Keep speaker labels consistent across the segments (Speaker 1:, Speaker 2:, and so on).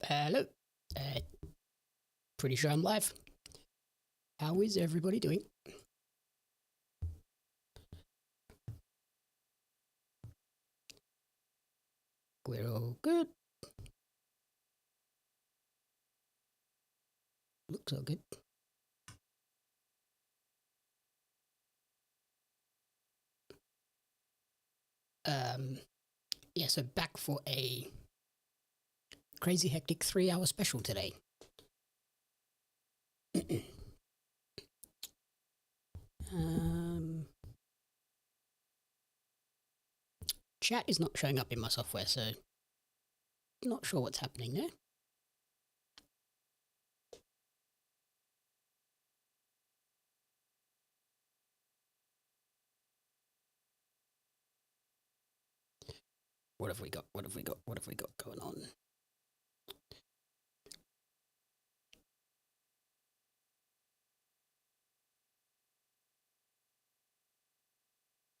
Speaker 1: Hello. Uh, Pretty sure I'm live. How is everybody doing? We're all good. Looks all good. Yeah, so back for a crazy hectic 3-hour special today. Chat is not showing up in my software, so not sure what's happening there. What have we got? What have we got? What have we got going on?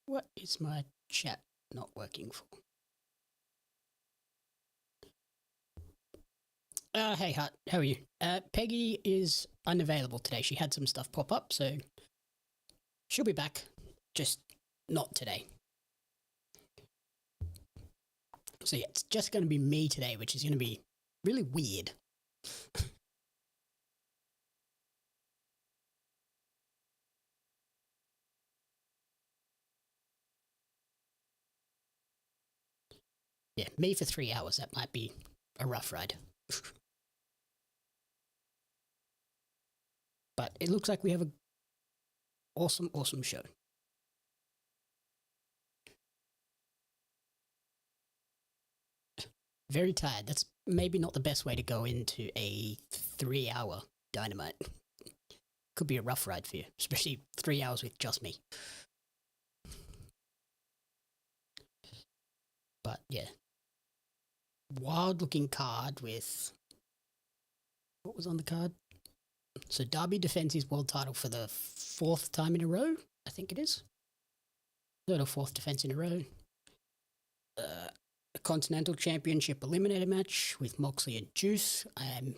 Speaker 1: What is my chat not working for? Hey, Hart, how are you? Peggy is unavailable today. She had some stuff pop up, so she'll be back, just not today. So yeah, it's just going to be me today, which is going to be really weird. Yeah, me for 3 hours, that might be a rough ride. But it looks like we have a awesome show. Very tired. That's maybe not the best way to go into a 3-hour Dynamite. Could be a rough ride for you, especially 3 hours with just me. But yeah, wild looking card with, what was on the card? So Darby defends his world title for the 4th time in a row, I think it is. 3rd or 4th defense in a row. A Continental Championship Eliminator match with Moxley and Juice. I'm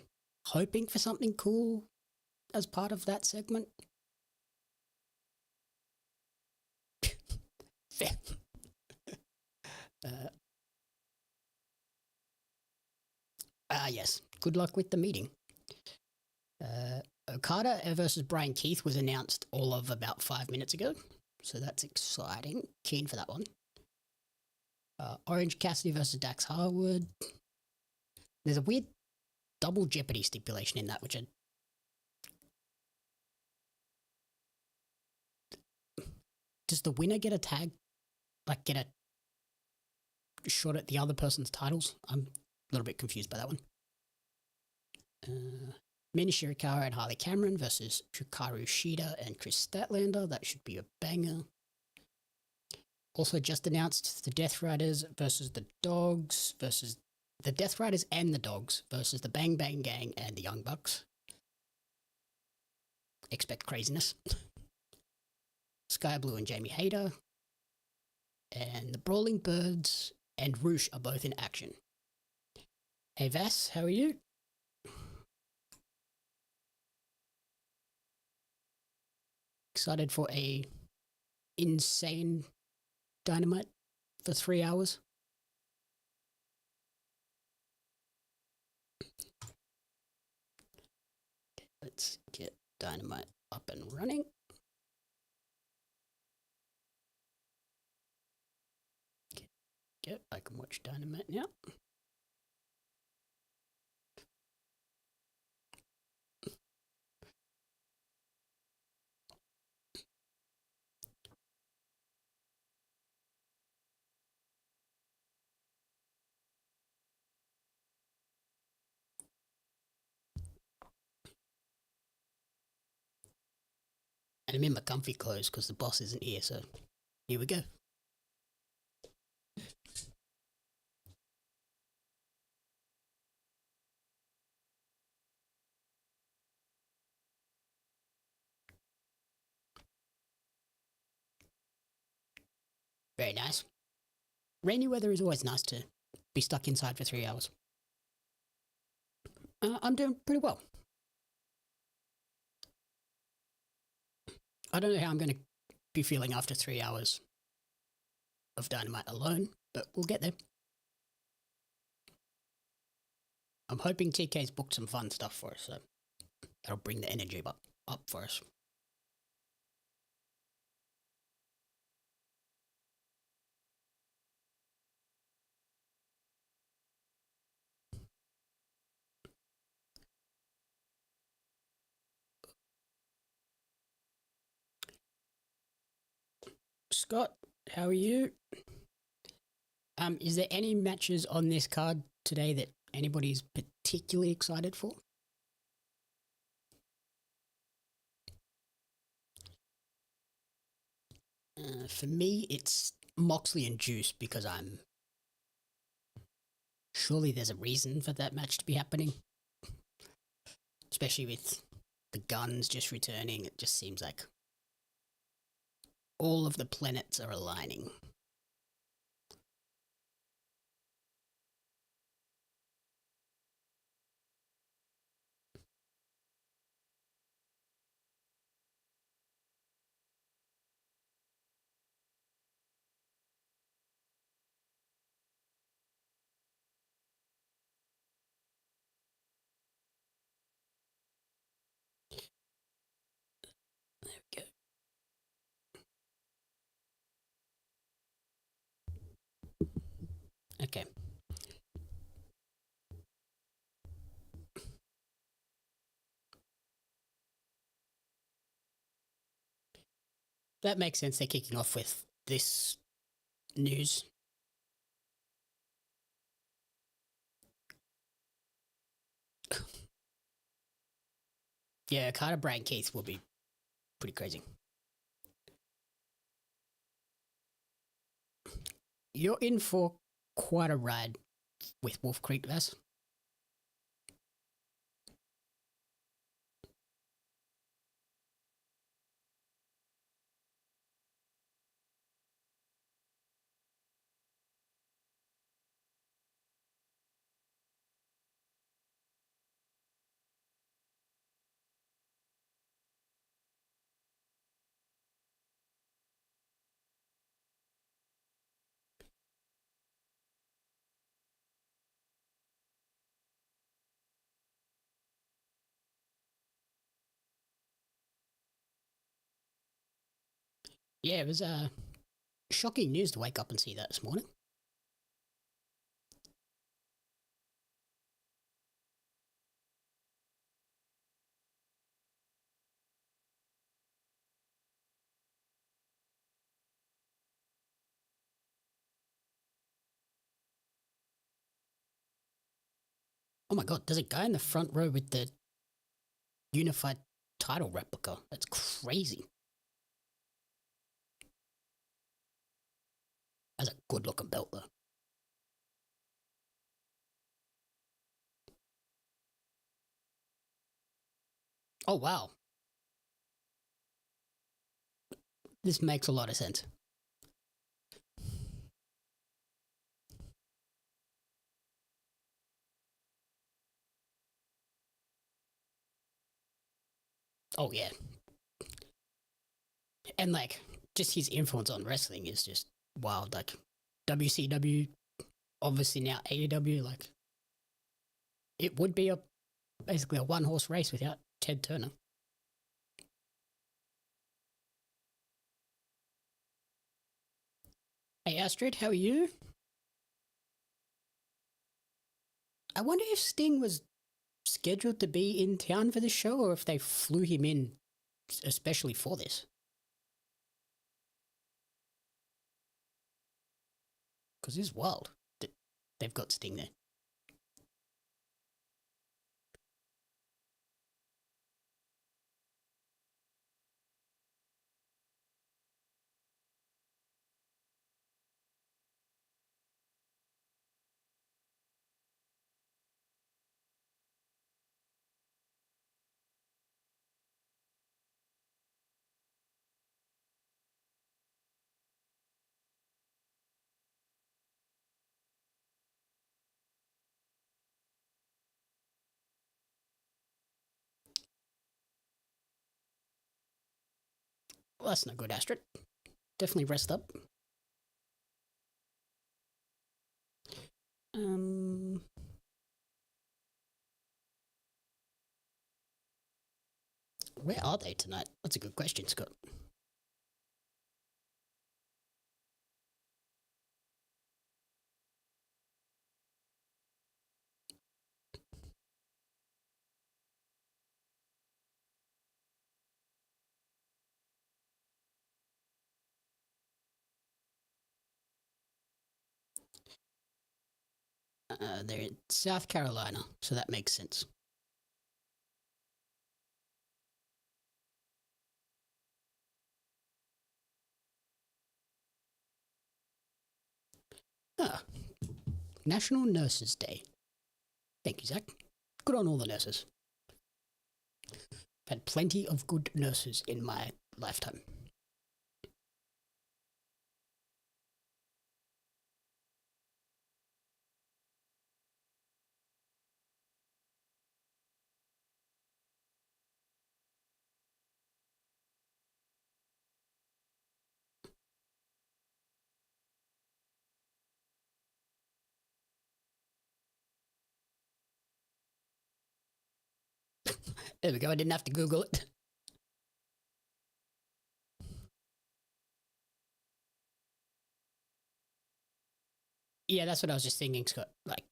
Speaker 1: hoping for something cool as part of that segment. Fair. Yes. Good luck with the meeting. Okada versus Bryan Keith was announced all of about 5 minutes ago, so that's exciting. Keen for that one. Orange Cassidy versus Dax Harwood. There's a weird double Jeopardy stipulation in that, which does the winner get a tag, like get a shot at the other person's titles? I'm a little bit confused by that one. Mina Shirakawa and Harley Cameron versus Hikaru, Shida and Kris Statlander. That should be a banger. Also just announced the Death Riders versus the Dogs versus the Death Riders and the Dogs versus the Bang Bang Gang and the Young Bucks. Expect craziness. Skye Blue and Jamie Hayter. And the Brawling Birds and Roosh are both in action. Hey Vass, how are you? Excited for a insane Dynamite for 3 hours? Let's get Dynamite up and running. Go, I can watch Dynamite now. And I'm in my comfy clothes because the boss isn't here, so here we go. Very nice. Rainy weather is always nice to be stuck inside for 3 hours. I'm doing pretty well. I don't know how I'm going to be feeling after 3 hours of Dynamite alone, but we'll get there. I'm hoping TK's booked some fun stuff for us, so that'll bring the energy up for us. Scott, how are you? Is there any matches on this card today that anybody's particularly excited for? For me, it's Moxley and Juice because surely there's a reason for that match to be happening. Especially with the Guns just returning, it just seems like all of the planets are aligning. There we go. Okay. That makes sense. They're kicking off with this news. Yeah, Okada, Bryan, Keith will be pretty crazy. You're in for quite a ride with Wolf Creek, Vass. Yeah, it was shocking news to wake up and see that this morning. Oh my god, there's a guy in the front row with the unified title replica. That's crazy. That's a good looking belt though. Oh wow. This makes a lot of sense. Oh yeah. And like just his influence on wrestling is just wild. Like WCW, obviously now AEW, like it would be basically a one horse race without Ted Turner. Hey Astrid, how are you? I wonder if Sting was scheduled to be in town for this show or if they flew him in especially for this. Because it's wild that they've got Sting there. that's not good, Astrid. Definitely rest up. Where are they tonight? That's a good question, Scott. They're in South Carolina, so that makes sense. Ah, National Nurses Day. Thank you, Zach. Good on all the nurses. I've had plenty of good nurses in my lifetime. There we go, I didn't have to Google it. Yeah, that's what I was just thinking, Scott. Like,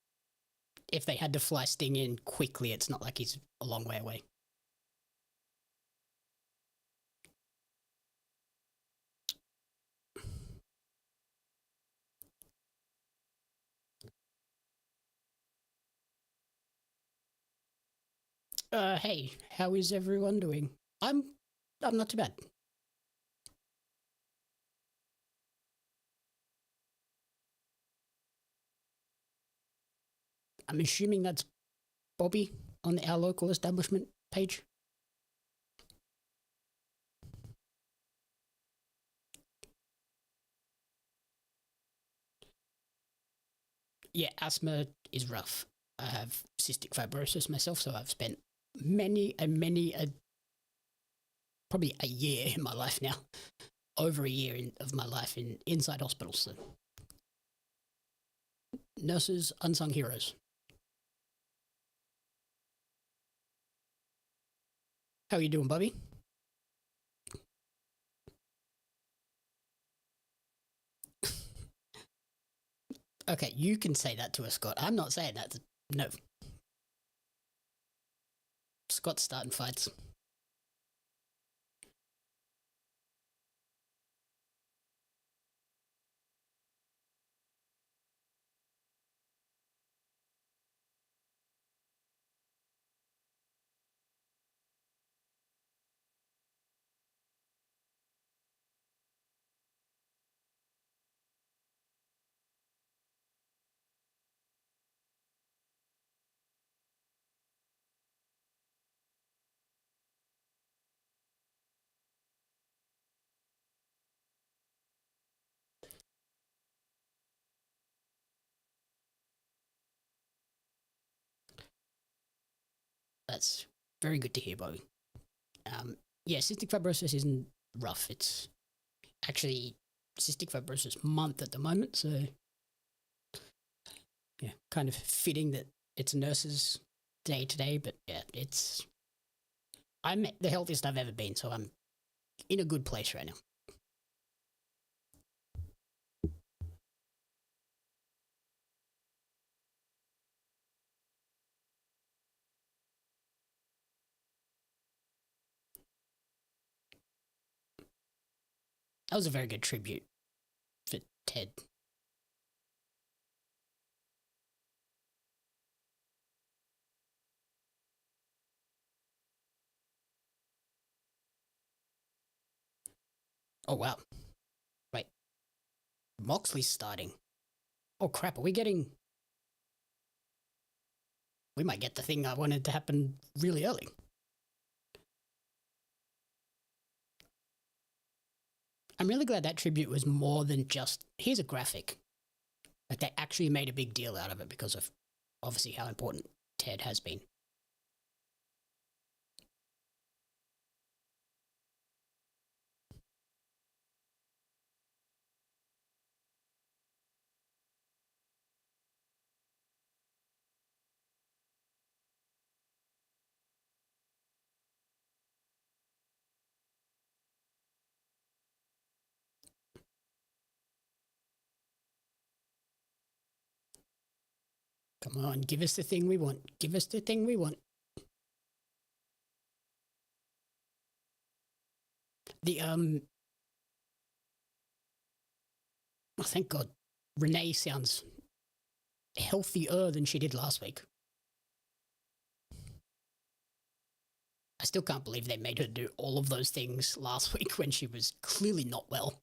Speaker 1: if they had to fly Sting in quickly, it's not like he's a long way away. Hey, how is everyone doing? I'm not too bad. I'm assuming that's Bobby on our local establishment page. Yeah, asthma is rough. I have cystic fibrosis myself, so I've spent probably a year in my life now, over a year of my life inside hospitals. So. Nurses, unsung heroes. How are you doing, Bobby? Okay, you can say that to us, Scott. I'm not saying that. No. Scott's starting fights. That's very good to hear, Bobby. Yeah, cystic fibrosis isn't rough. It's actually cystic fibrosis month at the moment, so yeah, kind of fitting that it's nurses' day today. But yeah, I'm the healthiest I've ever been, so I'm in a good place right now. That was a very good tribute for Ted. Oh wow. Wait. Moxley's starting. Oh crap, are we getting... We might get the thing I wanted to happen really early. I'm really glad that tribute was more than just, here's a graphic. Like, they actually made a big deal out of it because of, obviously, how important Ted has been. Come on, give us the thing we want. Give us the thing we want. The, oh, thank God. Renee sounds healthier than she did last week. I still can't believe they made her do all of those things last week when she was clearly not well.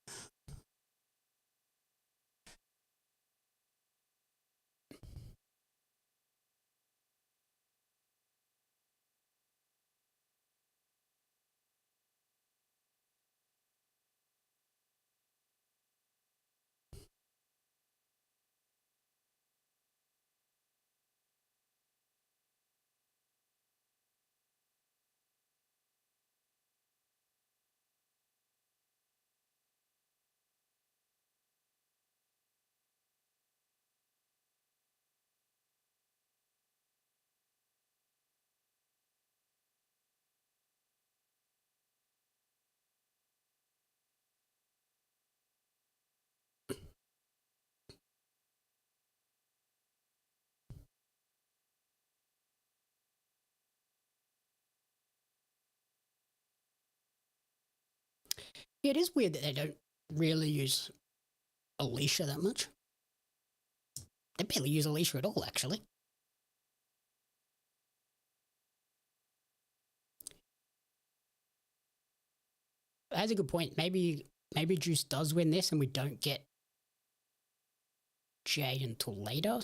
Speaker 1: It is weird that they don't really use Alicia that much. They barely use Alicia at all, actually. That's a good point. Maybe Juice does win this and we don't get Jay until later.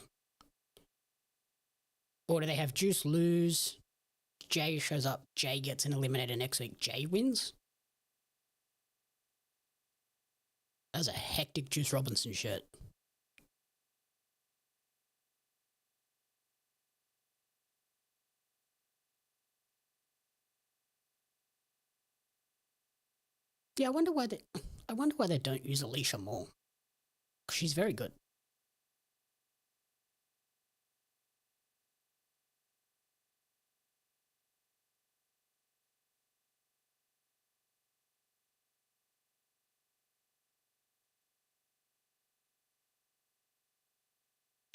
Speaker 1: Or do they have Juice lose, Jay shows up, Jay gets an eliminator next week, Jay wins? That's a hectic Juice Robinson shirt. Yeah, I wonder why they don't use Alicia more. 'Cause she's very good.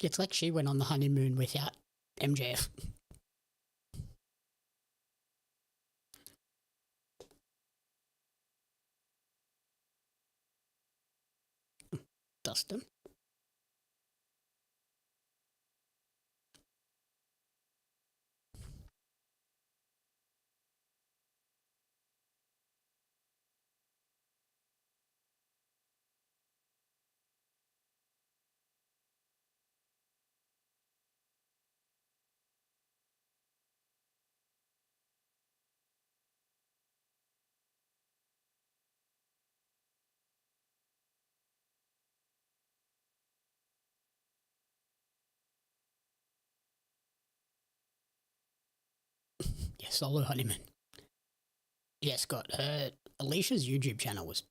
Speaker 1: It's like she went on the honeymoon without MJF. Dustin. Yeah, solo honeymoon. Yeah, Scott. Alicia's YouTube channel was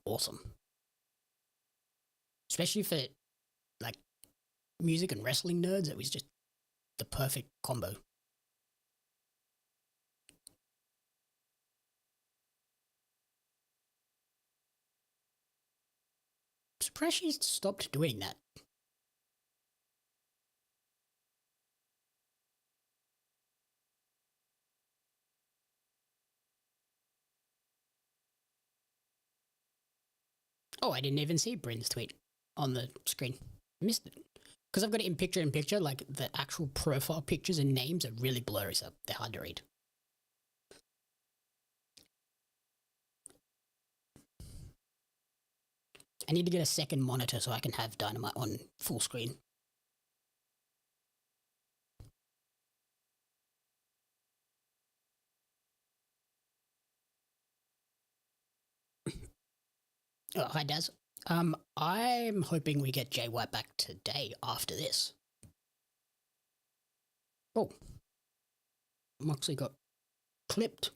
Speaker 1: awesome. Especially for, like, music and wrestling nerds, it was just the perfect combo. I'm surprised she's stopped doing that. Oh, I didn't even see Bryn's tweet on the screen. Missed it. Because I've got it in picture, like the actual profile pictures and names are really blurry, so they're hard to read. I need to get a second monitor so I can have Dynamite on full screen. Oh, hi, Daz. I'm hoping we get Jay White back today after this. Oh. Moxley got clipped.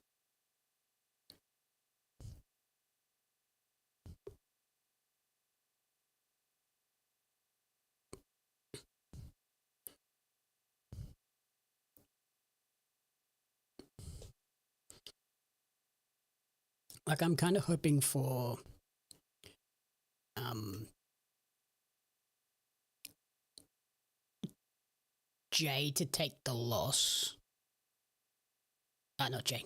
Speaker 1: Like, I'm kind of hoping for Jay to take the loss. Not Jay.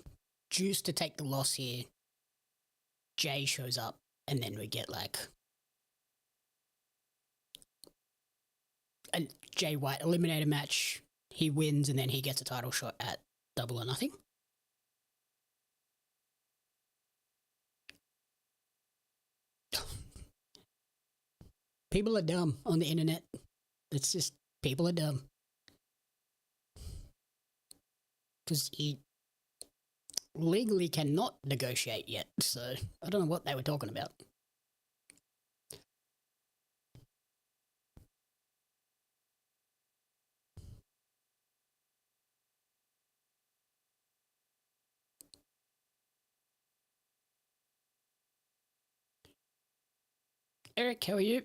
Speaker 1: Juice to take the loss here. Jay shows up, and then we get like a Jay White eliminator match. He wins, and then he gets a title shot at Double or Nothing. People are dumb on the internet. It's just, people are dumb. Because he legally cannot negotiate yet, so I don't know what they were talking about. Eric, how are you?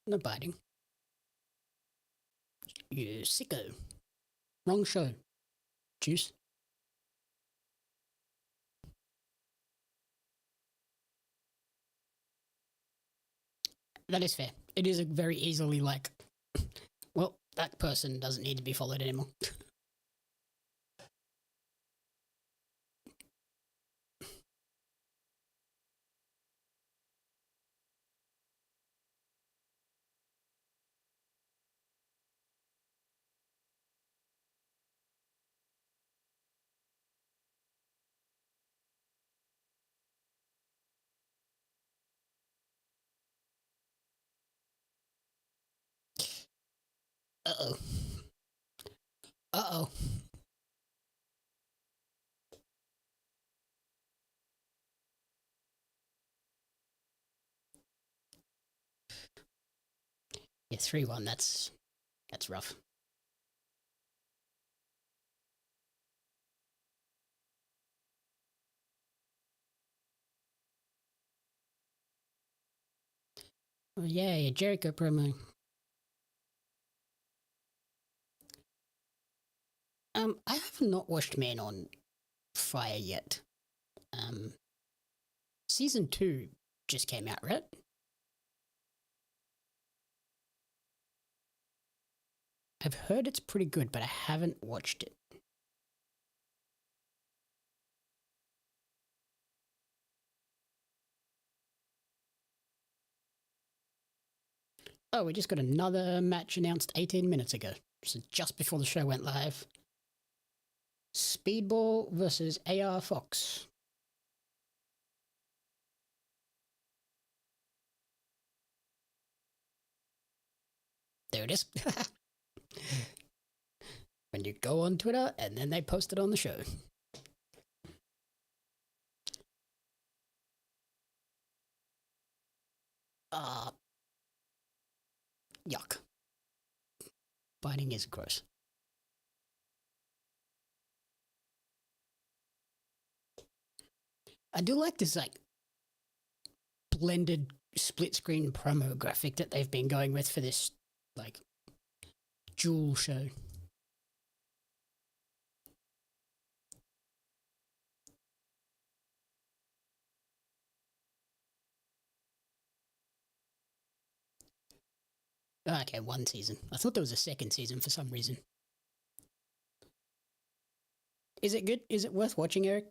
Speaker 1: No biting. You sicko. Wrong show. Juice. That is fair. It is a very easily like, well, that person doesn't need to be followed anymore. Uh-oh. Uh-oh. Yeah, 3-1, that's rough. Oh yeah, Jericho promo. I have not watched Man on Fire yet. Season 2 just came out, right? I've heard it's pretty good, but I haven't watched it. Oh, we just got another match announced 18 minutes ago. So just before the show went live. Speedball versus AR Fox. There it is. When you go on Twitter and then they post it on the show. Yuck. Biting is gross. I do like this like blended split screen promo graphic that they've been going with for this like jewel show. Oh, okay, one season. I thought there was a second season for some reason. Is it good? Is it worth watching, Eric?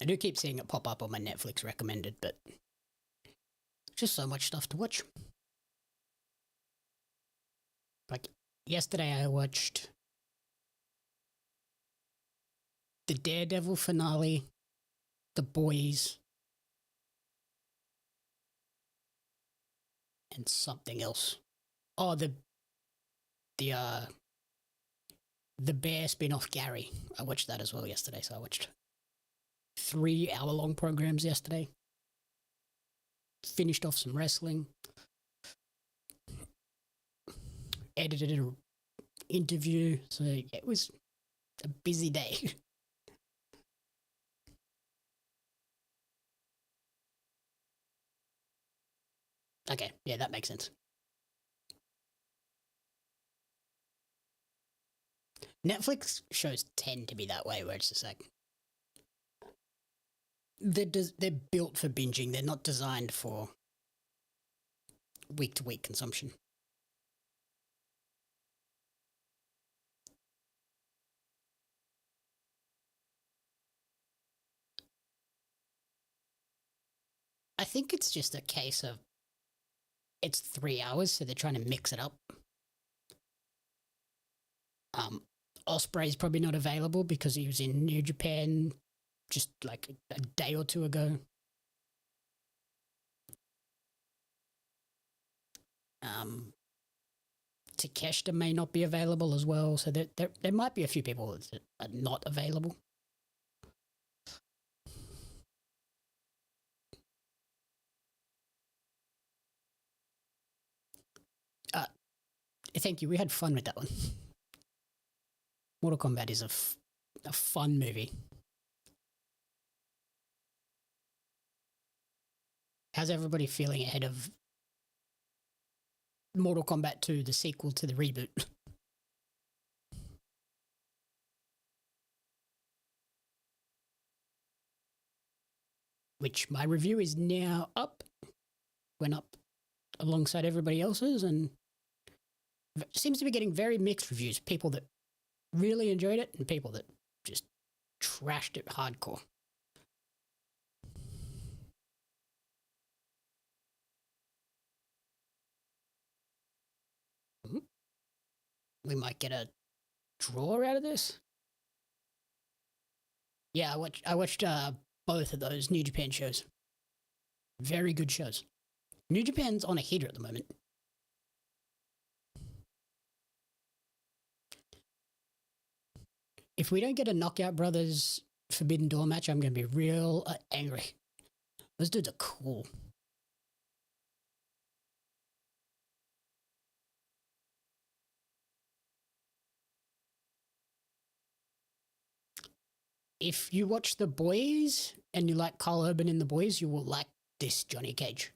Speaker 1: I do keep seeing it pop up on my Netflix recommended, but just so much stuff to watch. Like yesterday I watched the Daredevil finale, The Boys, and something else. Oh, the Bear spin-off Gary. I watched that as well yesterday, so I watched 3-hour-long programs yesterday. Finished off some wrestling. Edited an interview, so it was a busy day. Okay, yeah, that makes sense. Netflix shows tend to be that way, where it's just like they're built for binging. They're not designed for week to week consumption. I think it's just a case of it's 3 hours, so they're trying to mix it up. Osprey's probably not available because he was in New Japan just like a day or two ago. Takeshita may not be available as well, so there might be a few people that are not available. Thank you. We had fun with that one. Mortal Kombat is a fun movie. How's everybody feeling ahead of Mortal Kombat 2, the sequel to the reboot? Which my review is now up. Went up alongside everybody else's and seems to be getting very mixed reviews. People that really enjoyed it and people that just trashed it hardcore. We might get a draw out of this. Yeah, I watched both of those New Japan shows. Very good shows. New Japan's on a heater at the moment. If we don't get a Knockout Brothers Forbidden Door match, I'm going to be real angry. Those dudes are cool. If you watch The Boys and you like Carl Urban in The Boys, you will like this Johnny Cage.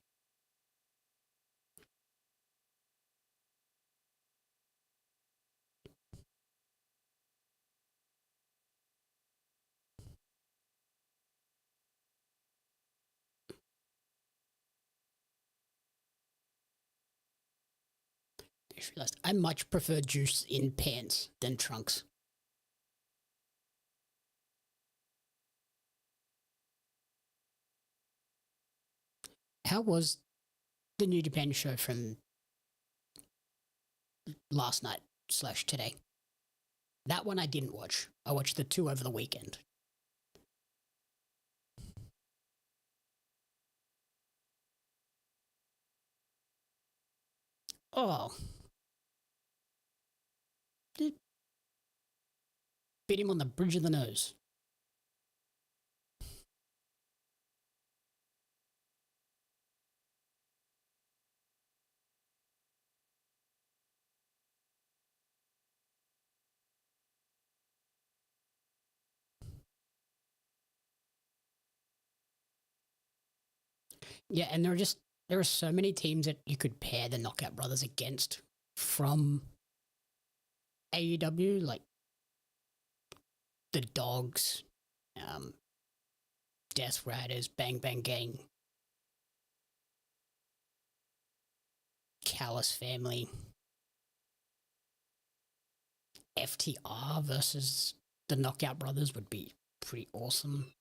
Speaker 1: I much prefer Juice in pants than trunks. How was the New Japan show from last night / today? That one I didn't watch. I watched the two over the weekend. Oh. Bit him on the bridge of the nose. Yeah, and there are so many teams that you could pair the Knockout Brothers against from AEW, like the Dogs, Death Riders, Bang Bang Gang, Callous Family, FTR versus the Knockout Brothers would be pretty awesome.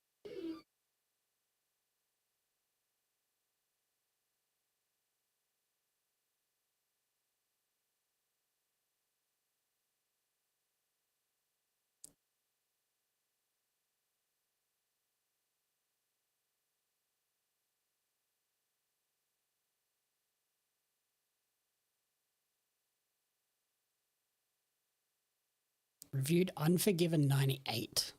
Speaker 1: Reviewed Unforgiven 98.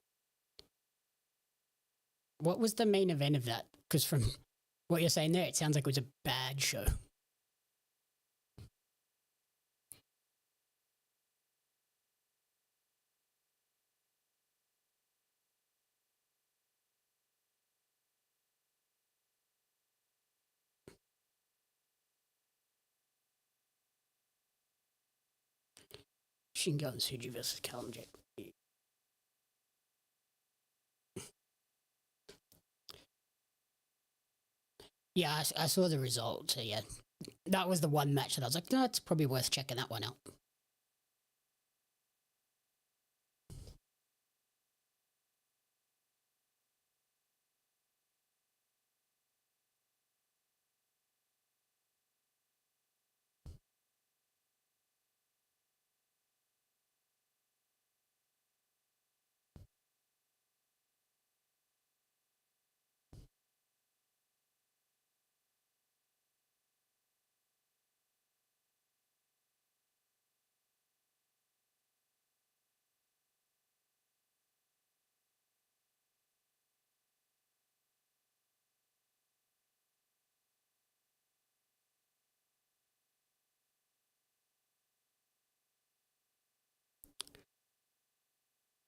Speaker 1: What was the main event of that? Because from what you're saying there, it sounds like it was a bad show. Shingo and Suji versus Callum J. Yeah, I saw the result. So yeah, that was the one match that I was like, no, it's probably worth checking that one out.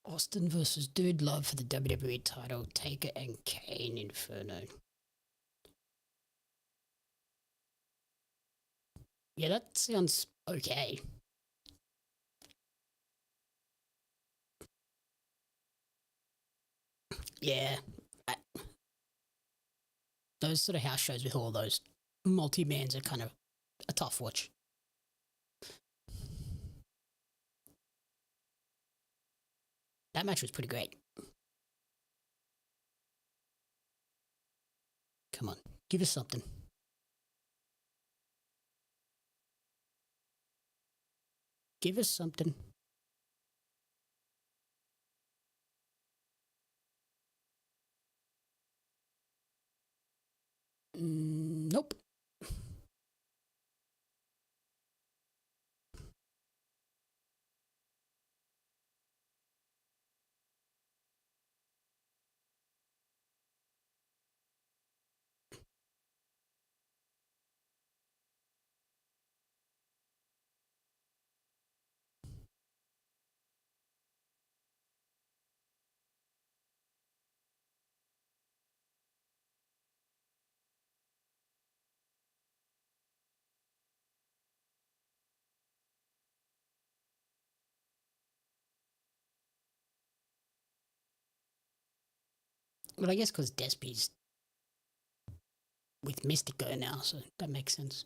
Speaker 1: Austin versus Dude Love for the WWE title. Taker and Kane Inferno. Yeah, that sounds okay. Yeah. Those sort of house shows with all those multi-mans are kind of a tough watch. That match was pretty great. Come on, give us something. Give us something. Nope. Well, I guess because Despy's with Mystico now, so that makes sense.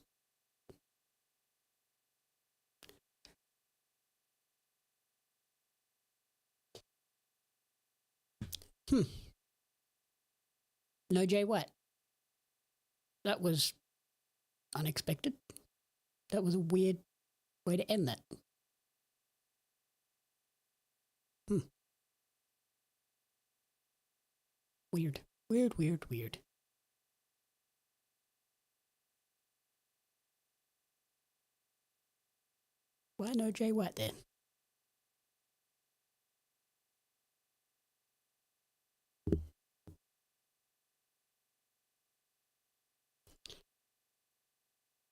Speaker 1: No Jay White. That was unexpected. That was a weird way to end that. Weird. Weird. Why no Jay White there?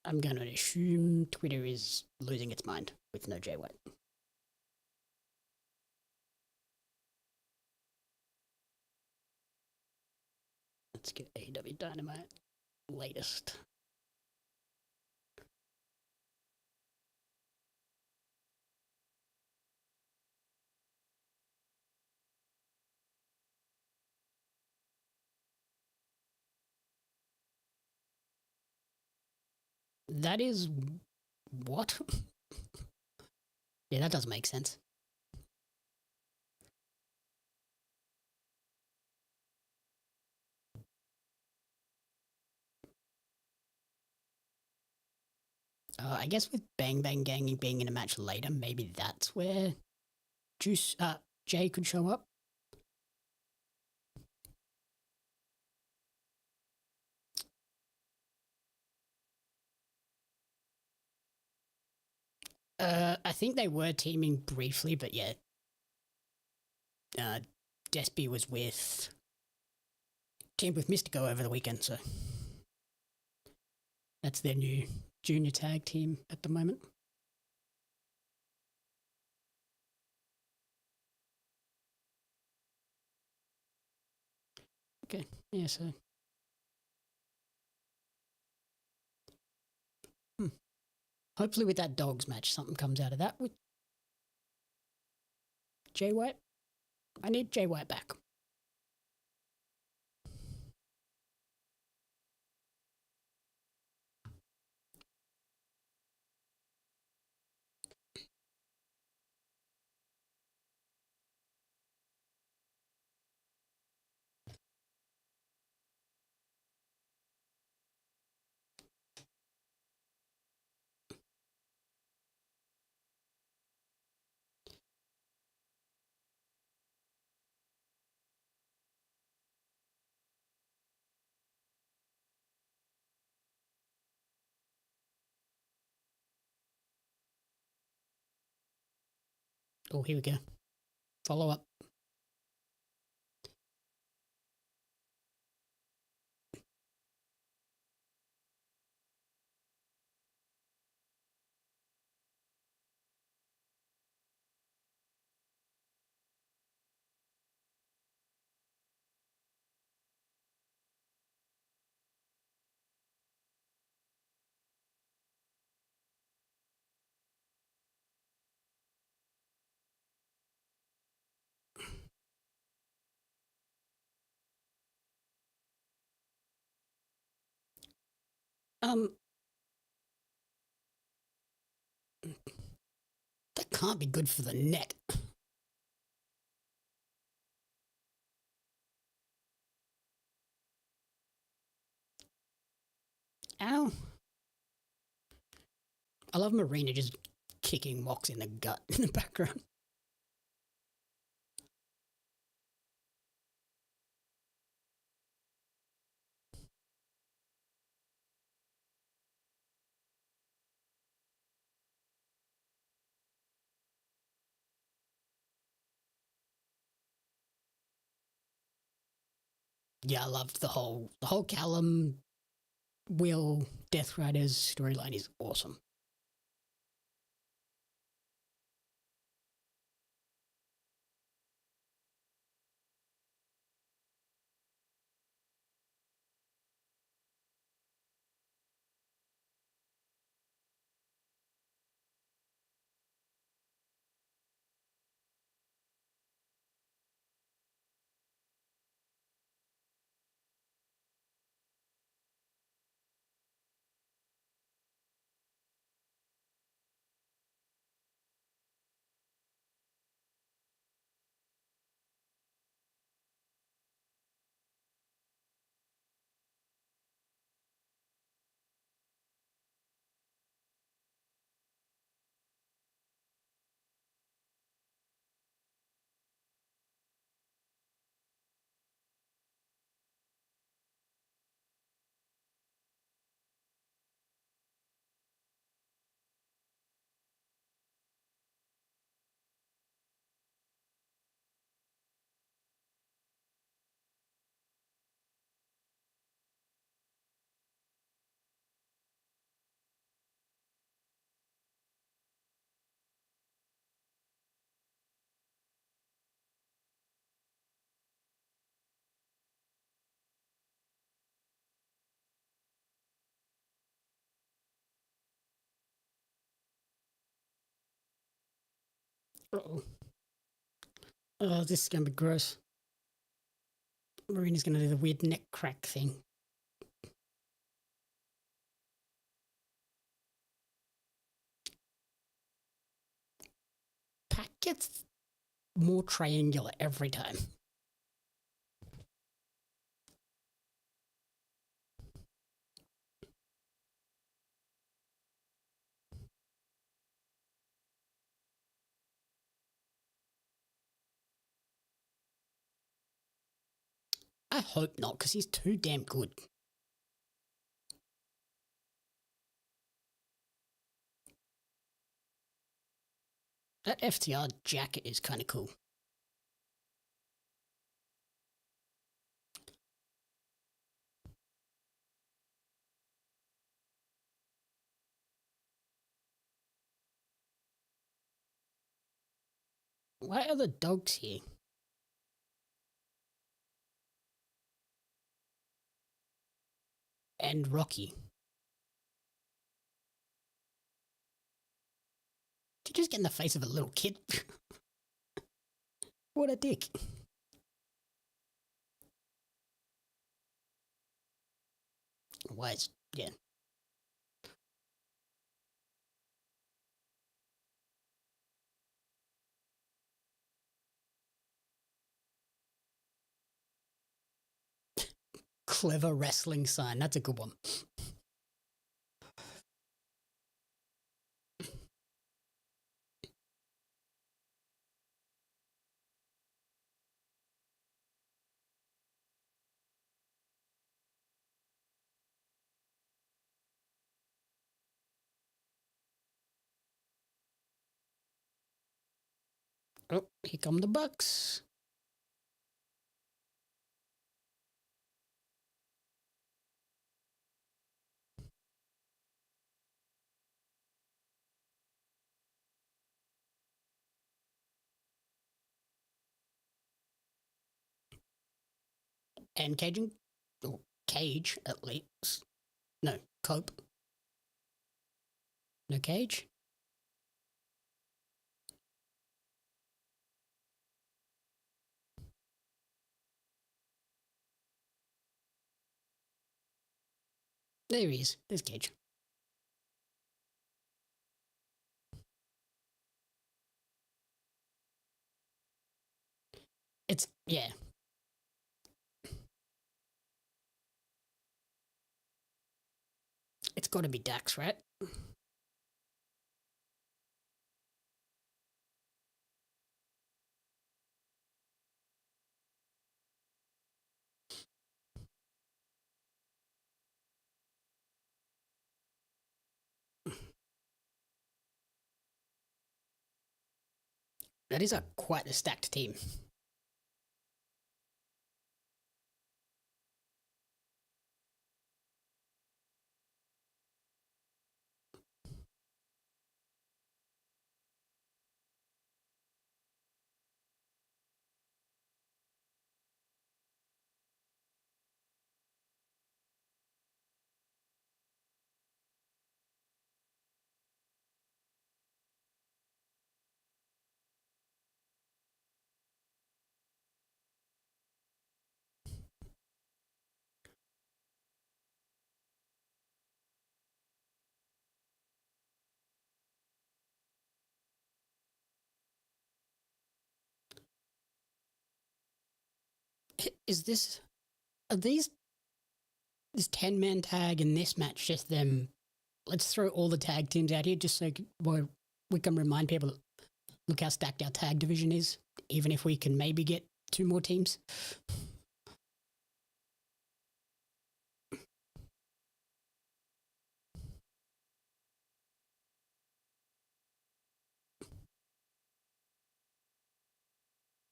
Speaker 1: I'm going to assume Twitter is losing its mind with no Jay White. Let's get AEW Dynamite latest. That is what? Yeah, that does make sense. I guess with Bang Bang Gang being in a match later, maybe that's where Jay could show up. I think they were teaming briefly, but yeah. Despy was teamed with Mystico over the weekend, so that's their new junior tag team at the moment. Okay, yeah, so. Hopefully with that dogs match, something comes out of that. Jay White. I need Jay White back. Oh, here we go. Follow up. That can't be good for the net. Ow. I love Marina just kicking Mox in the gut in the background. Yeah, I loved the whole Callum Will Death Riders storyline is awesome. Uh-oh. Oh, this is going to be gross. Marina's going to do the weird neck crack thing. Pac gets more triangular every time. I hope not, because he's too damn good. That FTR jacket is kind of cool. Why are the dogs here? And Rocky. Did you just get in the face of a little kid? What a dick. Why is, yeah. Clever wrestling sign. That's a good one. Oh, here come the Bucks. And Cajun, or Cage at least. No, Cope. No Cage. There he is. There's Cage. It's, yeah. It's got to be Dax, right? That is quite a stacked team. Is this, are these, this 10-man tag in this match just them? Let's throw all the tag teams out here just so we can remind people, look how stacked our tag division is, even if we can maybe get 2 more teams.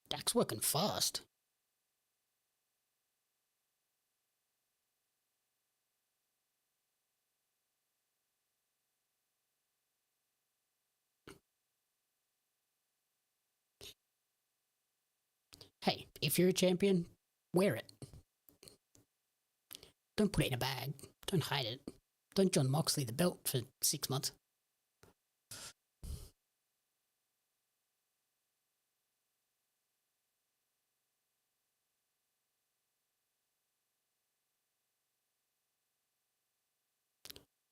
Speaker 1: Dak's working fast. Hey, if you're a champion, wear it. Don't put it in a bag. Don't hide it. Don't John Moxley the belt for 6 months.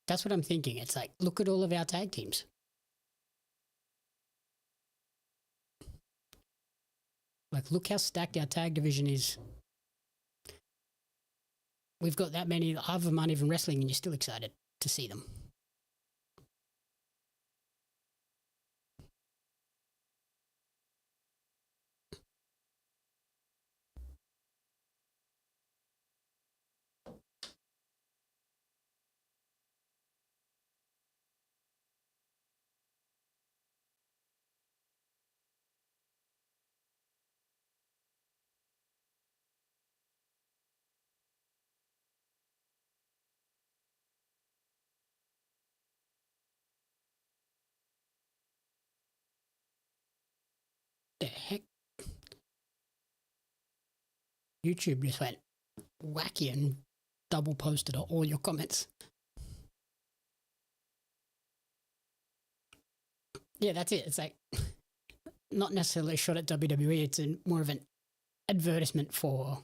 Speaker 1: That's what I'm thinking. It's like, look at all of our tag teams. Like, look how stacked our tag division is. We've got that many, half of them aren't even wrestling, and you're still excited to see them. The heck? YouTube just went wacky and double posted all your comments. Yeah, that's it. It's like, not necessarily a shot at WWE. It's more of an advertisement for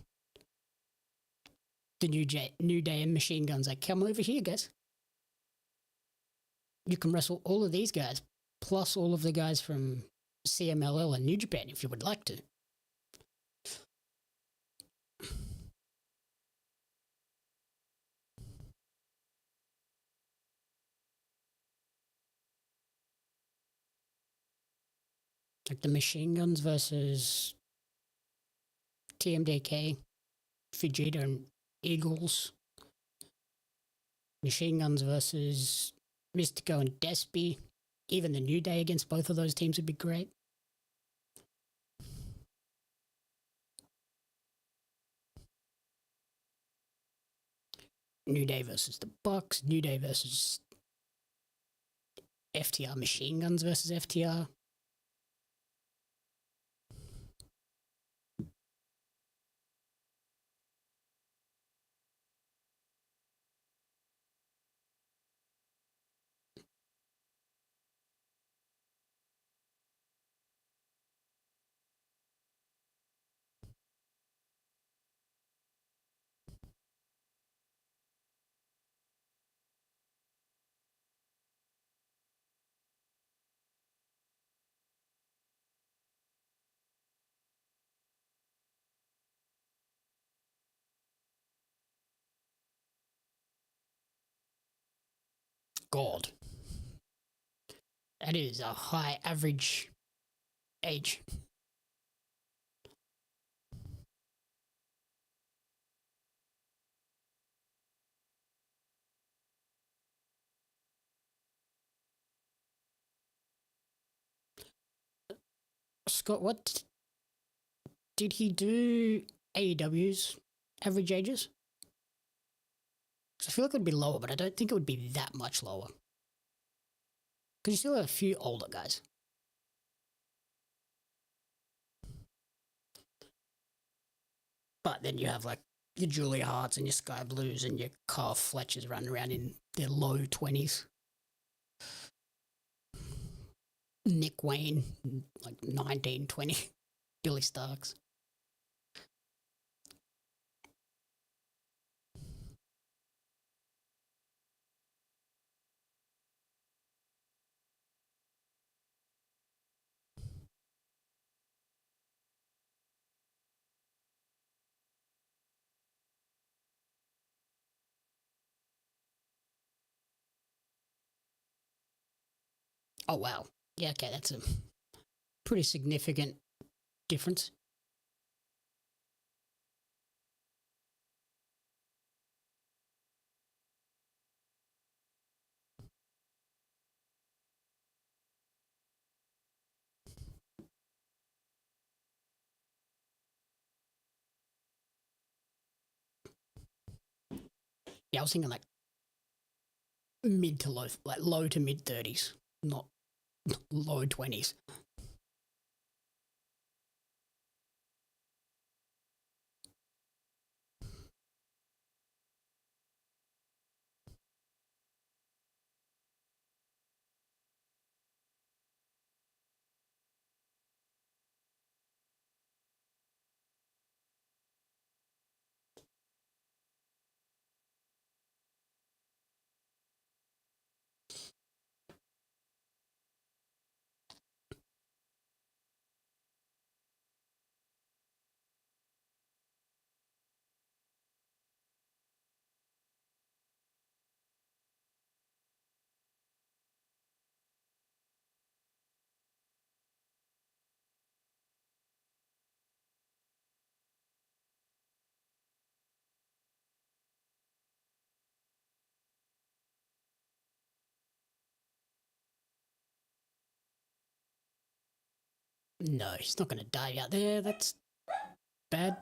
Speaker 1: the New Day and Machine Guns. Like, come over here, guys. You can wrestle all of these guys, plus all of the guys from CMLL and New Japan if you would like to. Like the Machine Guns versus TMDK, Fujita and Eagles. Machine Guns versus Mystico and Despy. Even the New Day against both of those teams would be great. New Day versus the Bucks. New Day versus FTR. Machine Guns versus FTR. God. That is a high average age. Scott, what did he do AEW's average ages? I feel like it would be lower, but I don't think it would be that much lower. Because you still have a few older guys. But then you have like your Julia Harts and your Skye Blues and your Carl Fletchers running around in their low 20s. Nick Wayne, like 19, 20. Billy Starks. Oh, wow. Yeah, okay, that's a pretty significant difference. Yeah, I was thinking like mid to low, like low to mid 30s, not low 20s. No, he's not going to die out there. That's bad.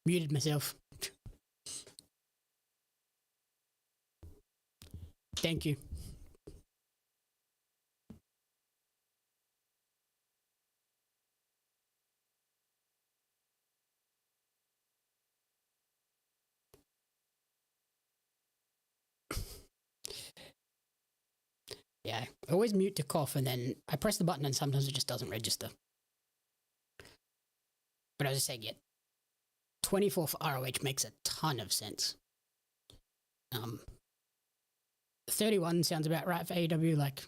Speaker 1: Muted myself. Thank you. Yeah, I always mute to cough and then I press the button and sometimes it just doesn't register. But I was just saying, yeah, 24 for ROH makes a ton of sense. 31 sounds about right for AEW, like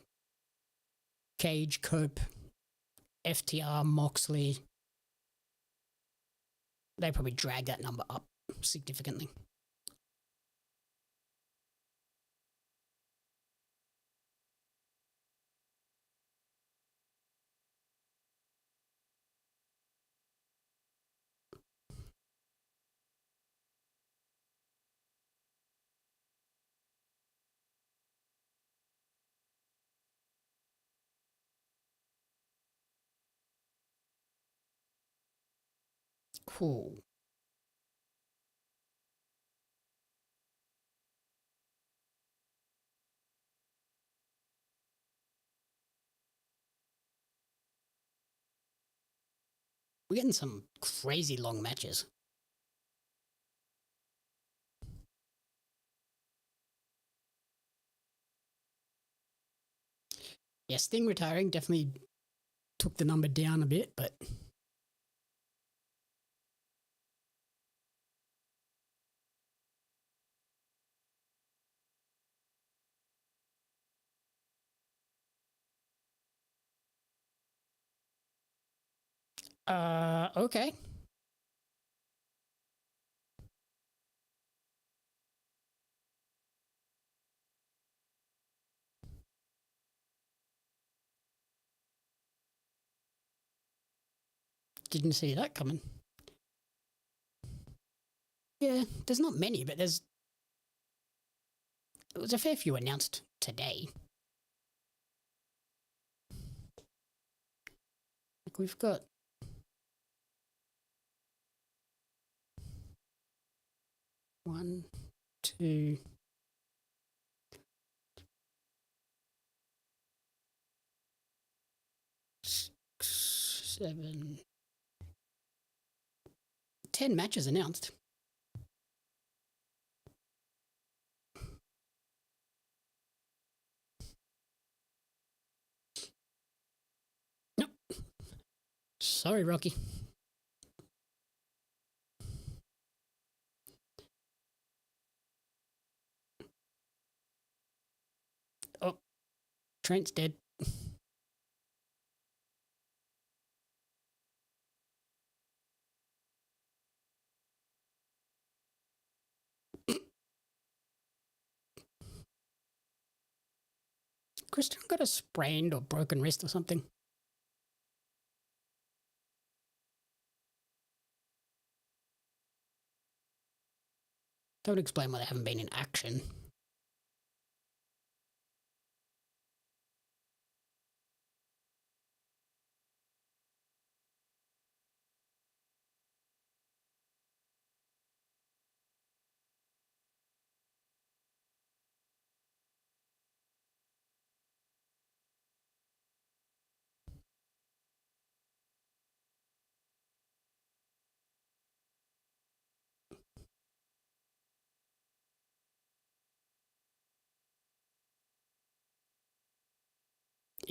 Speaker 1: Cage, Cope, FTR, Moxley. They probably drag that number up significantly. Cool. We're getting some crazy long matches. Yeah, Sting retiring definitely took the number down a bit, but okay. Didn't see that coming. Yeah, there's not many, but there was a fair few announced today. Like we've got one, two, six, 7, 10 matches announced. Nope. Sorry, Rocky. Oh, Trent's dead. Christian got a sprained or broken wrist or something. That would explain why they haven't been in action.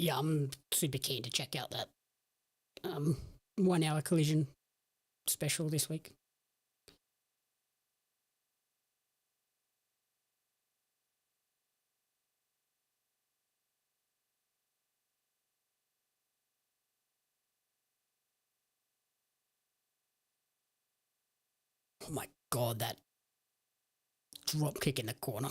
Speaker 1: Yeah, I'm super keen to check out that 1 hour collision special this week. Oh my god, that drop kick in the corner.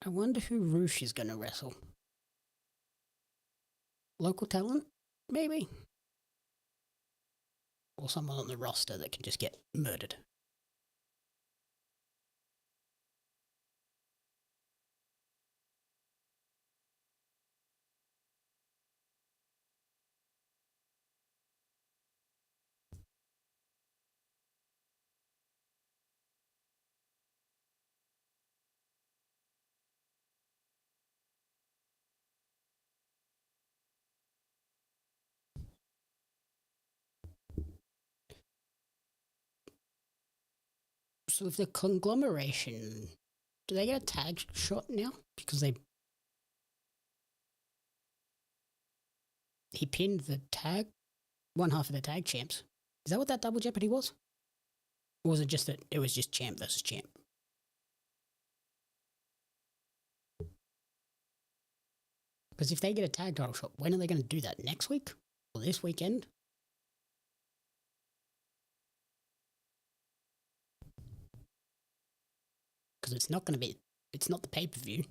Speaker 1: I wonder who Roosh is going to wrestle. Local talent? Maybe. Or someone on the roster that can just get murdered. So with the conglomeration, do they get a tag shot now? Because he pinned the tag, one half of the tag champs. Is that what that double jeopardy was? Or was it just that it was just champ versus champ? Because if they get a tag title shot, when are they going to do that? Next week? Or this weekend? Because it's not the pay-per-view.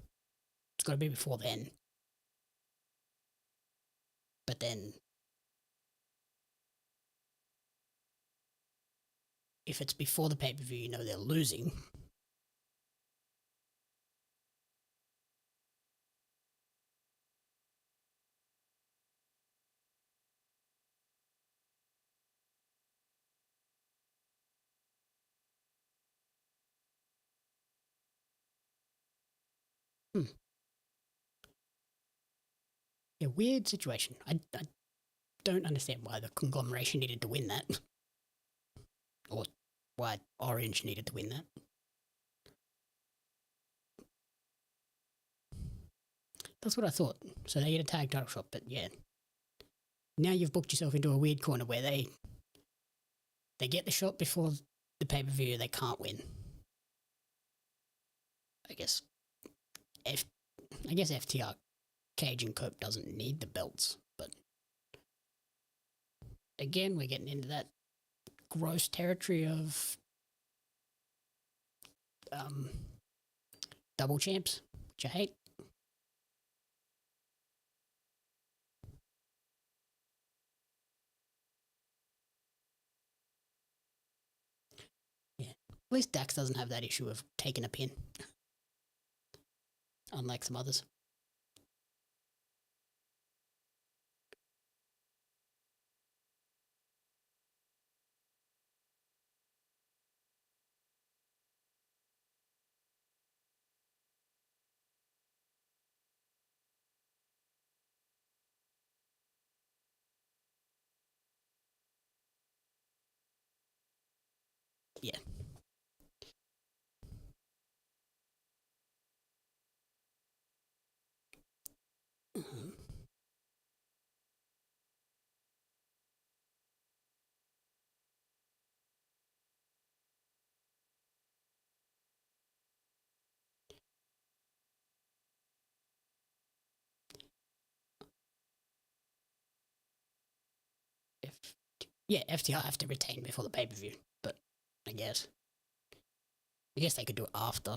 Speaker 1: It's got to be before then. But then, if it's before the pay-per-view, you know they're losing. Yeah, weird situation. I don't understand why the conglomeration needed to win that. Or why Orange needed to win that. That's what I thought. So they get a tag title shot, but yeah. Now you've booked yourself into a weird corner where they get the shot before the pay-per-view, they can't win. I guess FTR Cage and Cope doesn't need the belts, but again, we're getting into that gross territory of double champs, which I hate. Yeah. At least Dax doesn't have that issue of taking a pin. Unlike some others. Yeah. Mm-hmm. FTR have to retain before the pay-per-view, but I guess they could do it after.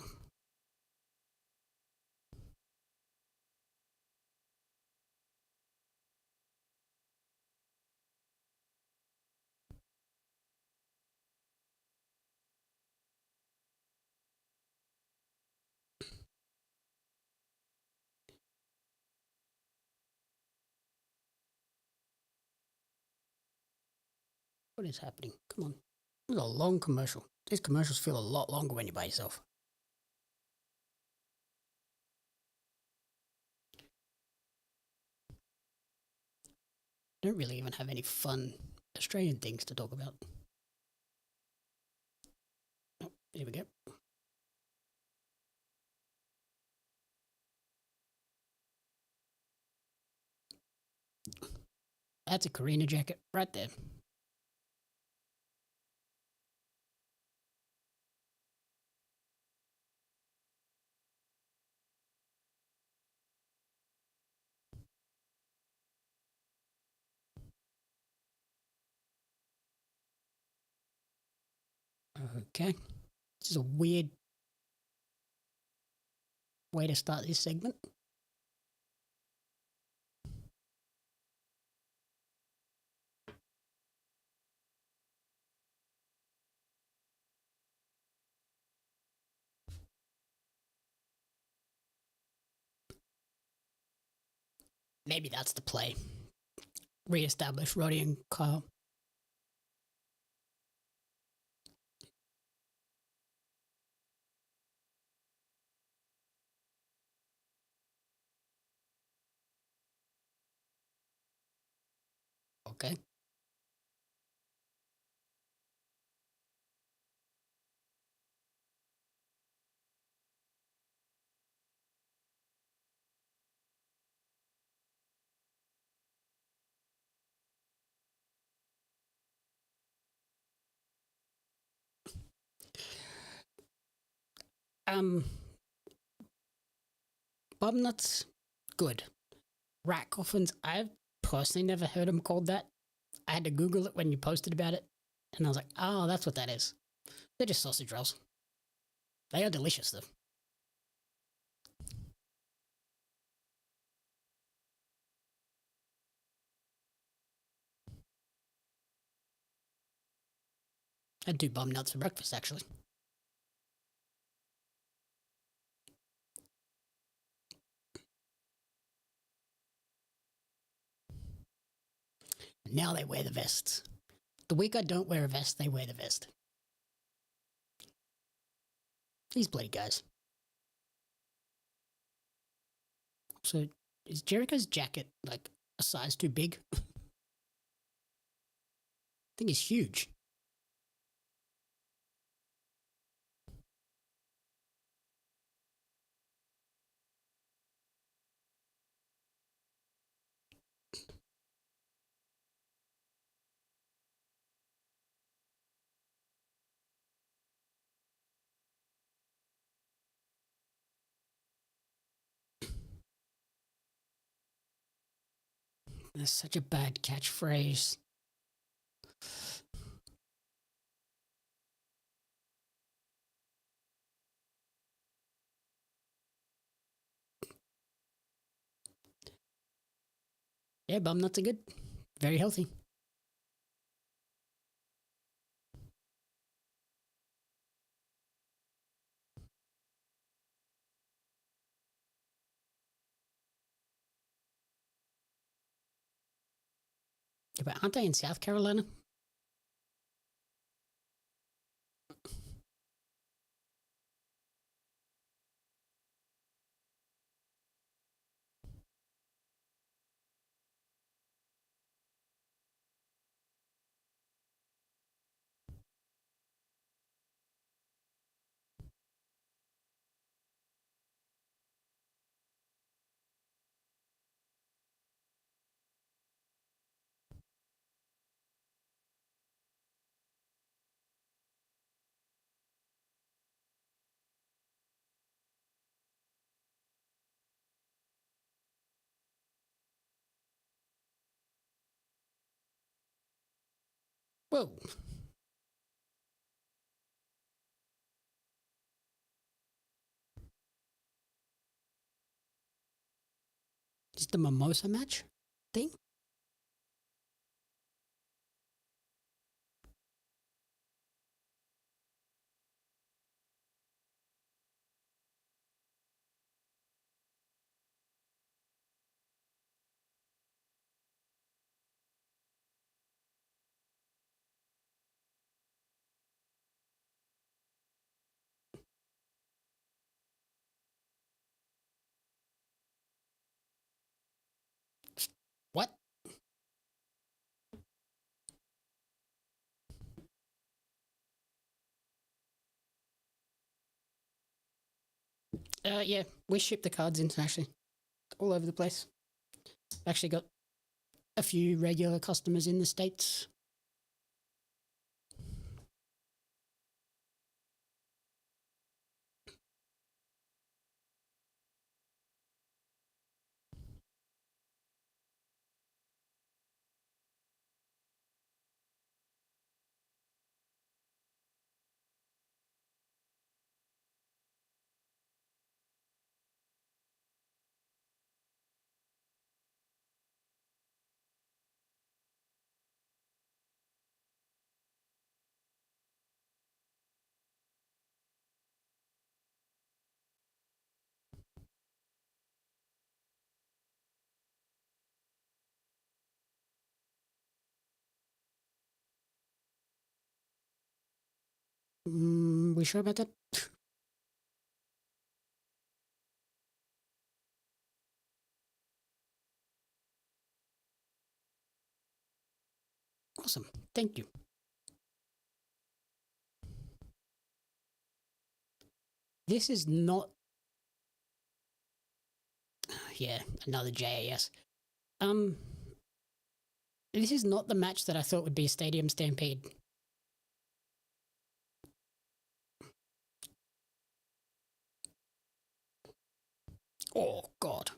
Speaker 1: What is happening? Come on. This is a long commercial. These commercials feel a lot longer when you're by yourself. Don't really even have any fun Australian things to talk about. Oh, here we go. That's a Karina jacket right there. Okay. This is a weird way to start this segment. Maybe that's the play. Re-establish Roddy and Kyle. Okay. Bum nuts, good. Rat coffins, I've personally never heard them called that. I had to Google it when you posted about it, and I was like, oh, that's what that is. They're just sausage rolls. They are delicious, though. I do bum nuts for breakfast, actually. Now they wear the vests. The week I don't wear a vest, they wear the vest. These bloody guys. So, is Jericho's jacket, like, a size too big? I think he's huge. That's such a bad catchphrase. Yeah, bum nuts are good. Very healthy. Yeah, but aren't they in South Carolina? Whoa. Is the mimosa match thing? What? Yeah, we ship the cards internationally, all over the place. Actually got a few regular customers in the States. We sure about that? Awesome. Thank you. This is not... Yeah, another JAS. This is not the match that I thought would be a Stadium Stampede. Oh, God.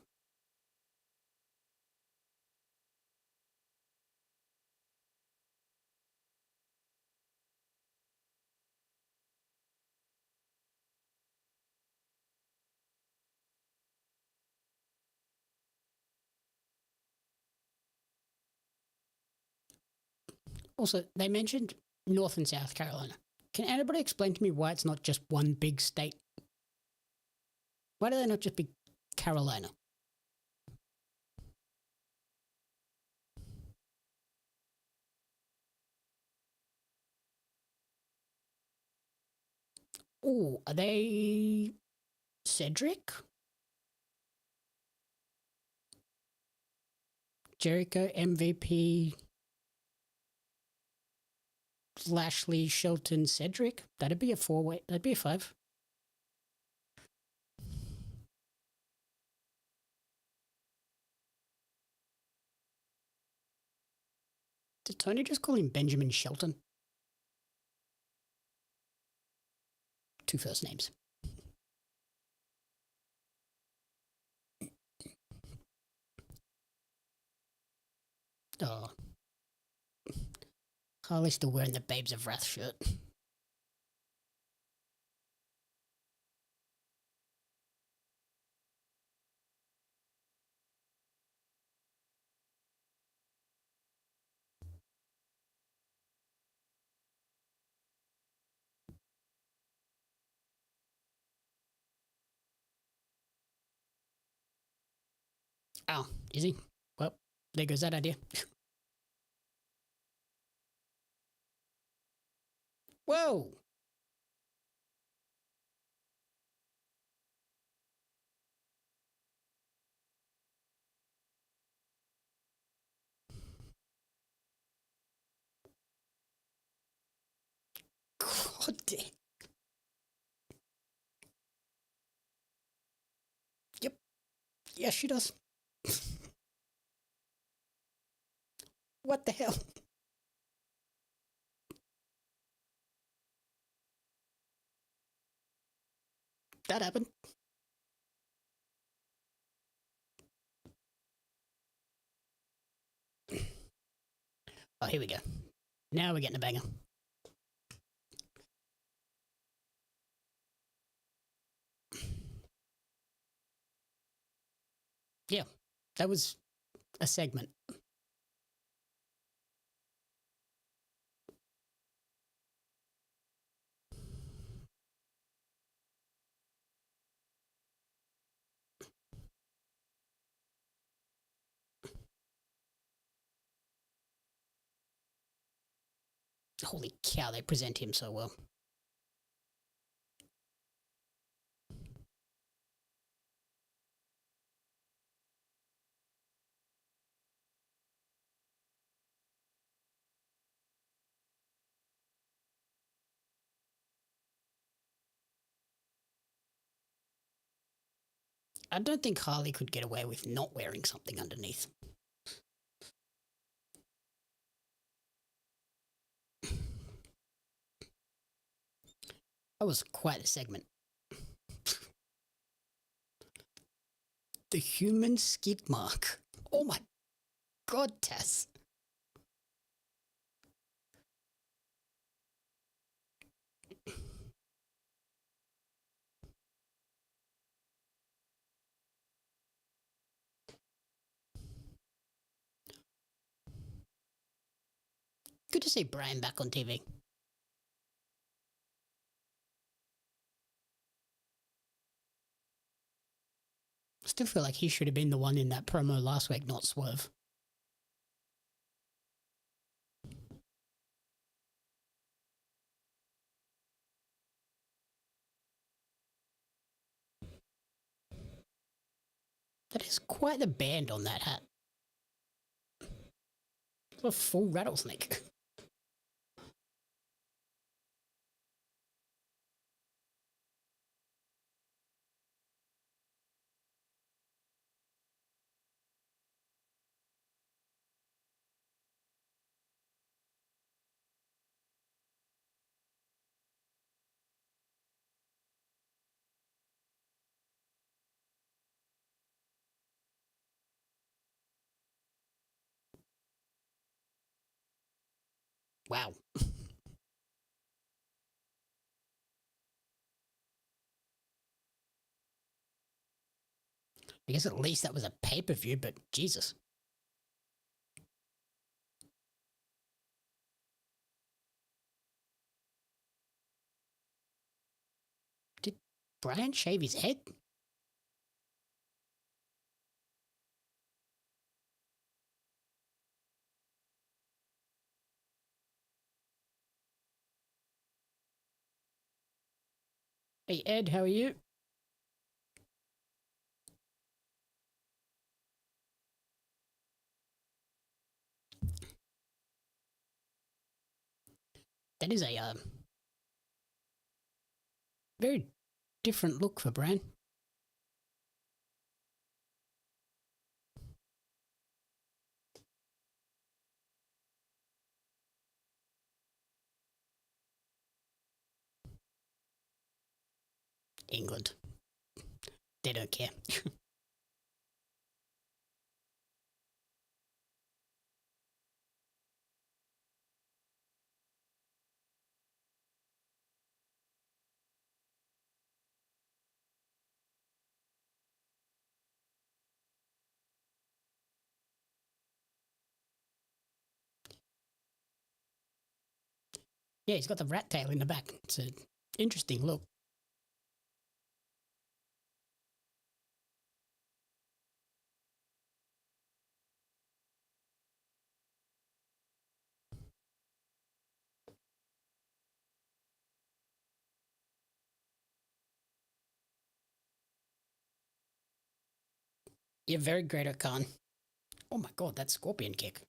Speaker 1: Also, they mentioned North and South Carolina. Can anybody explain to me why it's not just one big state? Why do they not just be Carolina? Oh, are they Cedric? Jericho, MVP, Lashley, Shelton, Cedric? That'd be a 4-way. That'd be a 5. Did Tony just call him Benjamin Shelton? 2 first names. Oh. Harley still wearing the Babes of Wrath shirt. Oh, is he? Well, there goes that idea. Whoa! God damn. Yep. Yes, she does. What the hell? That happened. Oh, here we go. Now we're getting a banger. Yeah, that was a segment. Holy cow, they present him so well. I don't think Harley could get away with not wearing something underneath. That was quite a segment. The human skid mark. Oh my god, Tess. Good to see Bryan back on TV. Still feel like he should have been the one in that promo last week, not Swerve. That is quite the band on that hat. It's a full rattlesnake. Wow. I guess at least that was a pay-per-view, but Jesus. Did Bryan shave his head? Hey Ed, how are you? That is a very different look for Bryan. England. They don't care. Yeah, he's got the rat tail in the back. It's an interesting look. You're very great at Khan. Oh my god, that scorpion kick.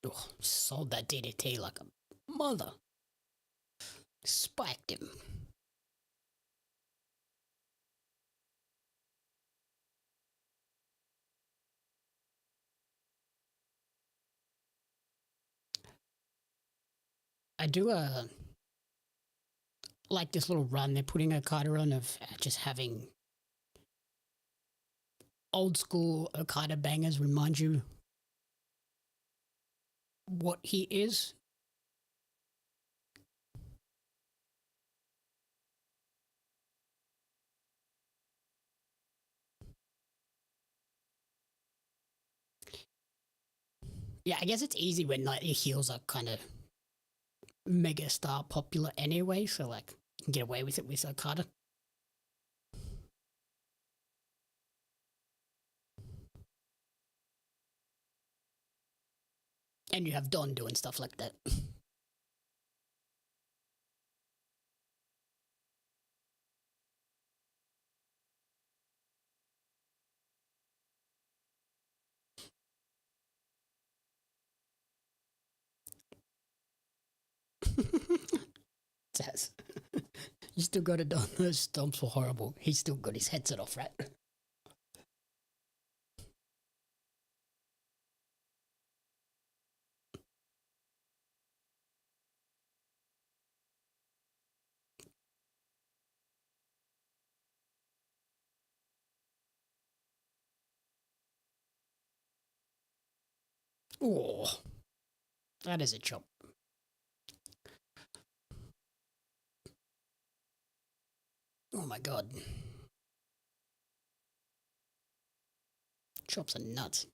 Speaker 1: Oh, sold that DDT like a mother. Spiked him. I do like this little run they're putting Okada on of just having old school Okada bangers remind you what he is. Yeah, I guess it's easy when like your heels are kind of mega star popular anyway, so like you can get away with it with Okada. And you have Don doing stuff like that. Says. You still got it done. Those stomps were horrible. He's still got his headset off, right? Oh, that is a chop. Oh my god. chops are nuts.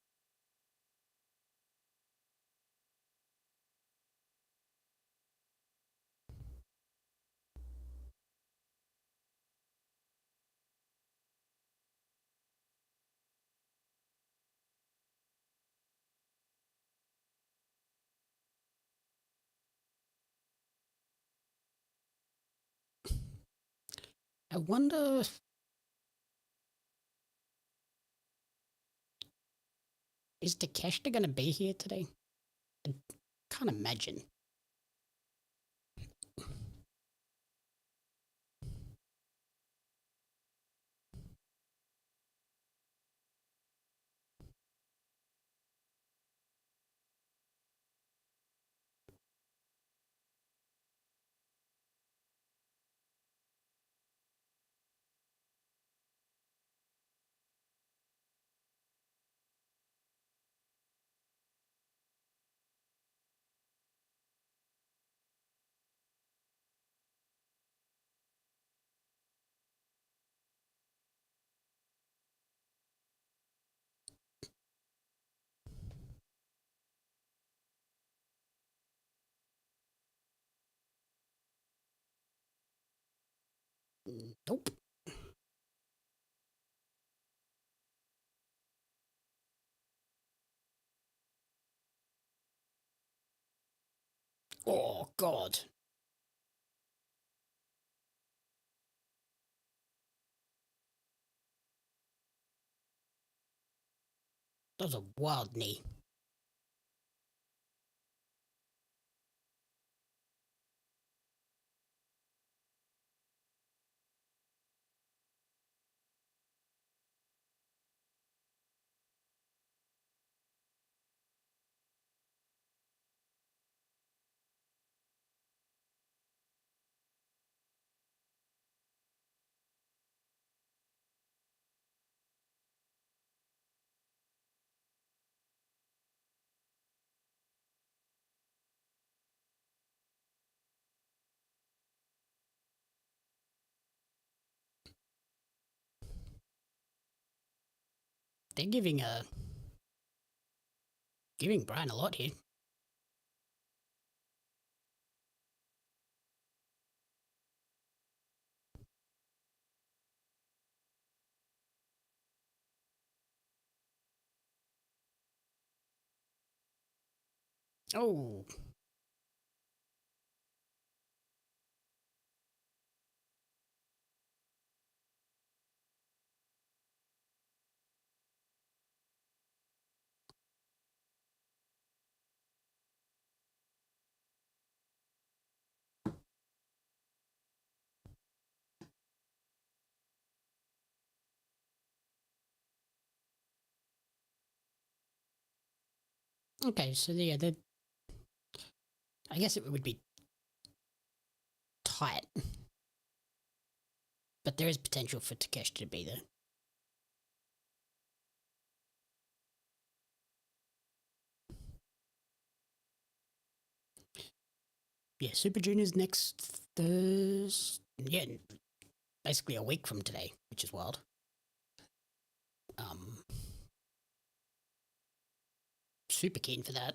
Speaker 1: I wonder, is Takeshita going to be here today? I can't imagine. Nope. Oh, God. That was a wild knee. They're giving Bryan a lot here. Oh. Okay, so yeah, I guess it would be tight, but there is potential for Takeshita to be there. Yeah, Super Juniors next Thursday. Yeah, basically a week from today, which is wild. Super keen for that.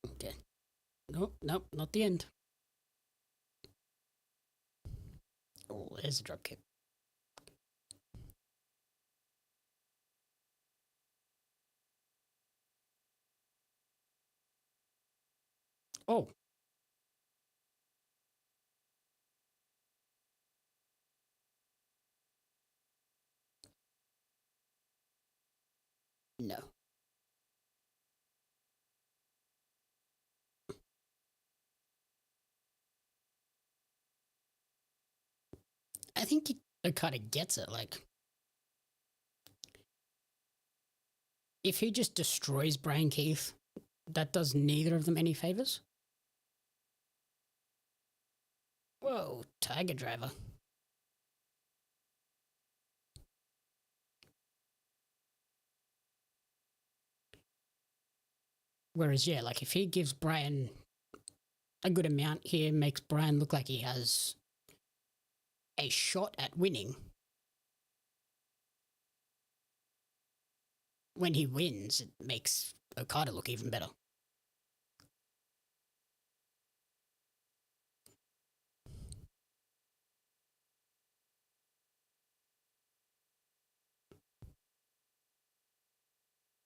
Speaker 1: Okay. Nope, not the end. Oh, there's a drop kick. Oh. No. I think he kind of gets it. Like, if he just destroys Bryan Keith, that does neither of them any favors. Whoa, Tiger Driver. Whereas, yeah, like if he gives Bryan a good amount here, makes Bryan look like he has a shot at winning. When he wins, it makes Okada look even better.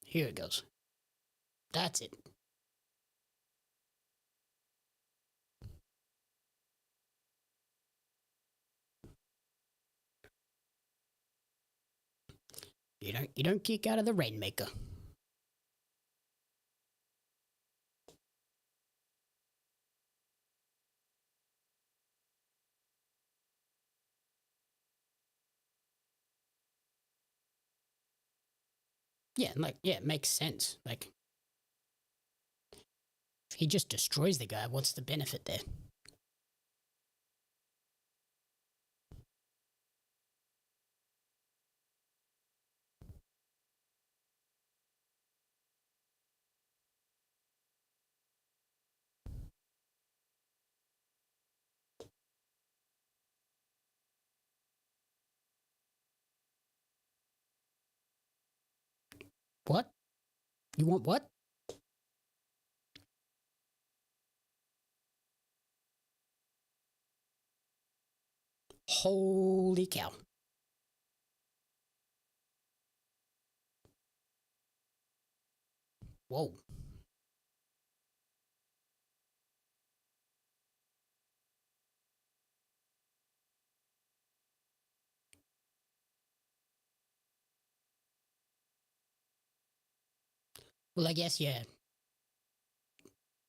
Speaker 1: Here it goes. That's it. You don't kick out of the Rainmaker. Yeah, like it makes sense. Like if he just destroys the guy, what's the benefit there? What? You want what? Holy cow. Whoa. Well, I guess, yeah.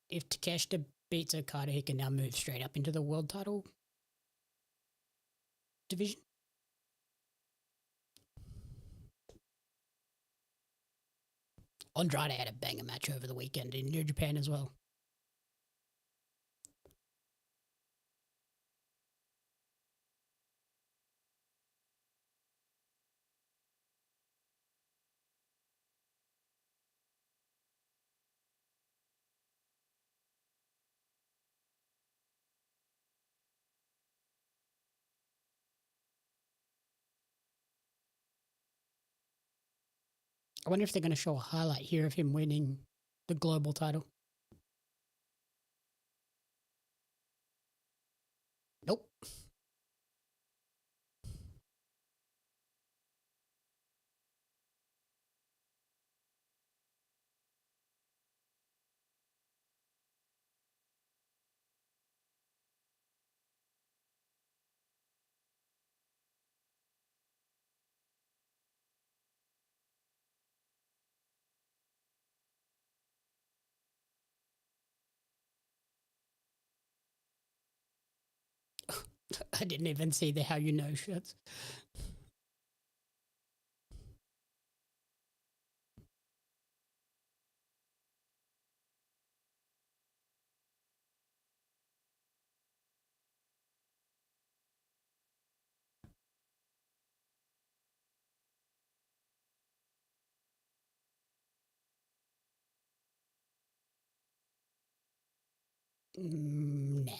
Speaker 1: If Takeshita beats Okada, he can now move straight up into the world title division. Andrade had a banger match over the weekend in New Japan as well. I wonder if they're going to show a highlight here of him winning the global title. Nope. I didn't even see the How You Know shirts. Nah.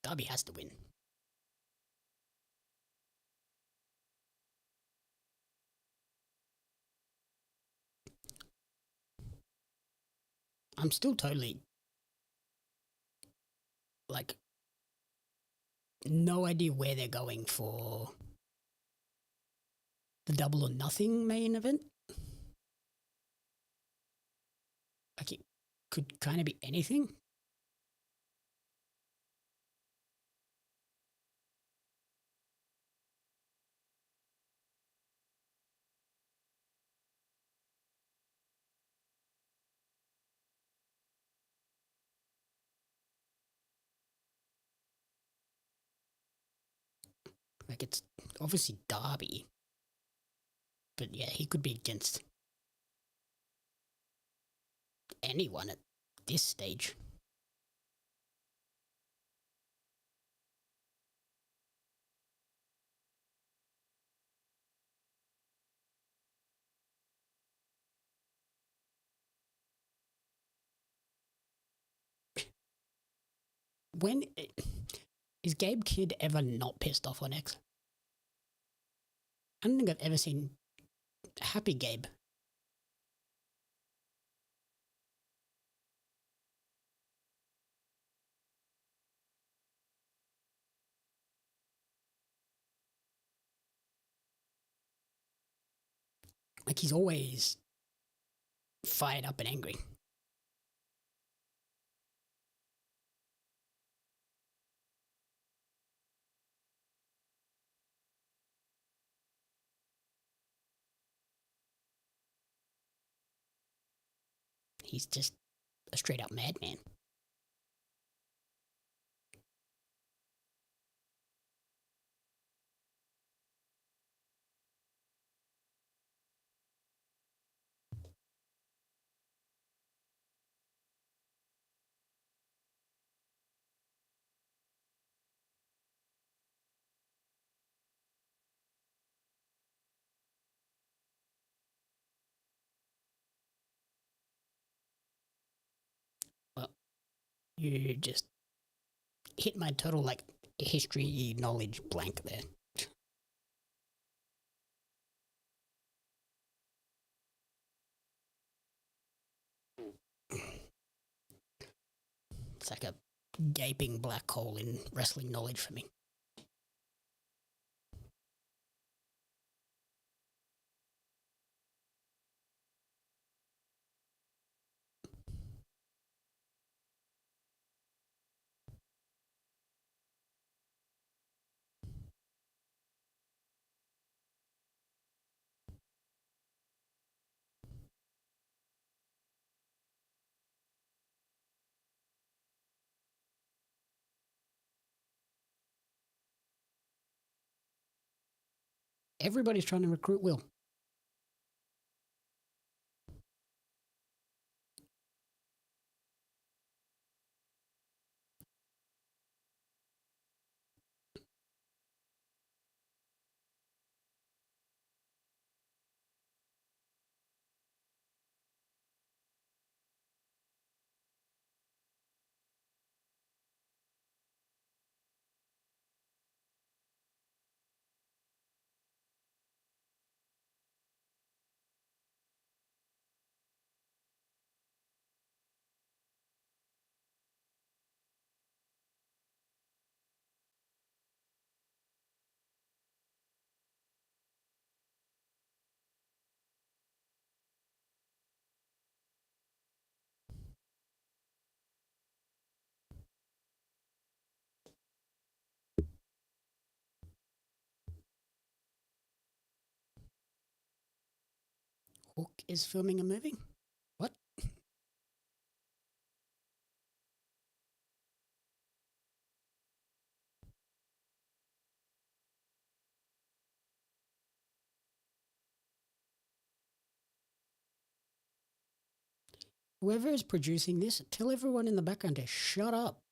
Speaker 1: Darby has to win. I'm still totally like no idea where they're going for the Double or Nothing main event. Like it could kind of be anything. Like, it's obviously Darby. But yeah, he could be against anyone at this stage. When is Gabe Kidd ever not pissed off on X? I don't think I've ever seen happy Gabe. Like, he's always fired up and angry. He's just a straight up madman. Well, you just hit my total, like, history knowledge blank there. It's like a gaping black hole in wrestling knowledge for me. Everybody's trying to recruit Will. Hook is filming a movie? What? Whoever is producing this, tell everyone in the background to shut up.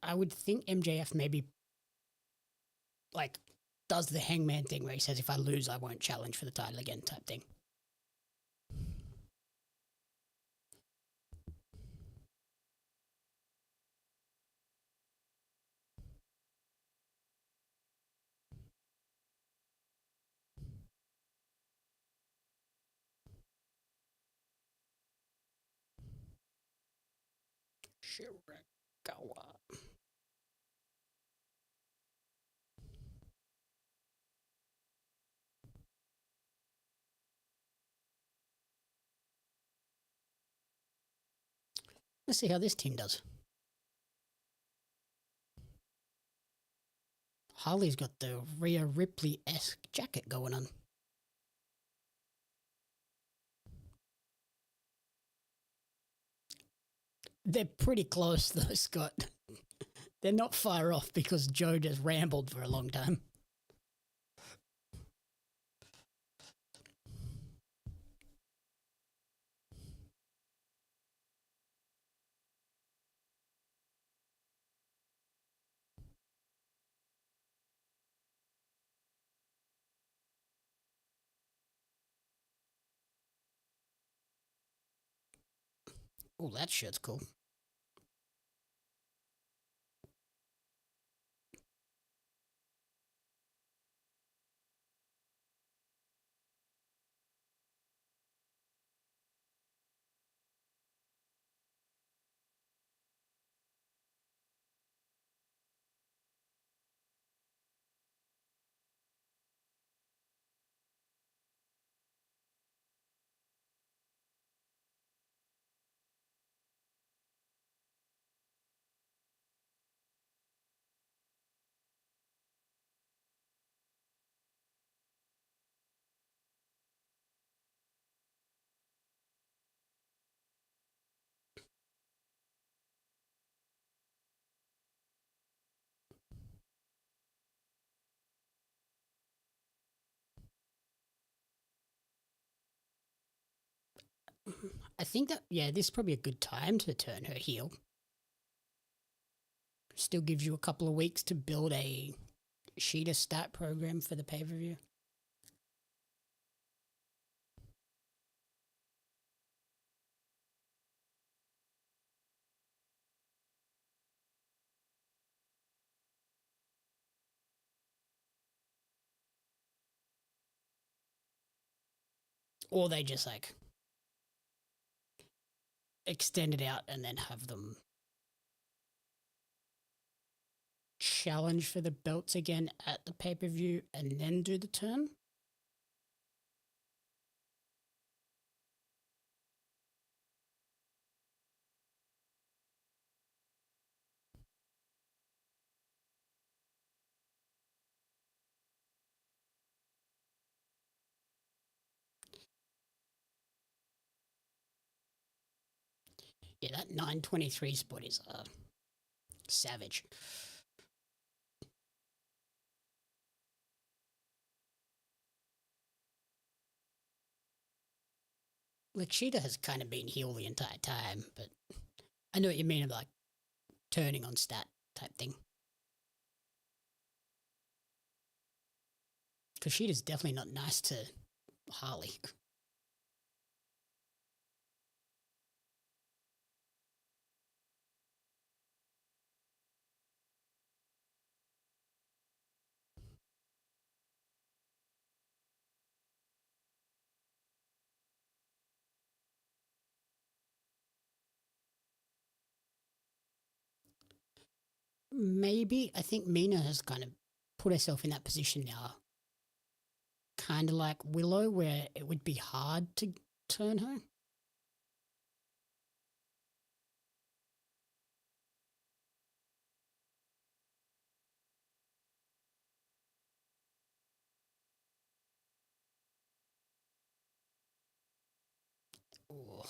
Speaker 1: I would think MJF maybe, like, does the Hangman thing where he says, if I lose, I won't challenge for the title again type thing. Shirakawa. Let's see how this team does. Harley's got the Rhea Ripley-esque jacket going on. They're pretty close though, Scott. They're not far off because Joe just rambled for a long time. Oh, that shirt's cool. I think that, yeah, this is probably a good time to turn her heel. Still gives you a couple of weeks to build a Shida stat program for the pay-per-view. Or they just like extend it out and then have them challenge for the belts again at the pay-per-view and then do the turn. Yeah, that 9:23 spot is savage. Like, Shida has kind of been heel the entire time, but I know what you mean about like turning on stat type thing. Because Shida's definitely not nice to Harley. Maybe I think Mina has kind of put herself in that position now, kind of like Willow, where it would be hard to turn her. Ooh.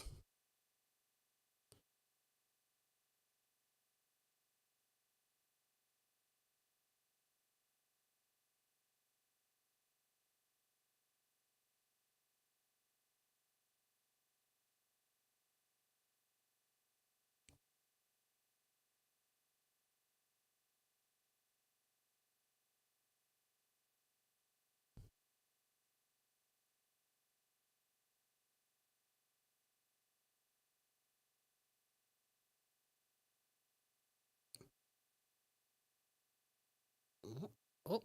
Speaker 1: Oh,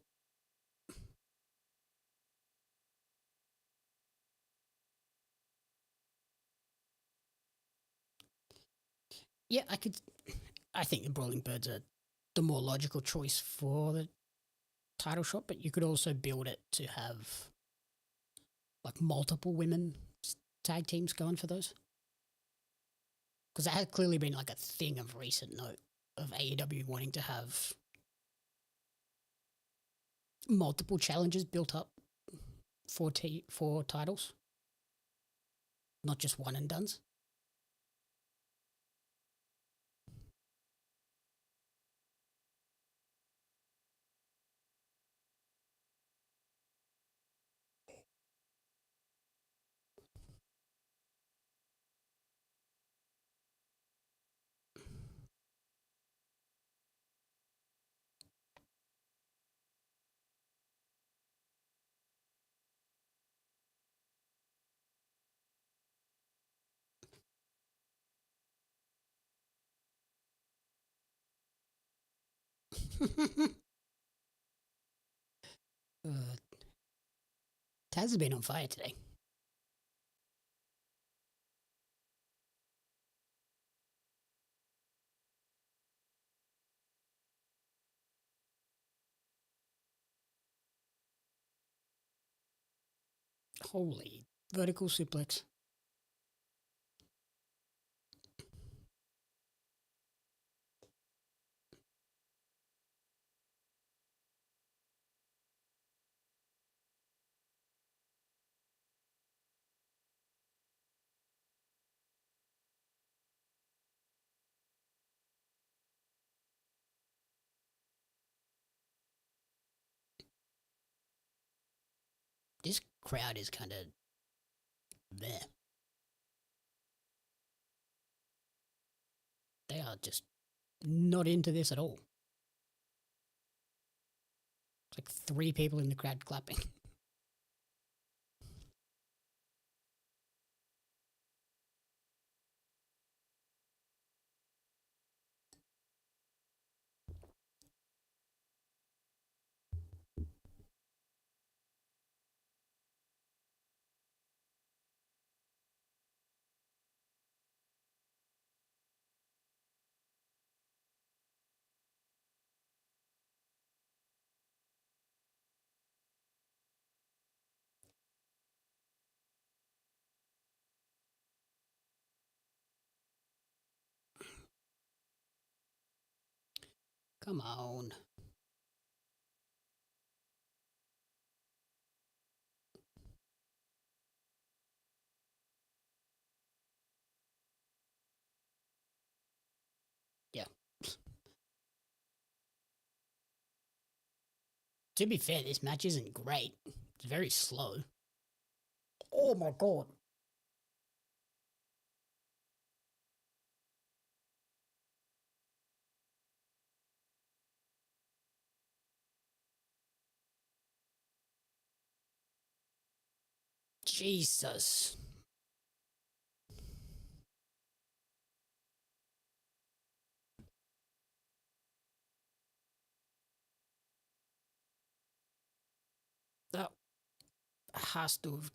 Speaker 1: yeah, I think the Brawling Birds are the more logical choice for the title shot, but you could also build it to have like multiple women tag teams going for those. Because that had clearly been like a thing of recent note of AEW wanting to have multiple challenges built up for titles, not just one and dones. Taz has been on fire today. Holy vertical suplex. This crowd is kind of there. They are just not into this at all. It's like 3 people in the crowd clapping. Come on. Yeah. To be fair, this match isn't great. It's very slow. Oh my god. Jesus. That has to have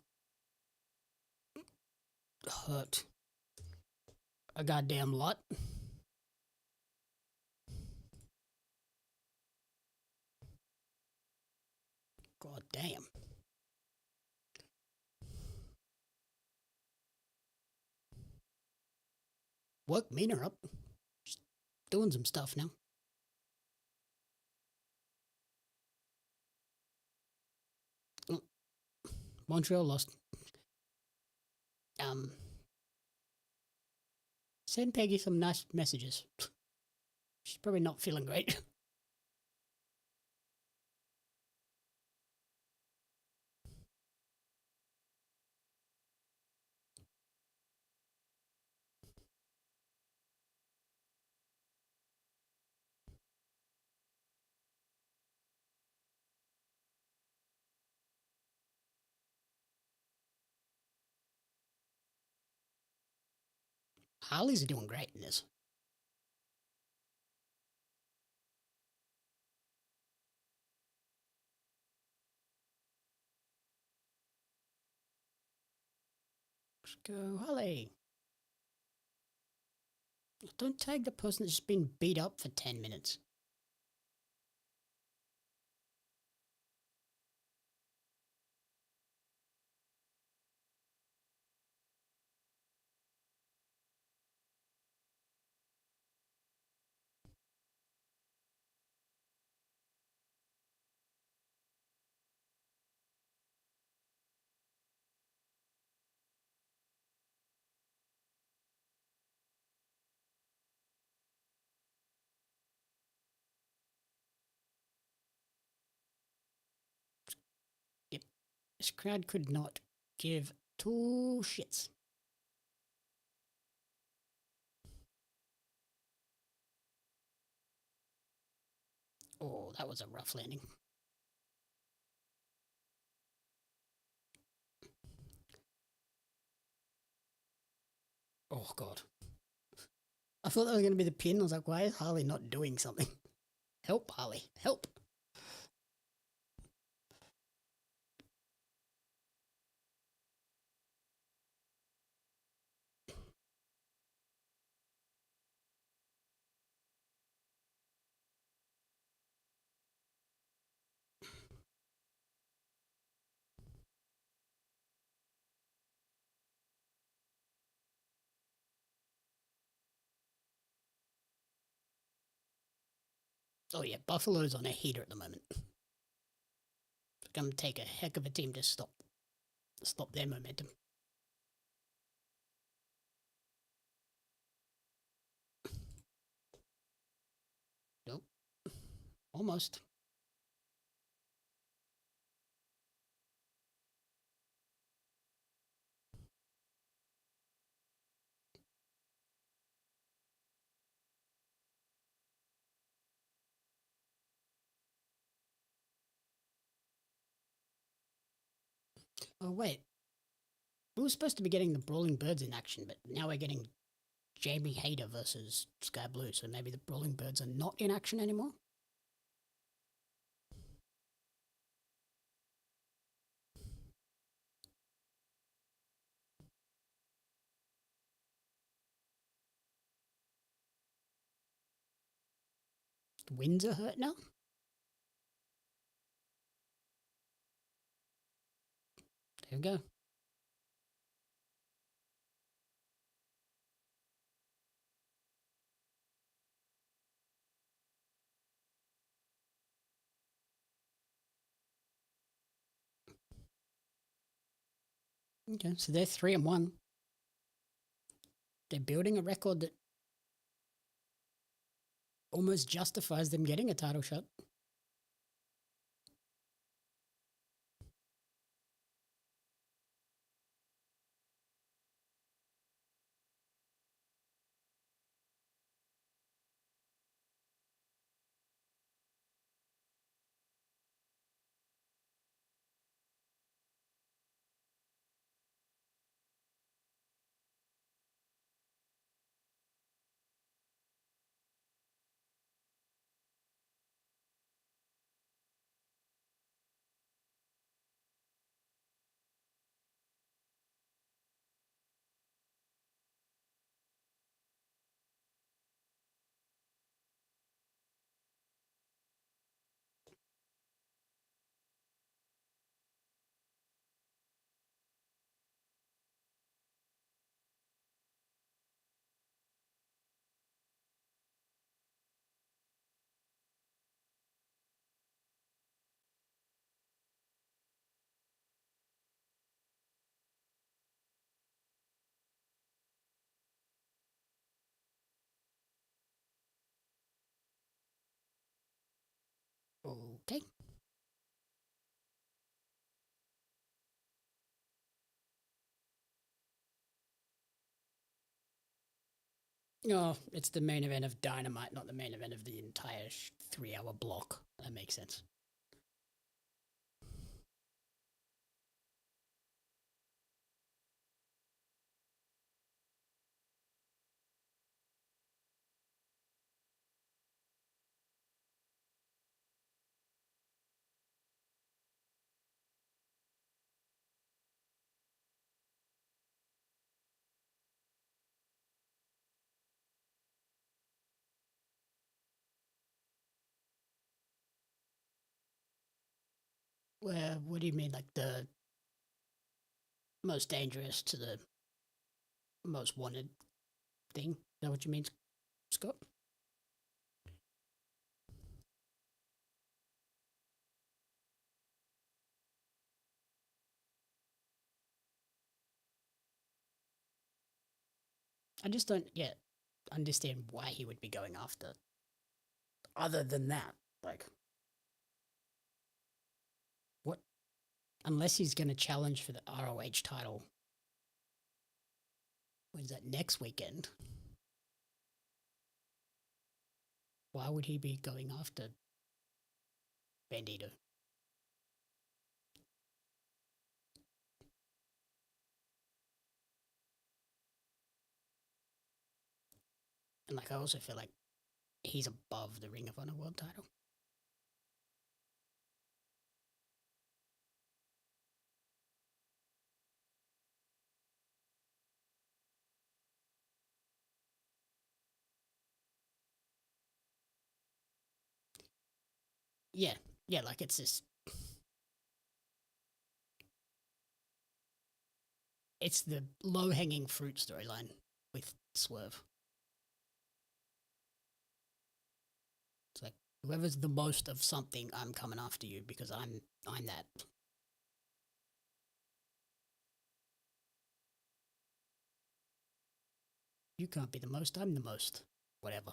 Speaker 1: hurt a goddamn lot. God damn. Woke Mina up. She's doing some stuff now. Oh, Montreal lost. Send Peggy some nice messages. She's probably not feeling great. Harley's doing great in this. Let's go, Harley. Don't tag the person that's just been beat up for 10 minutes. This crowd could not give two shits. Oh, that was a rough landing. Oh, God. I thought that was going to be the pin. I was like, why is Harley not doing something? Help, Harley. Help. Oh, yeah. Buffalo's on a heater at the moment. It's going to take a heck of a team to stop their momentum. Nope. Almost. Oh, wait. We were supposed to be getting the Brawling Birds in action, but now we're getting Jamie Hayter versus Skye Blue, so maybe the Brawling Birds are not in action anymore? Windsor hurt now? There we go. Okay, so they're 3-1. They're building a record that almost justifies them getting a title shot. Okay. Oh, it's the main event of Dynamite, not the main event of the entire 3-hour block. That makes sense. Well, what do you mean, like the most dangerous to the most wanted thing? Is that what you mean, Scott? I just don't yet understand why he would be going after. Other than that, like, what? unless he's going to challenge for the ROH title. When is that, next weekend? Why would he be going after Bandito? And like, I also feel like he's above the Ring of Honor world title. Yeah, yeah, like it's this. It's the low hanging fruit storyline with Swerve. It's like, whoever's the most of something, I'm coming after you because I'm that. You can't be the most, I'm the most. Whatever.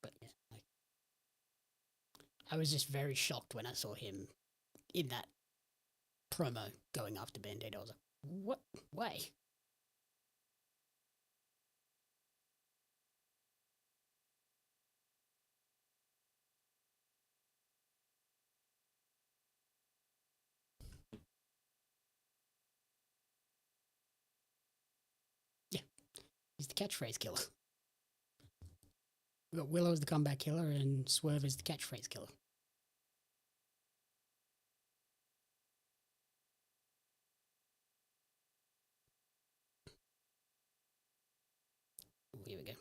Speaker 1: But yeah, like, I was just very shocked when I saw him in that promo going after Bandito. I was like, what? Why? Yeah, he's the catchphrase killer. We got Willow as the comeback killer and Swerve as the catchphrase killer. Ooh, here we go.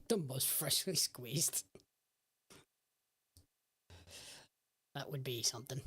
Speaker 1: The most freshly squeezed. That would be something.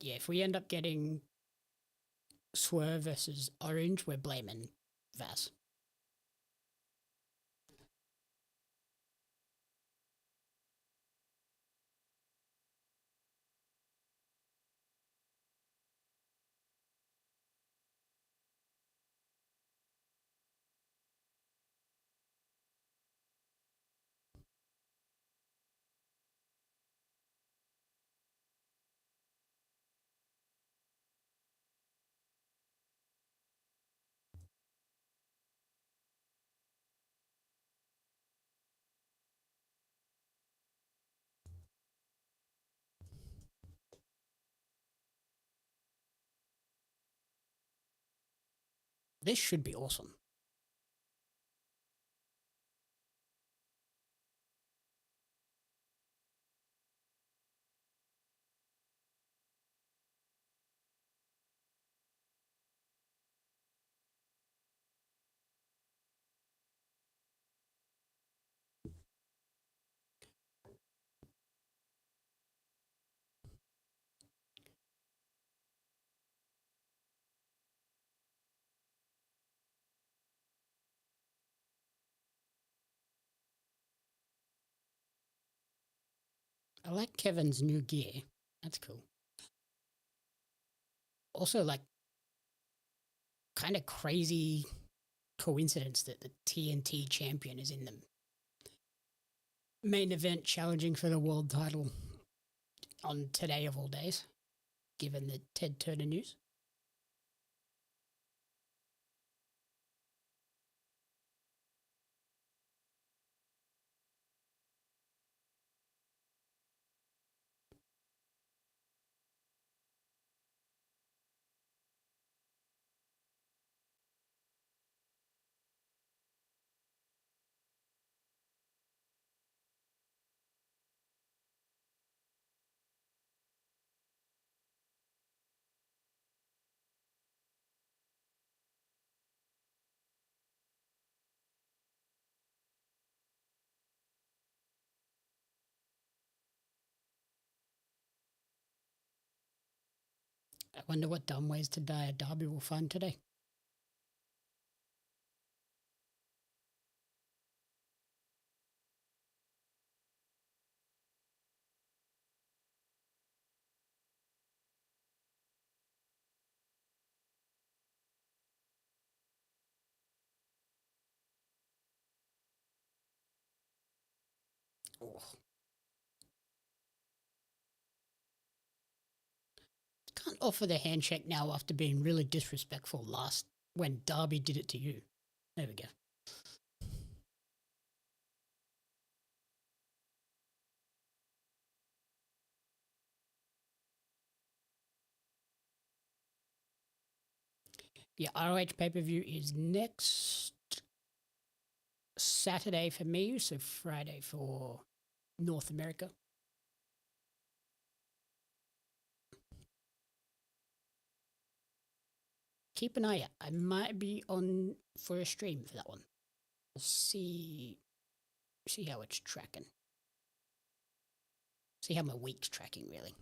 Speaker 1: Yeah, if we end up getting Swerve versus Orange, we're blaming Vass. This should be awesome. I like Kevin's new gear. That's cool. Also, like, kind of crazy coincidence that the TNT champion is in the main event challenging for the world title on today of all days, given the Ted Turner news. I wonder what dumb ways to die a Darby will find today. Oh. Can't offer the handshake now after being really disrespectful last when Darby did it to you. There we go. Yeah, ROH pay-per-view is next Saturday for me, so Friday for North America. Keep an eye out. I might be on for a stream for that one. We'll see how it's tracking. See how my week's tracking, really.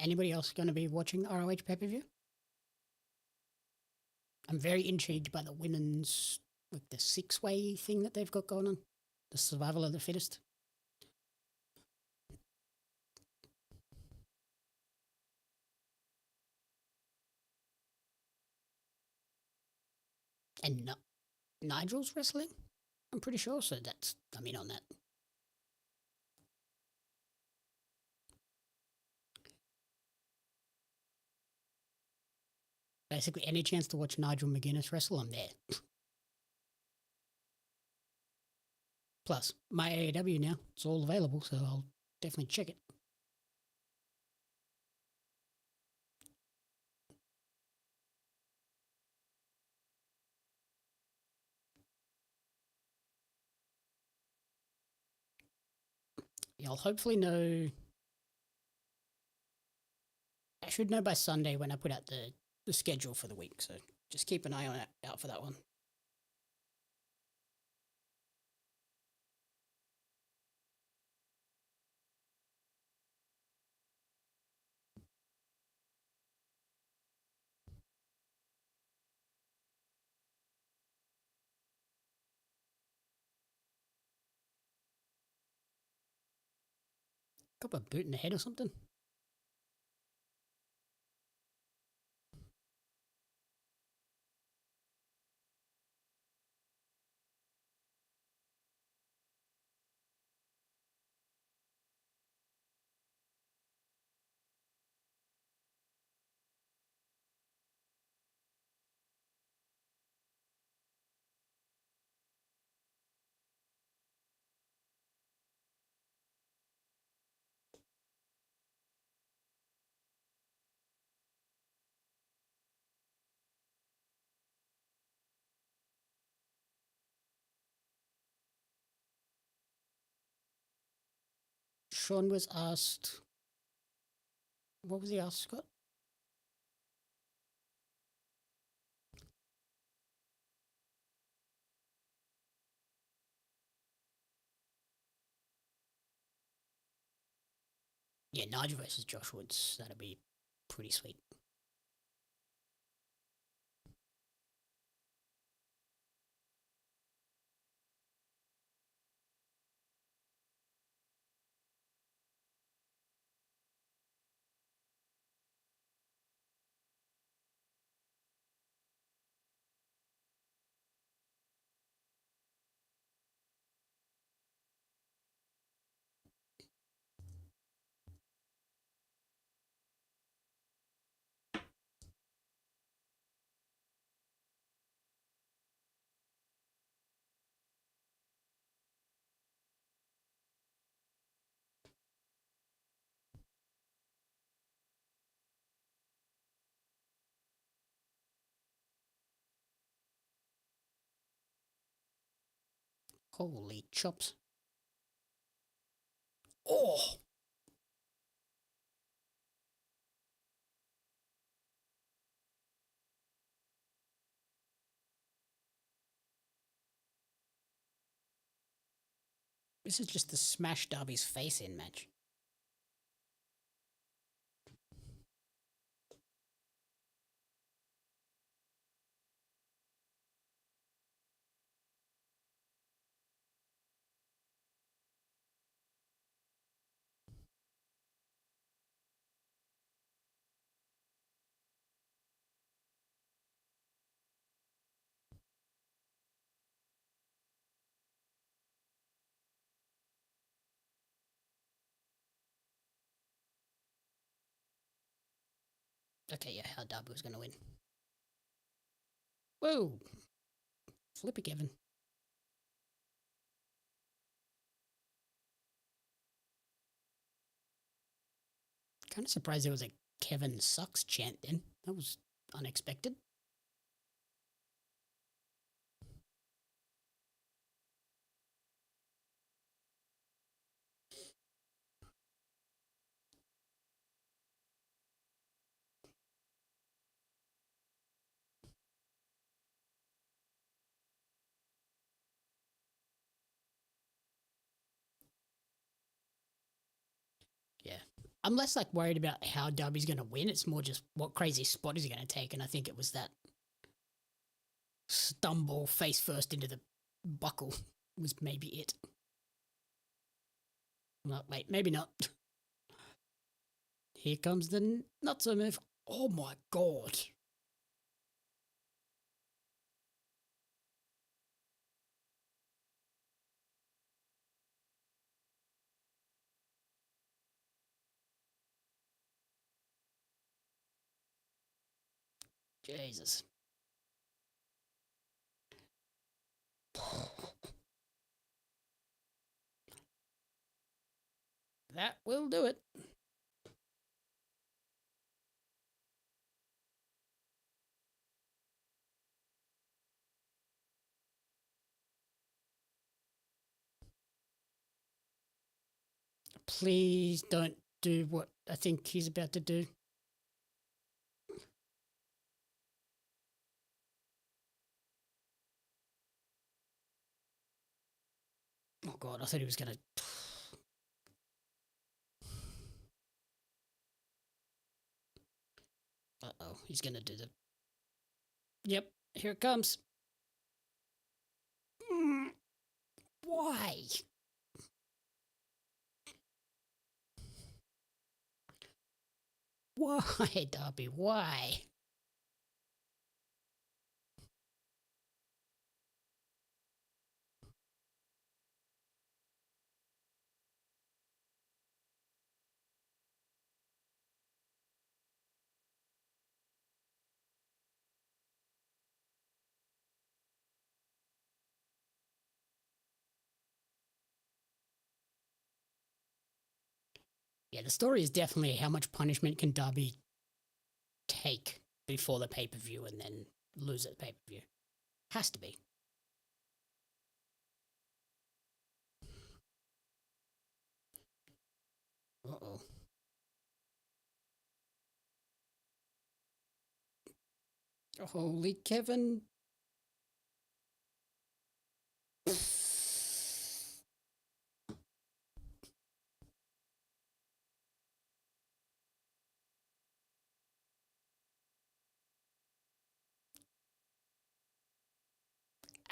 Speaker 1: Anybody else going to be watching ROH pay-per-view? I'm very intrigued by the women's, like the six-way thing that they've got going on. The survival of the fittest. And Nigel's wrestling? I'm pretty sure, so I'm in on that. Basically, any chance to watch Nigel McGuinness wrestle, I'm there. Plus, my AEW now, it's all available, so I'll definitely check it. Yeah, I'll hopefully know. I should know by Sunday when I put out the schedule for the week, so just keep an eye on out for that one. Got a boot in the head or something? Sean was asked... What was he asked, Scott? Yeah, Nigel versus Josh Woods. That'd be pretty sweet. Holy chops. Oh! This is just the smash Darby's face in match. Okay, yeah, how Darby was going to win. Whoa! Flippy Kevin. Kind of surprised there was a Kevin sucks chant then. That was unexpected. Yeah. I'm less like worried about how Darby's going to win. It's more just what crazy spot is he going to take. And I think it was that stumble face first into the buckle was maybe it. No, wait, maybe not. Here comes the nutso move. Oh my god. Jesus. That will do it. Please don't do what I think he's about to do. Oh god, I thought he was going to... Uh-oh, he's going to do the... Yep, here it comes. Why? Why, Darby? Why? Yeah, the story is definitely how much punishment can Darby take before the pay-per-view and then lose at the pay-per-view. Has to be. Holy Kevin.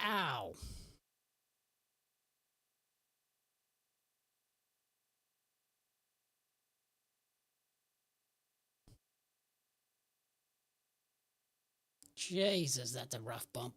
Speaker 1: Ow. Jesus, that's a rough bump.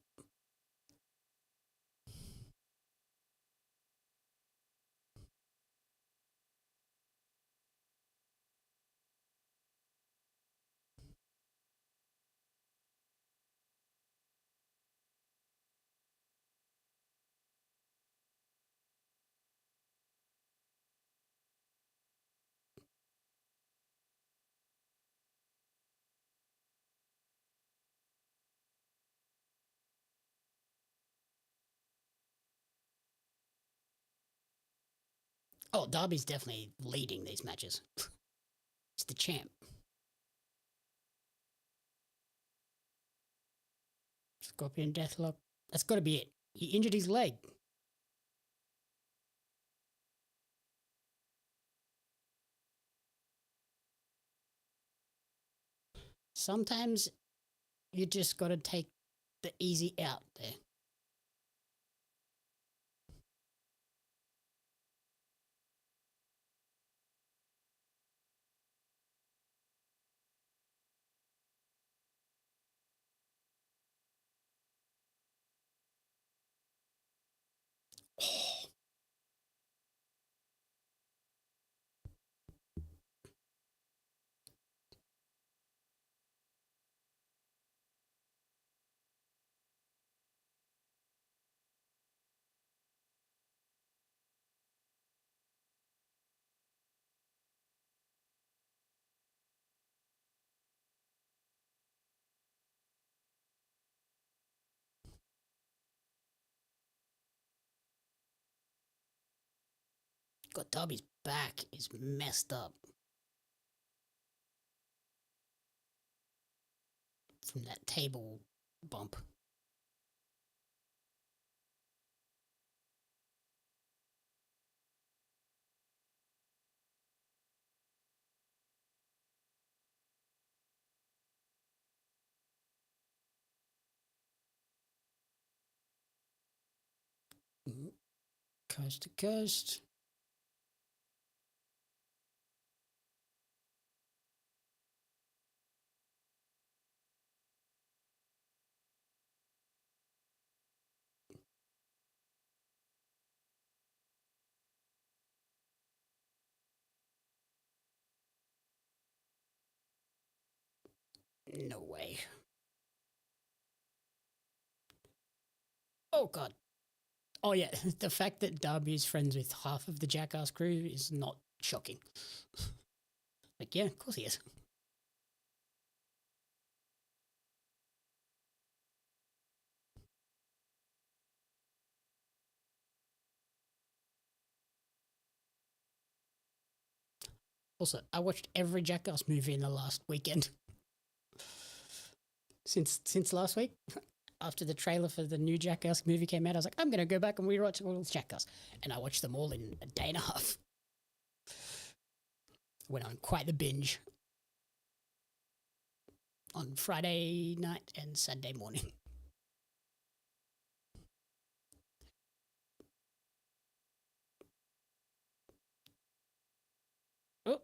Speaker 1: Oh, Darby's definitely leading these matches. He's the champ. Scorpion Deathlock. That's got to be it. He injured his leg. Sometimes you just got to take the easy out there. Oh. God, Darby's back is messed up from that table bump. Coast to coast. No way. Oh, God. Oh, yeah. The fact that Darby is friends with half of the Jackass crew is not shocking. Like, yeah, of course he is. Also, I watched every Jackass movie in the last weekend. Since last week, after the trailer for the new Jackass movie came out, I was like, I'm going to go back and rewatch all the Jackass. And I watched them all in a day and a half. Went on quite the binge on Friday night and Saturday morning. Oh.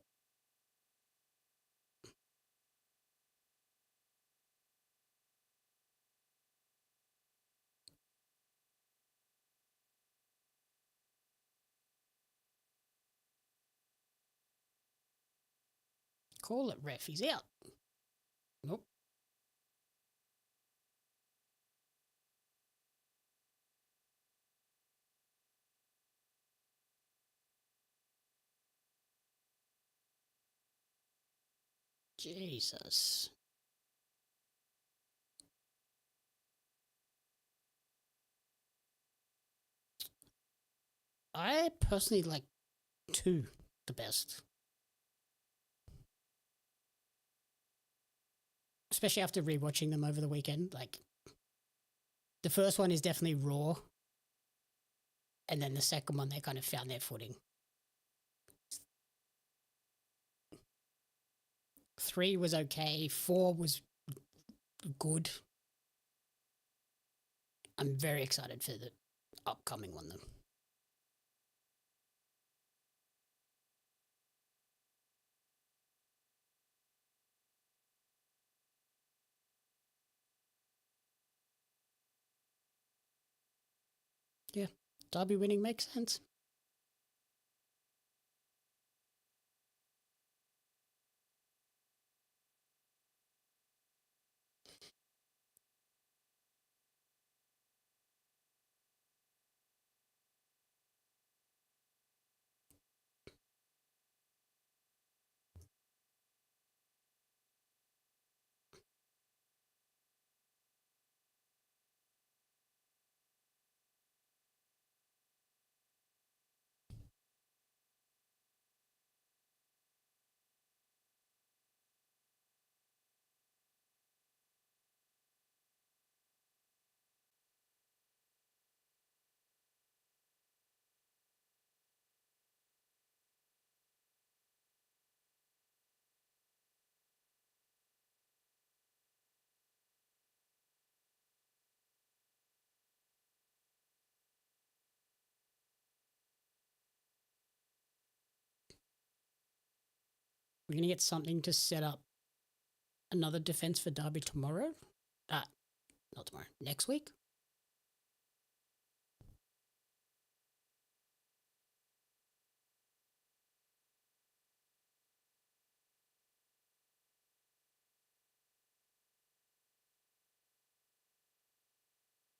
Speaker 1: Call it, ref. He's out. Nope. Jesus. I personally like 2 the best. especially after rewatching them over the weekend. Like, the first one is definitely raw, and then the second one, they kind of found their footing. 3 was okay. 4 was good. I'm very excited for the upcoming one, though. Yeah, Darby winning makes sense. We're going to get something to set up another defense for Darby tomorrow. Not tomorrow, next week.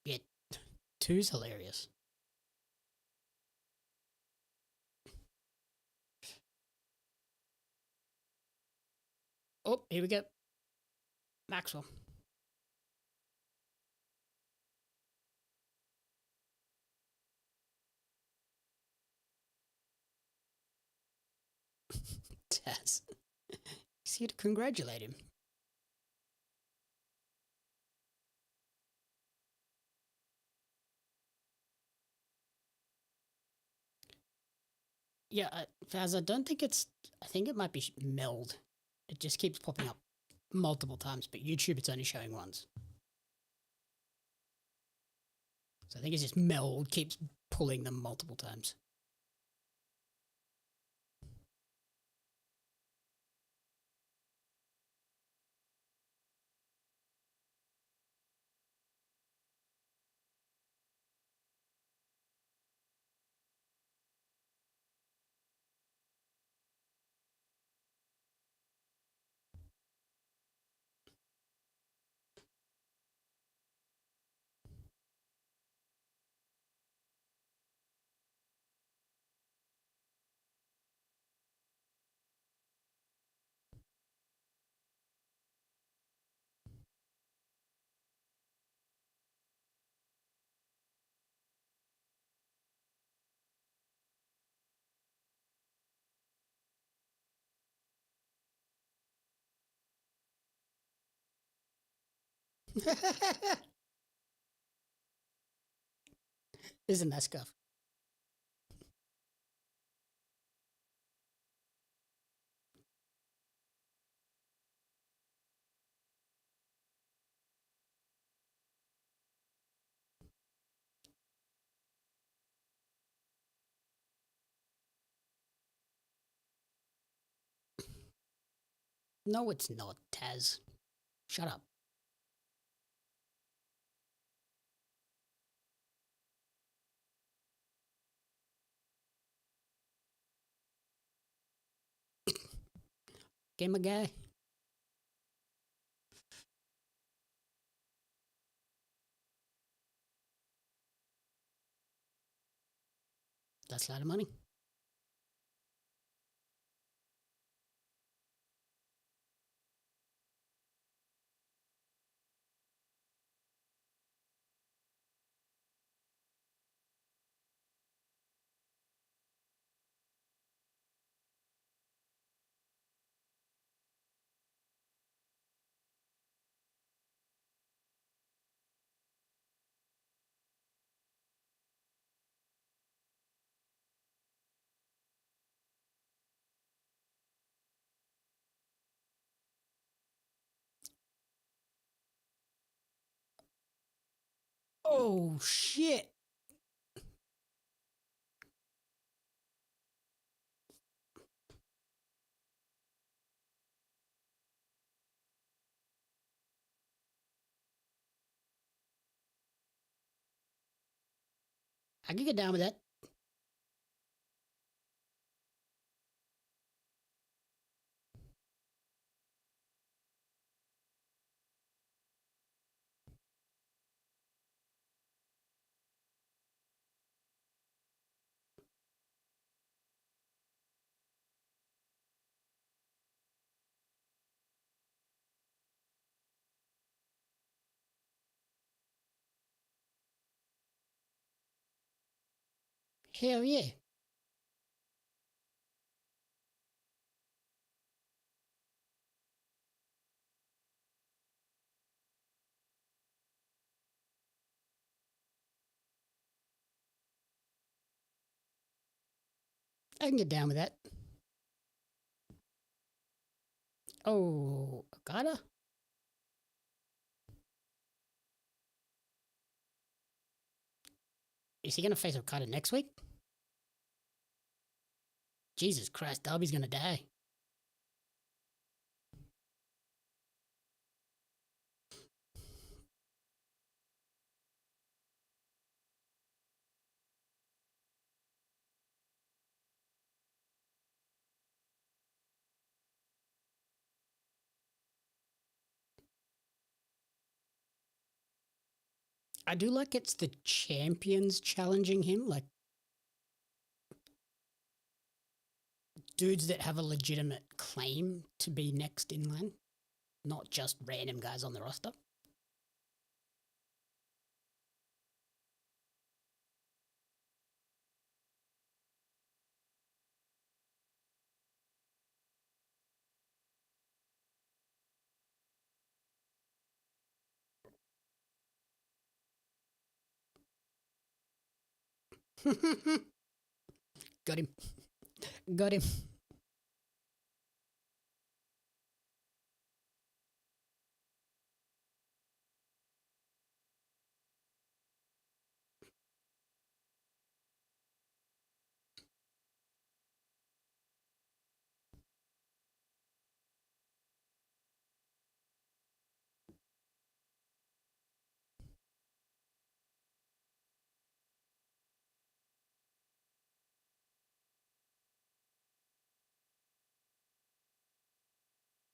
Speaker 1: Yeah, 2's hilarious. Oh, here we go. Maxwell. Taz. He's here to congratulate him. Yeah, Faz, I don't think it's... I think it might be Meld. It just keeps popping up multiple times, but YouTube, it's only showing once. So I think it's just Meld keeps pulling them multiple times. Isn't that scuff? No, it's not, Taz. Shut up. Gamer guy. That's a lot of money. Oh, shit. I can get down with that. Hell yeah. I can get down with that. Oh, Okada? Is he going to face Okada next week? Jesus Christ, Darby's going to die. I do like it's the champions challenging him, like dudes that have a legitimate claim to be next in line, not just random guys on the roster. Got him. Got him.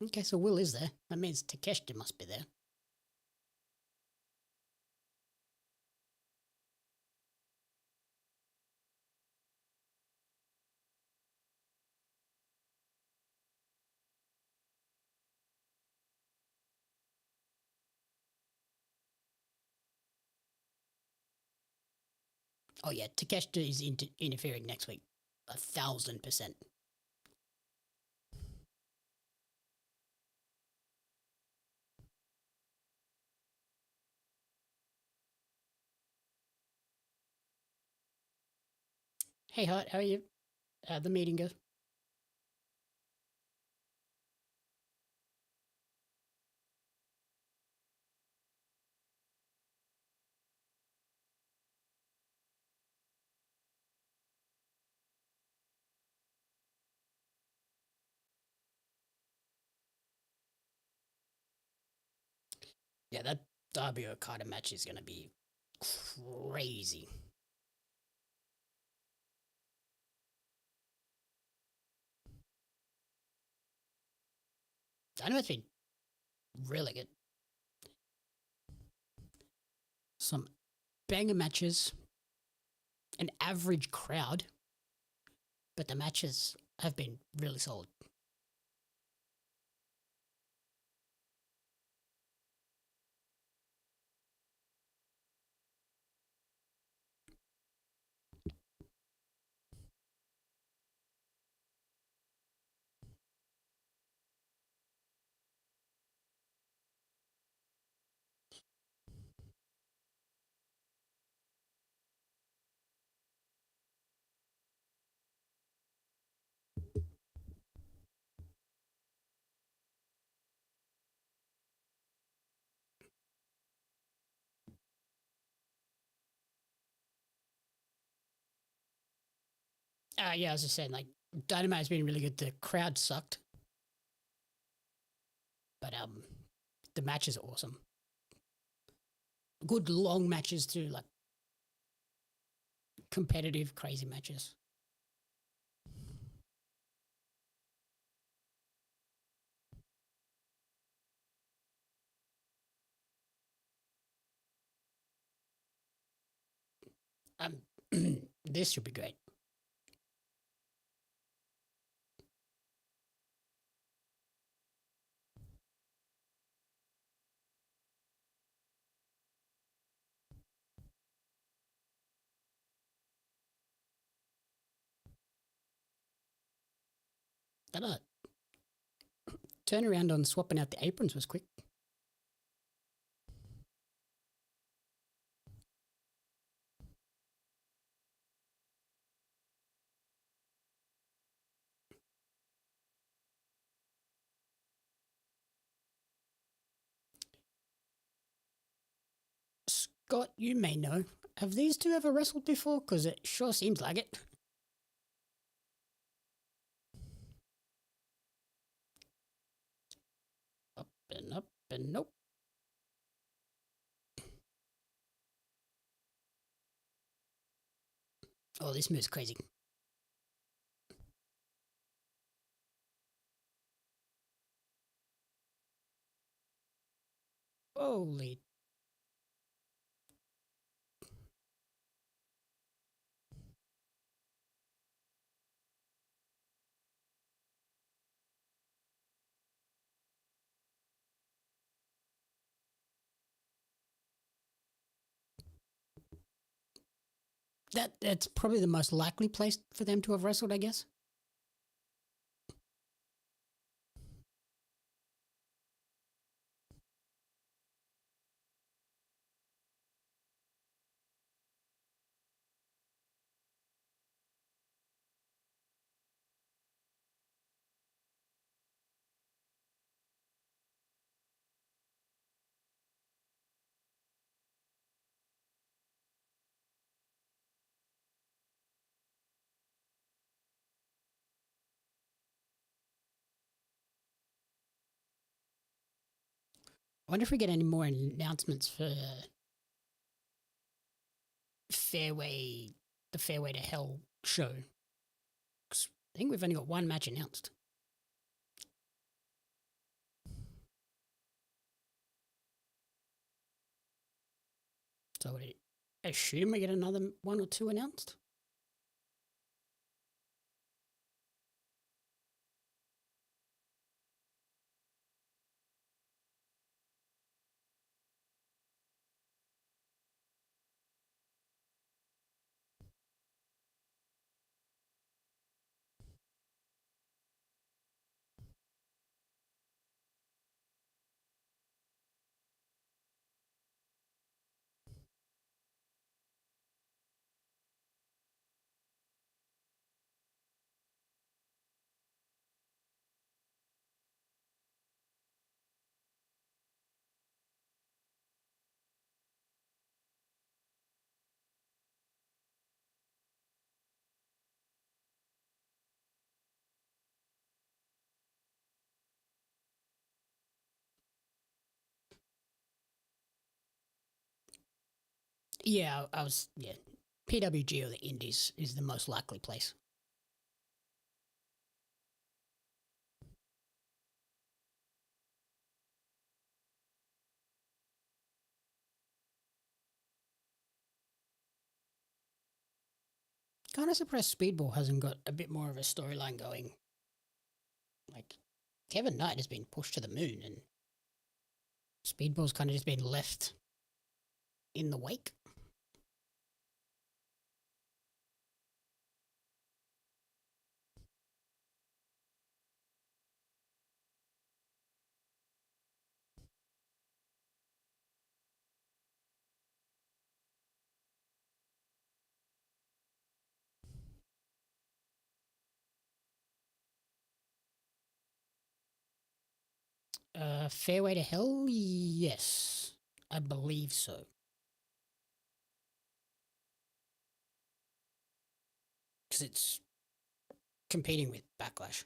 Speaker 1: Okay, so Will is there. That means Takeshita must be there. Oh yeah, Takeshita is interfering next week. 1,000%. Hey Hart, how are you? How'd the meeting go? Yeah, that Darby Okada match is going to be crazy. Dynamite's been really good. Some banger matches, an average crowd, but the matches have been really solid. Yeah, I was just saying, like, Dynamite has been really good. The crowd sucked, but the matches are awesome. Good long matches too, like competitive, crazy matches. This should be great. That turnaround on swapping out the aprons was quick. Scott, you may know. Have these two ever wrestled before? Because it sure seems like it. Up and nope. Oh, this move's crazy. Holy. That's probably the most likely place for them to have wrestled, I guess. I wonder if we get any more announcements for Fairway, the Fairway to Hell show. 'Cause I think we've only got one match announced. So I assume we get another one or two announced. Yeah, I was, yeah. PWG or the Indies is the most likely place. Kind of surprised Speedball hasn't got a bit more of a storyline going. Like, Kevin Knight has been pushed to the moon and Speedball's kind of just been left in the wake. Fairway to Hell? Yes. I believe so. Because it's competing with Backlash.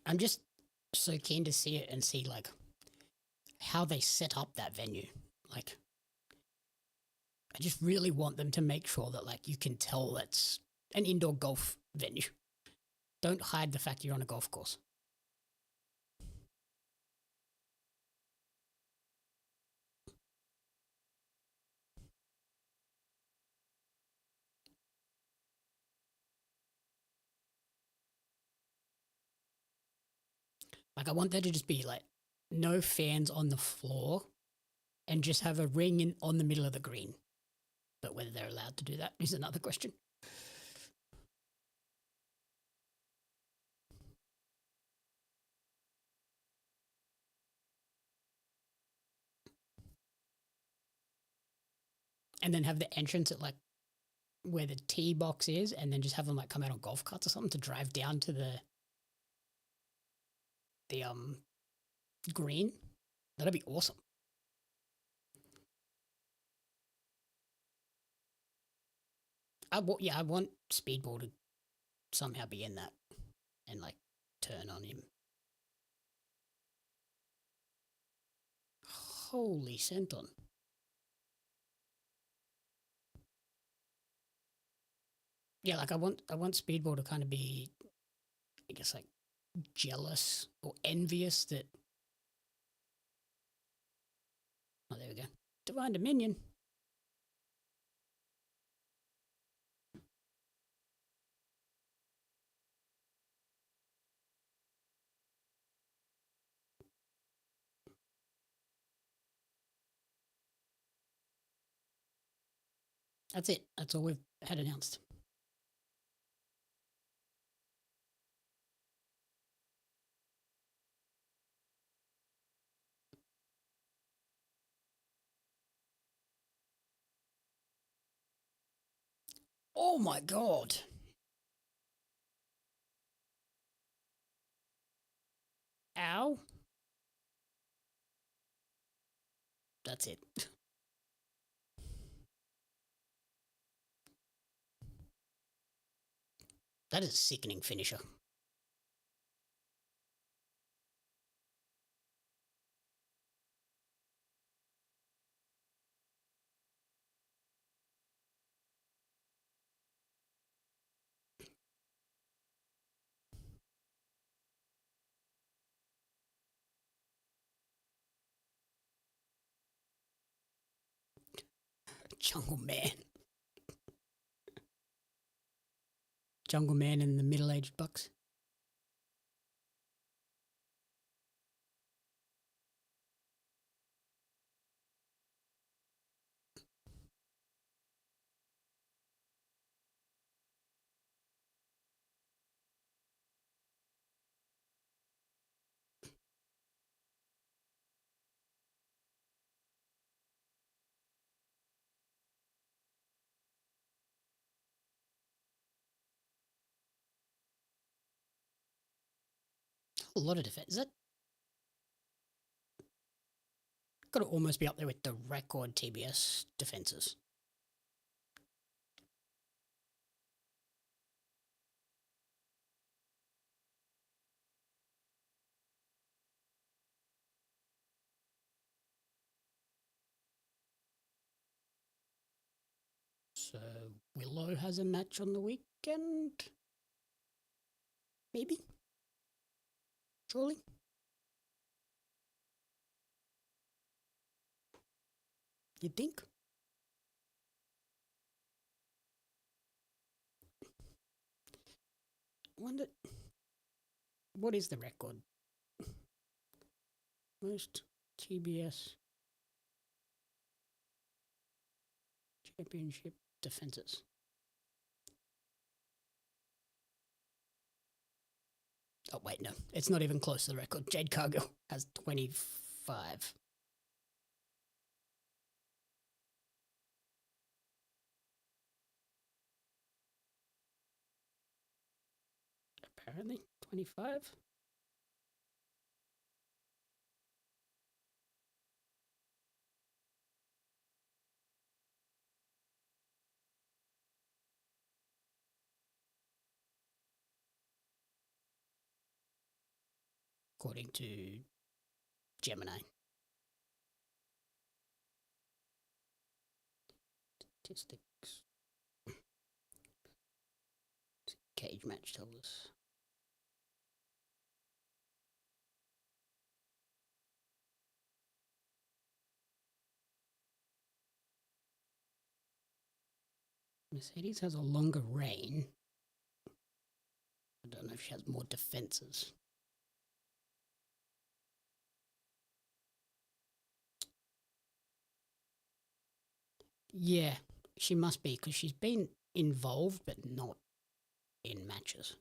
Speaker 1: I'm just so keen to see it and see like how they set up that venue. Like, I just really want them to make sure that like you can tell that's an indoor golf venue. Don't hide the fact you're on a golf course. Like, I want there to just be like no fans on the floor and just have a ring on the middle of the green. But whether they're allowed to do that is another question. And then have the entrance at like where the tee box is, and then just have them like come out on golf carts or something to drive down to the green. That'd be awesome. I want Speedball to somehow be in that and like turn on him. Holy senton. Yeah, like I want Speedball to kind of be, I guess, like jealous or envious that. Oh, there we go. Divine Dominion. That's it. That's all we've had announced. Oh my god. Ow. That's it. That is a sickening finisher. Jungle Man. Jungle Man and the middle-aged bucks. A lot of defense. Is that got to almost be up there with the record TBS defenses? So Willow has a match on the weekend? Maybe? Surely? You think? I wonder, what is the record? Most TBS championship defenses. Oh, wait, no. It's not even close to the record. Jade Cargill has 25. Apparently, 25. According to Gemini. Statistics. Cage match tells us. Mercedes has a longer reign. I don't know if she has more defenses. Yeah, she must be, because she's been involved but not in matches.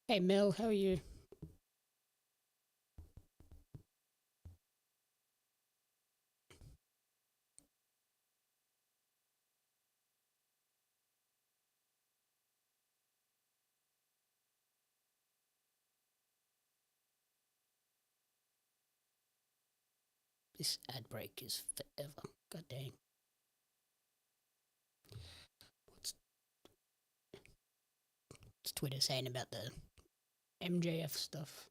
Speaker 1: Hey Mel, how are you? This ad break is forever. God dang. What's Twitter saying about the MJF stuff?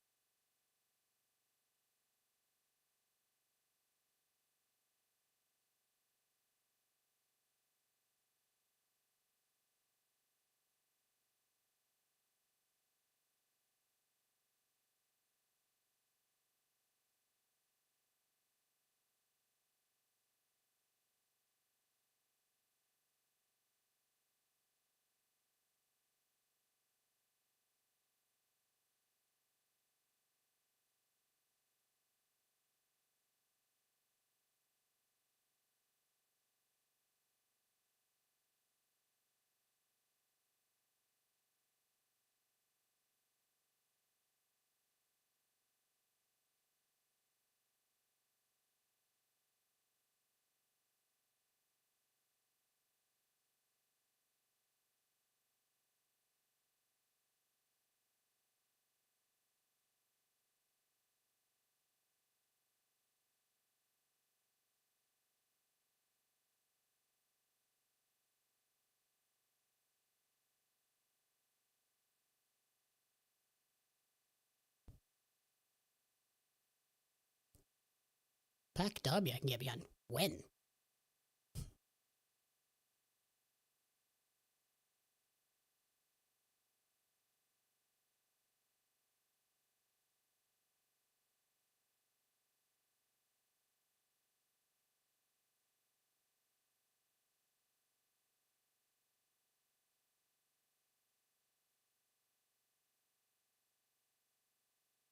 Speaker 1: Pack Derby I can get behind. When?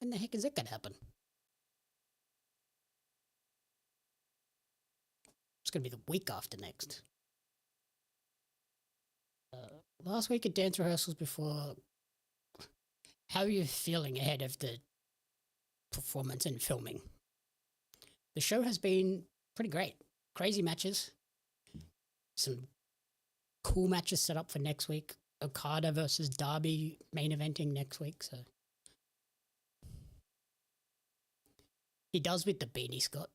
Speaker 1: When the heck is it gonna happen? It's gonna be the week after next. Last week at dance rehearsals before. How are you feeling ahead of the performance and filming? The show has been pretty great. Crazy matches. Some cool matches set up for next week. Okada versus Darby main eventing next week. So he does with the beanie, Scott.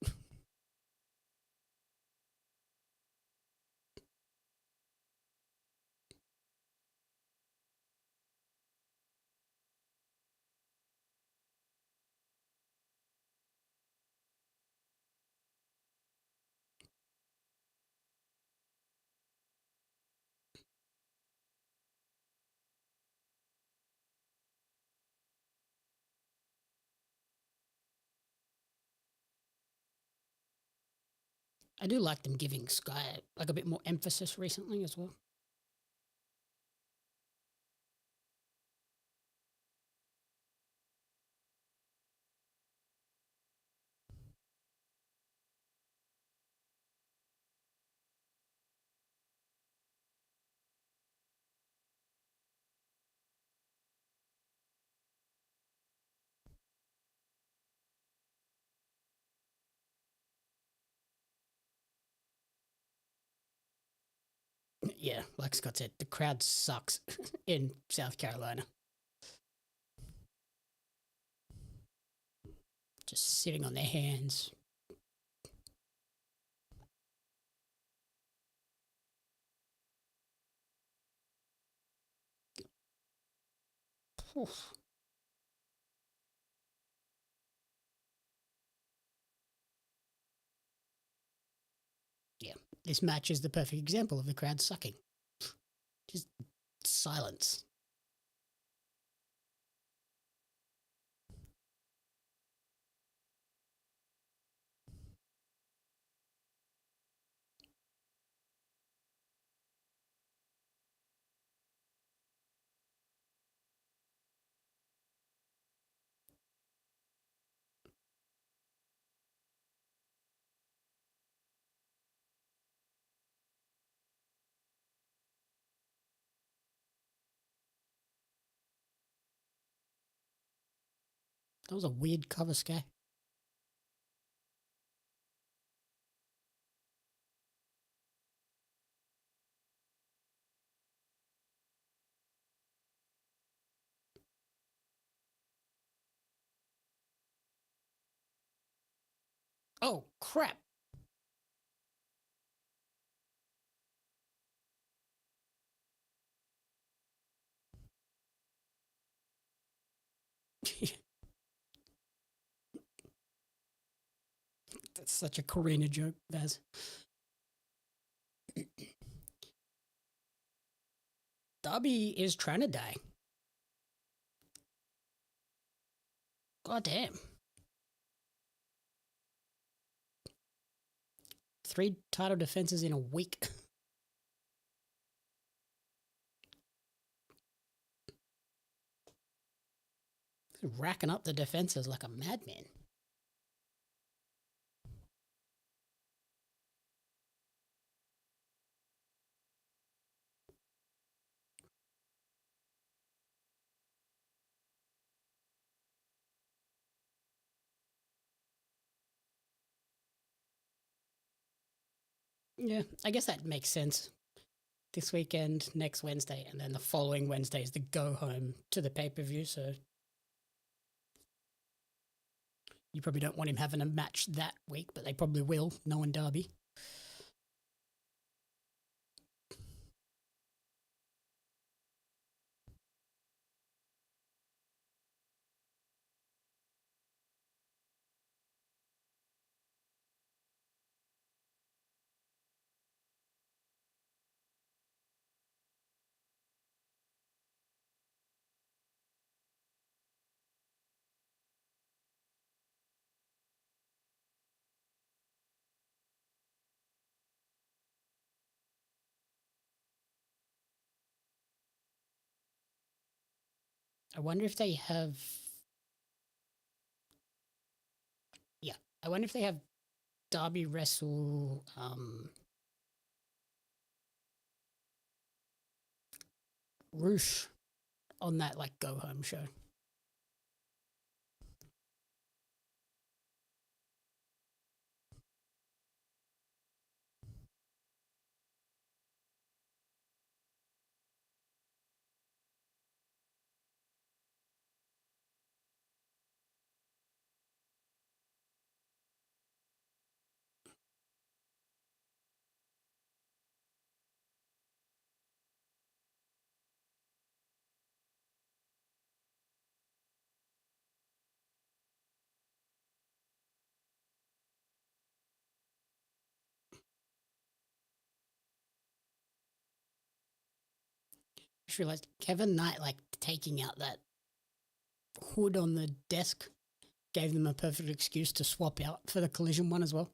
Speaker 1: I do like them giving Skye like a bit more emphasis recently as well. Yeah, like Scott said, the crowd sucks in South Carolina. Just sitting on their hands. Oof. Yeah, this match is the perfect example of the crowd sucking. Just silence. That was a weird cover, Skye. Oh, crap. That's such a Karina joke, Baz. Darby is trying to die. God damn. 3 title defenses in a week. Racking up the defenses like a madman. Yeah, I guess that makes sense. This weekend, next Wednesday, and then the following Wednesday is the go home to the pay-per-view, so you probably don't want him having a match that week, but they probably will, knowing Darby. I wonder if they have... Yeah, I wonder if they have Darby wrestle... Roosh on that, like, go-home show. I just realized Kevin Knight, like, taking out that hood on the desk gave them a perfect excuse to swap out for the collision one as well.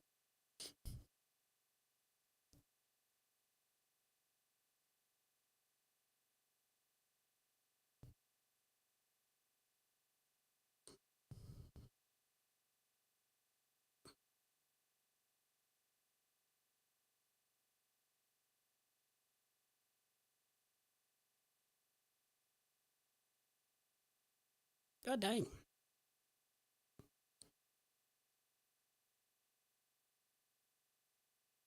Speaker 1: God dang.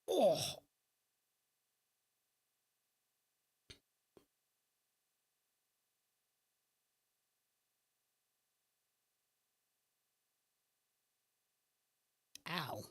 Speaker 1: Oh. Ow.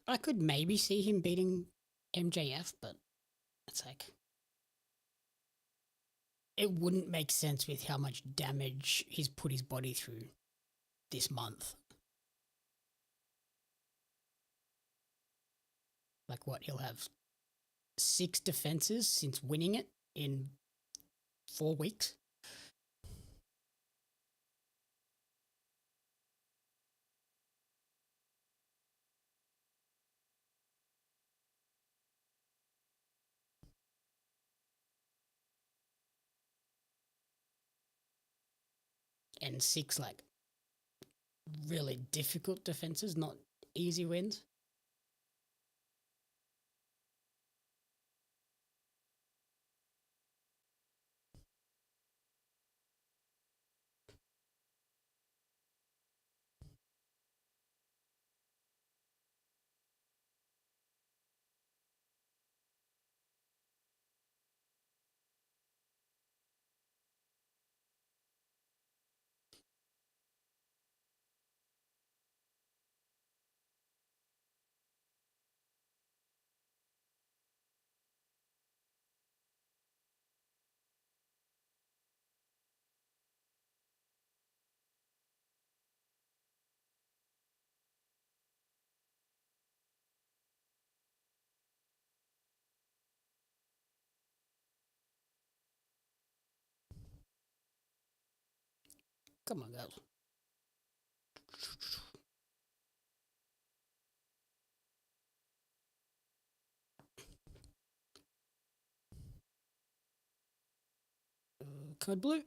Speaker 1: I could maybe see him beating MJF, but it's like it wouldn't make sense with how much damage he's put his body through this month. Like what, he'll have 6 defenses since winning it in 4 weeks. And 6 like really difficult defenses, not easy wins. Come on, girls. Code blue?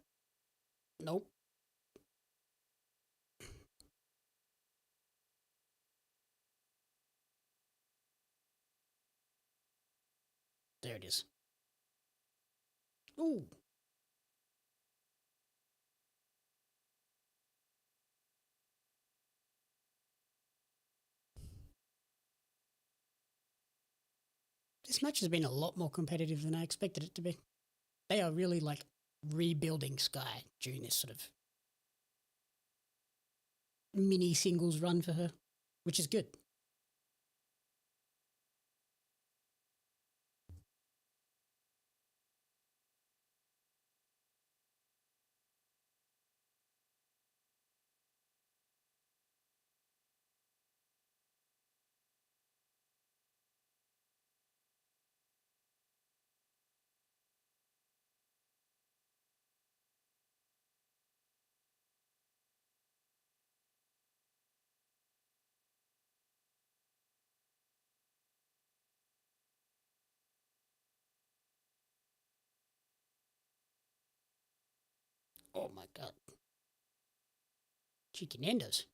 Speaker 1: Nope. There it is. Ooh. This match has been a lot more competitive than I expected it to be. They are really like rebuilding Skye during this sort of mini singles run for her, which is good. Oh my god. Chicken Endos.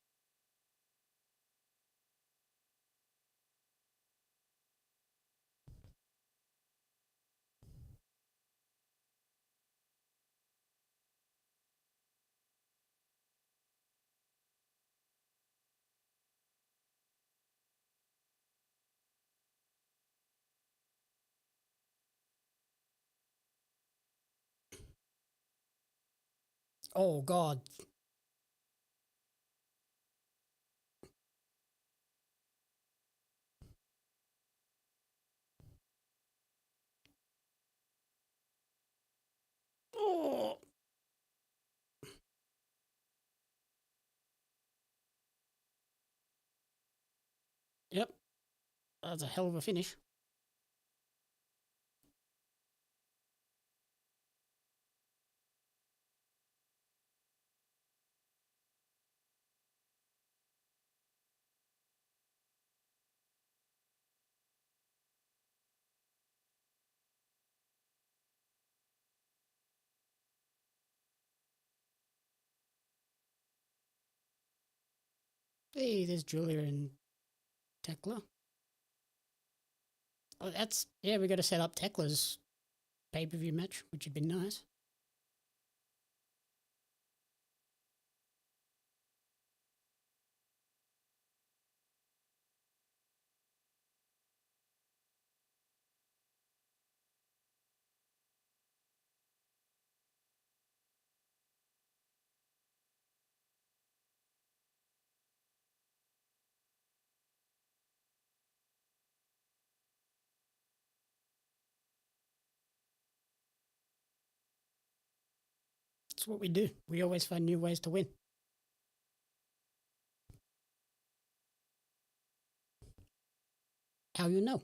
Speaker 1: Oh god. Oh. Yep. That's a hell of a finish. Hey, there's Julia and Tekla. Oh, that's, yeah, we got to set up Tekla's pay-per-view match, which would be nice. That's what we do. We always find new ways to win. How you know?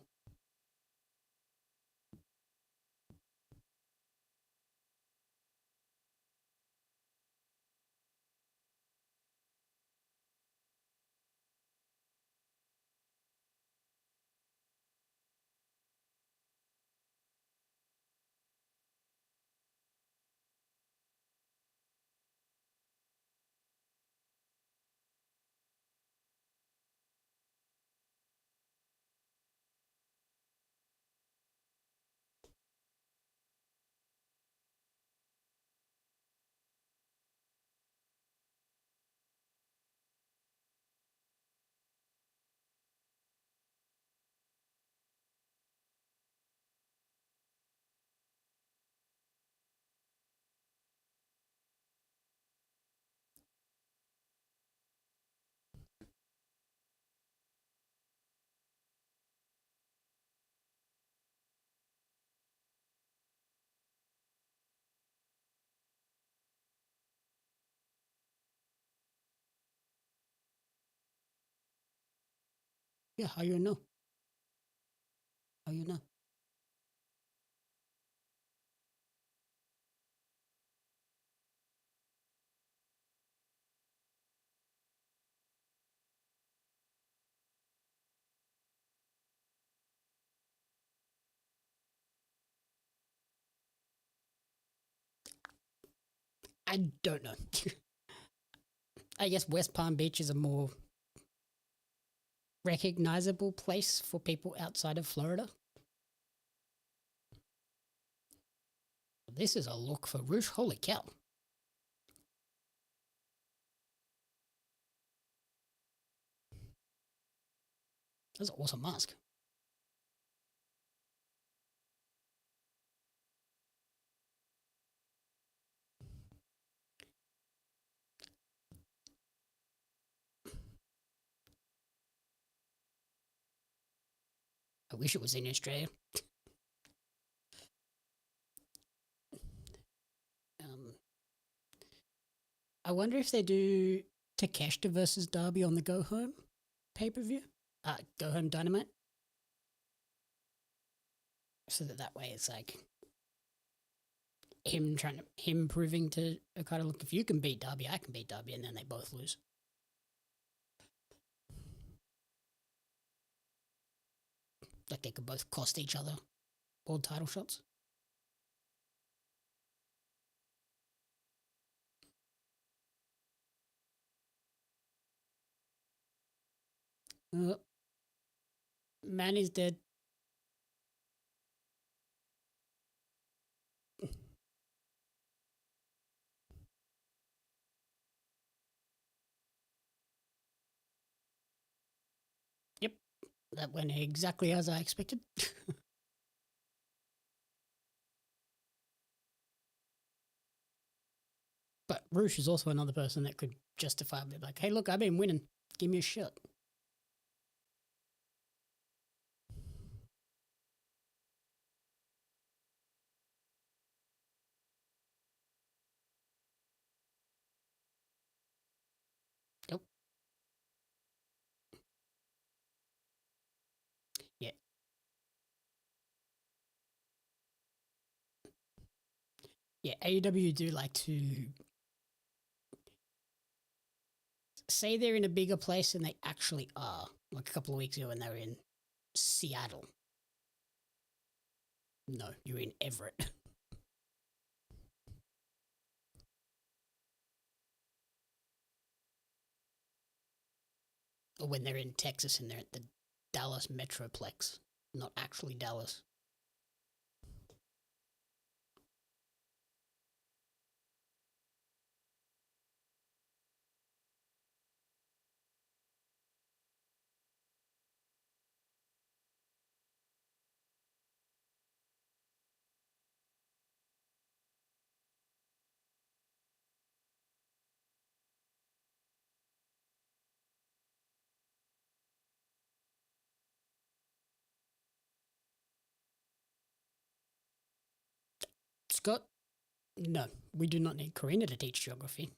Speaker 1: Yeah, how you know? How you know? I don't know. I guess West Palm Beach is a more recognizable place for people outside of Florida. This is a look for Roosh. Holy cow. That's an awesome mask. I wish it was in Australia. I wonder if they do Takeshita versus Darby on the Go Home pay-per-view. Go Home Dynamite. So that way it's like him proving to Okada, look, if you can beat Darby, I can beat Darby, and then they both lose. Like they could both cost each other world title shots. Man is dead. Yep, that went exactly as I expected. But Roosh is also another person that could justifiably be like, hey, look, I've been winning. Give me a shot. Nope. Yeah. Yeah, AEW do like to say they're in a bigger place than they actually are. Like a couple of weeks ago when they were in Seattle. No, you're in Everett. Or when they're in Texas and they're at the Dallas Metroplex, not actually Dallas. Scott, no, we do not need Karina to teach geography.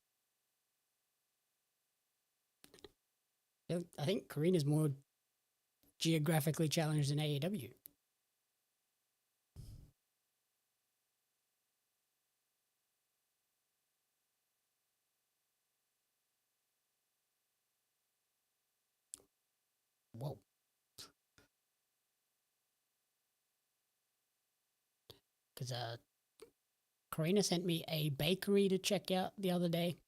Speaker 1: I think Karina's more geographically challenged than AEW. Whoa. Because Karina sent me a bakery to check out the other day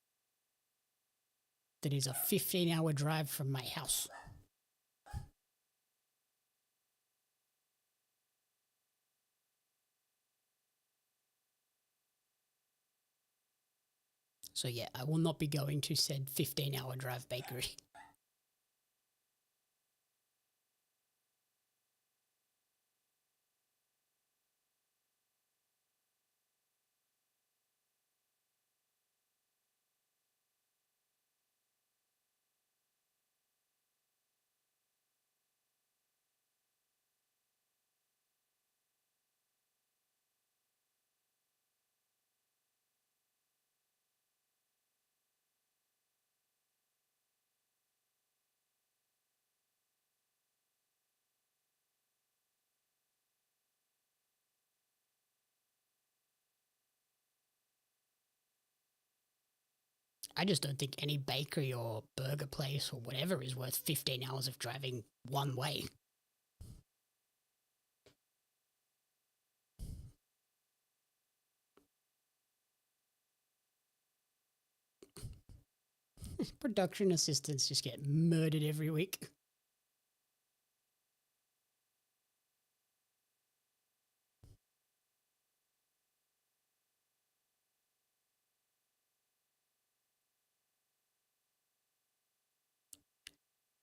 Speaker 1: that is a 15-hour drive from my house. So yeah, I will not be going to said 15-hour drive bakery. I just don't think any bakery or burger place or whatever is worth 15 hours of driving one way. Production assistants just get murdered every week.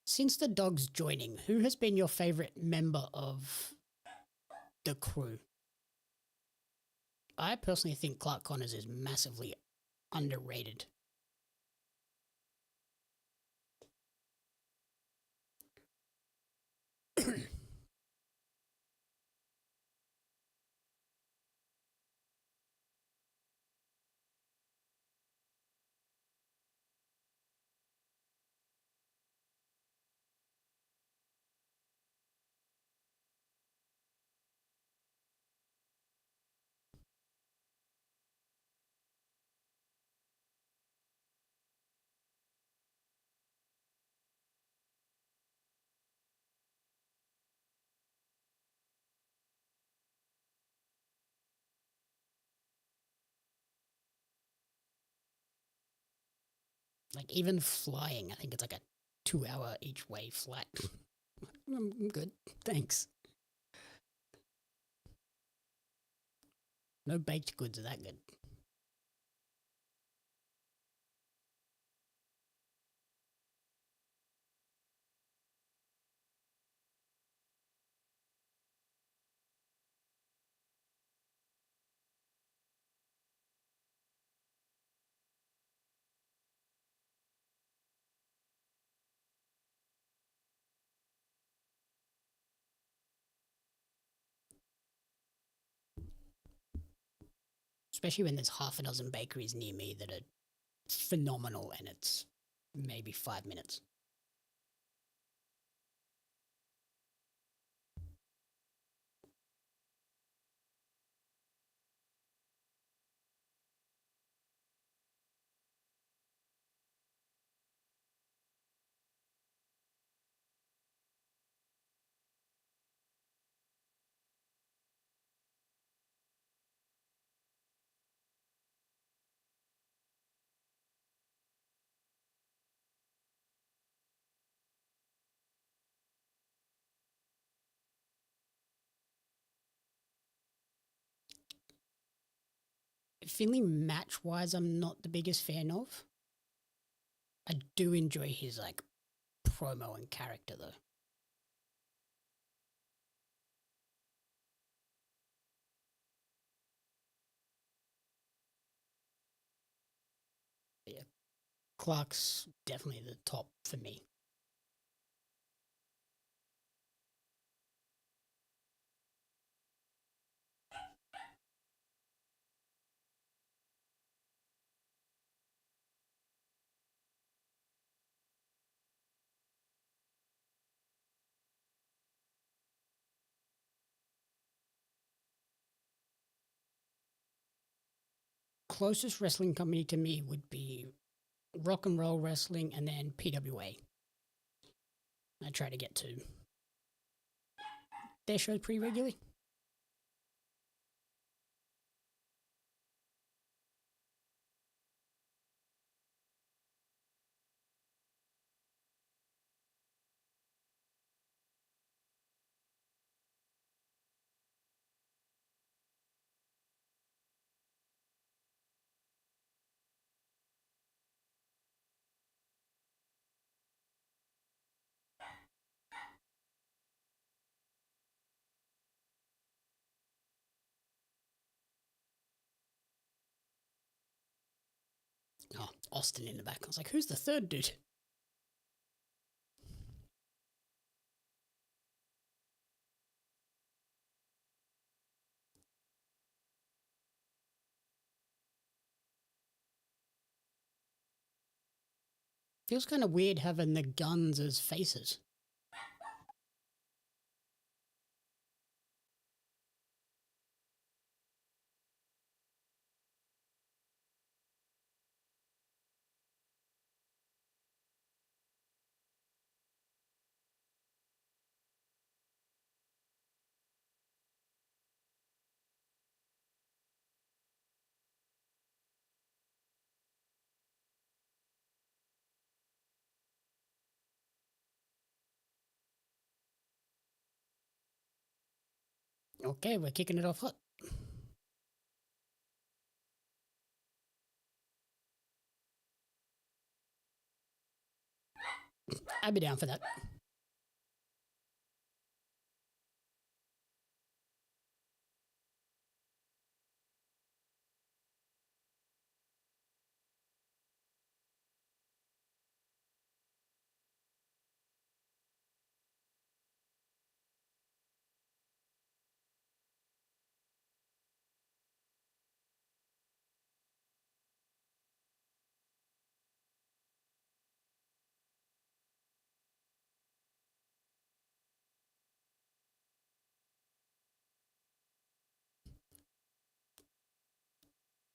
Speaker 1: Since the dog's joining, who has been your favorite member of the crew? I personally think Clark Connors is massively underrated. Like even flying, I think it's like a 2-hour each way flight. I'm good, thanks. No baked goods are that good. Especially when there's half a dozen bakeries near me that are phenomenal and it's maybe 5 minutes. Finley match-wise, I'm not the biggest fan of. I do enjoy his, like, promo and character, though. Yeah, Clark's definitely the top for me. Closest wrestling company to me would be Rock and Roll Wrestling and then PWA. I try to get to their shows pretty regularly. Oh, Austin in the back. I was like, who's the third dude? Feels kind of weird having the Guns as faces. Okay, we're kicking it off hot. I'd be down for that.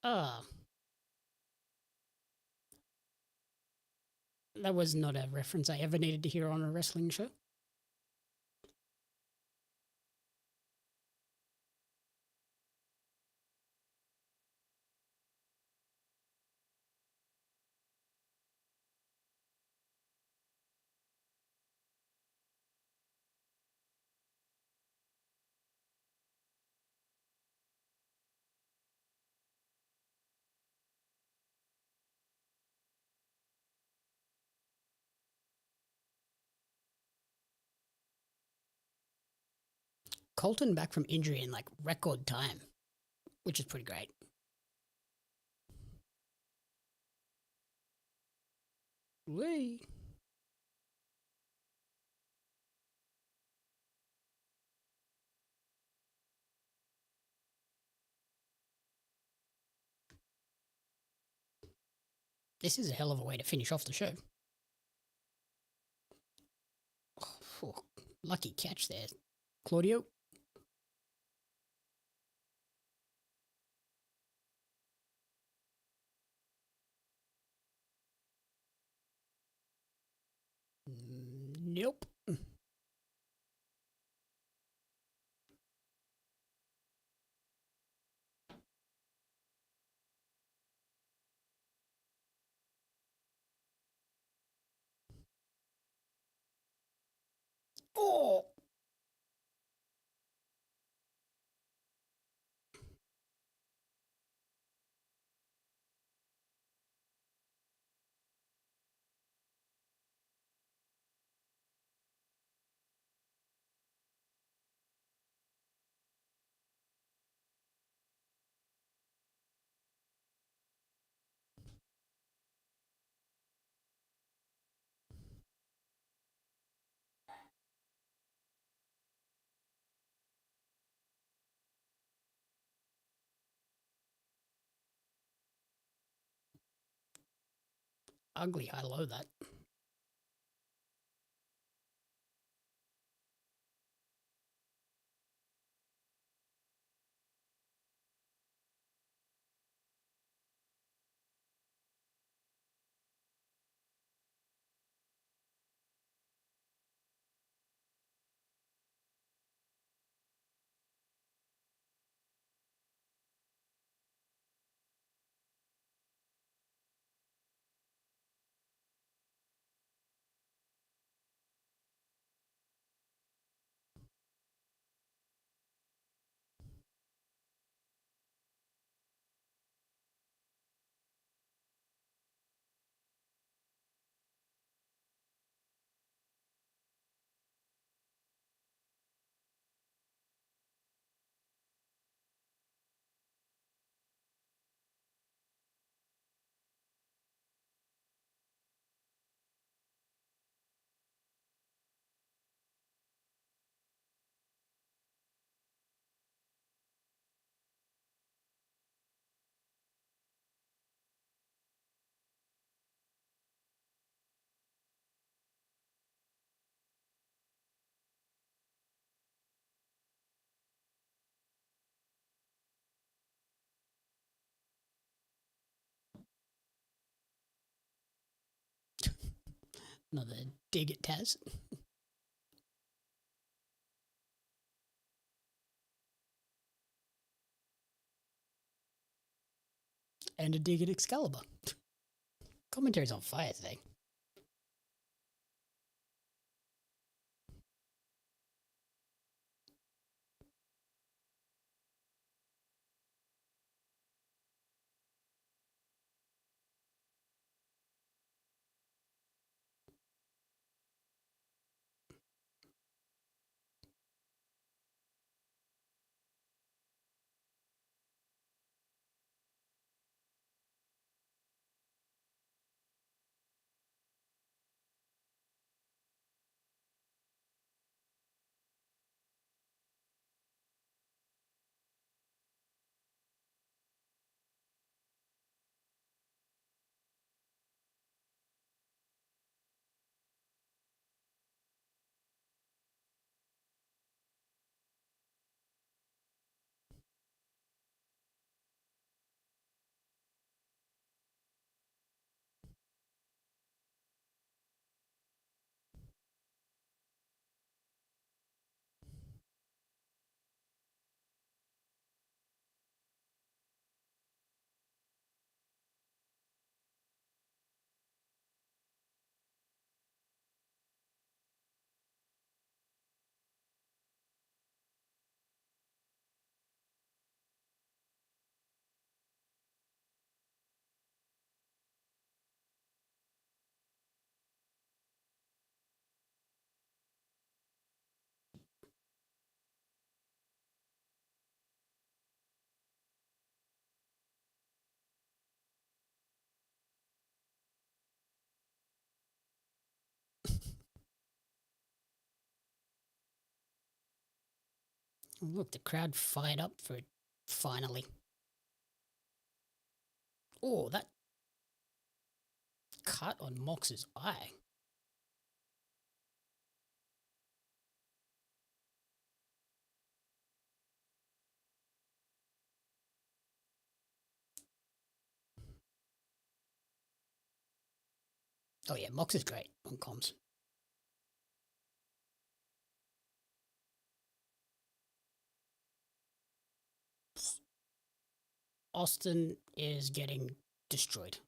Speaker 1: Ah, that was not a reference I ever needed to hear on a wrestling show. Colton back from injury in like record time, which is pretty great. Whee! This is a hell of a way to finish off the show. Oh, lucky catch there, Claudio. Nope. Oh! Ugly high-low, that. Another dig at Taz. And a dig at Excalibur. Commentary's on fire today. Look, the crowd fired up for it, finally. Oh, that cut on Mox's eye. Oh yeah, Mox is great on comms. Austin is getting destroyed.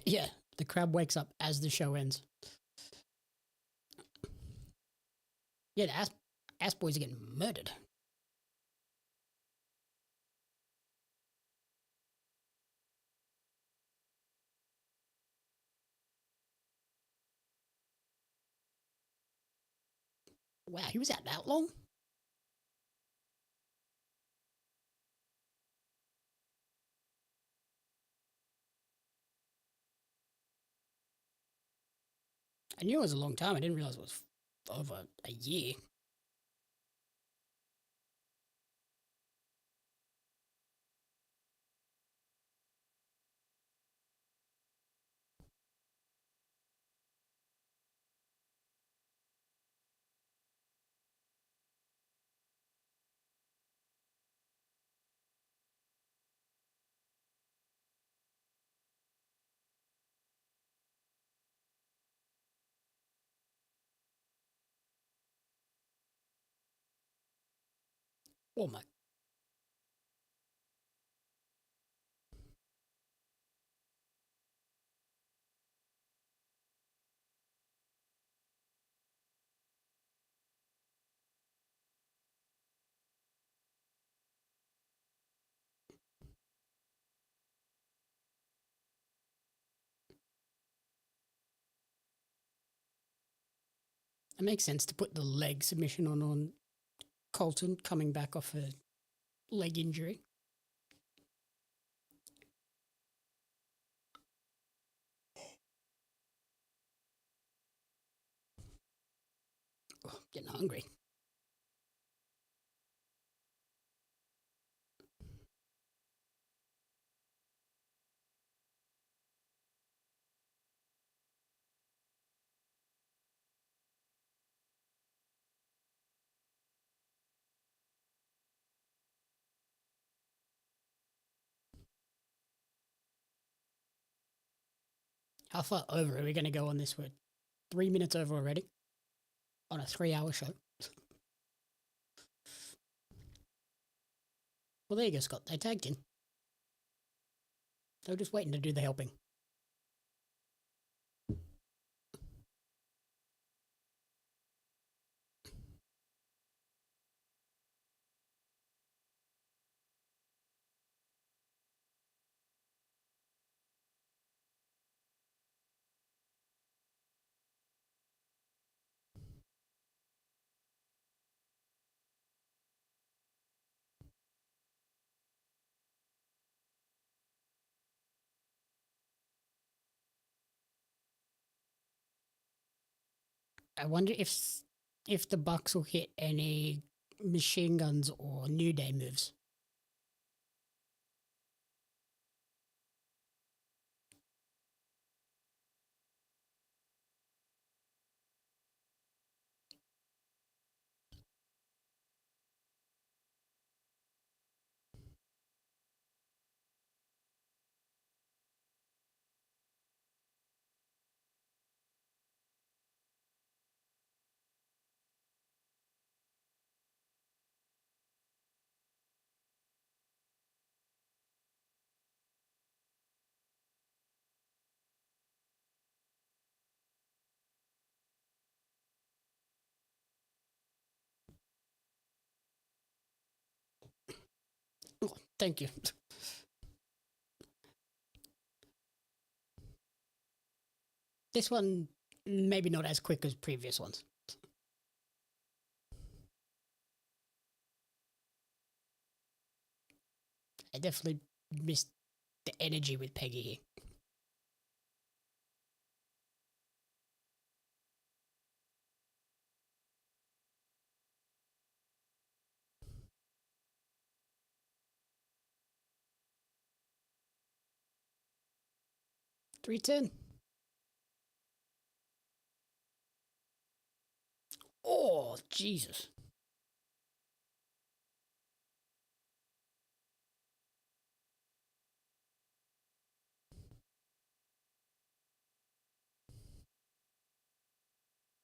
Speaker 1: Yeah, the crowd wakes up as the show ends. Yeah, the ass boys are getting murdered. Wow, he was out that long? I knew it was a long time. I didn't realize it was over a year. Oh my. It makes sense to put the leg submission on Colton coming back off a leg injury. Oh, getting hungry. How far over are we going to go on this? We're 3 minutes over already on a 3-hour show. Well, there you go, Scott. They tagged in. They were just waiting to do the helping. I wonder if the Bucks will hit any machine guns or New Day moves. Oh, thank you. This one, maybe not as quick as previous ones. I definitely missed the energy with Peggy here. $310. Oh, Jesus.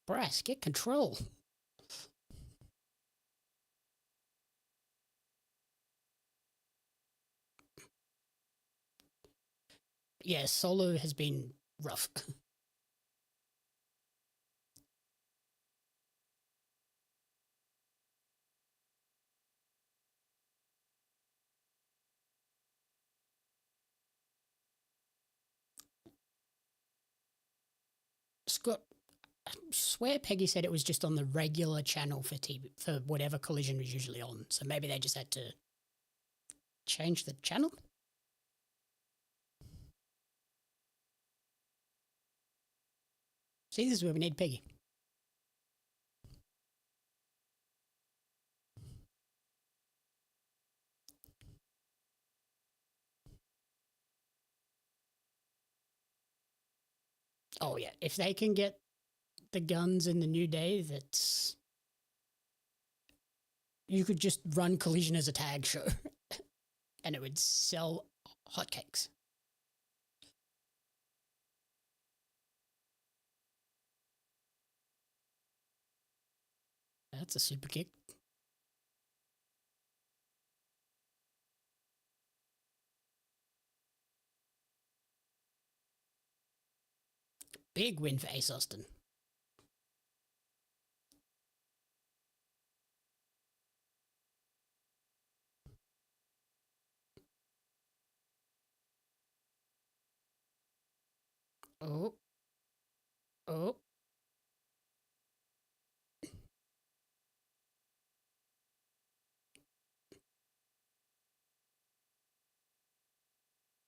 Speaker 1: Brass, get control. Yeah, Solo has been rough. Scott, I swear Peggy said it was just on the regular channel for TV, for whatever Collision was usually on. So maybe they just had to change the channel? See, this is where we need Peggy. Oh yeah, if they can get the guns in the New Day, that's... You could just run Collision as a tag show and it would sell hotcakes. That's a super kick. Big win for Ace Austin. Oh. Oh.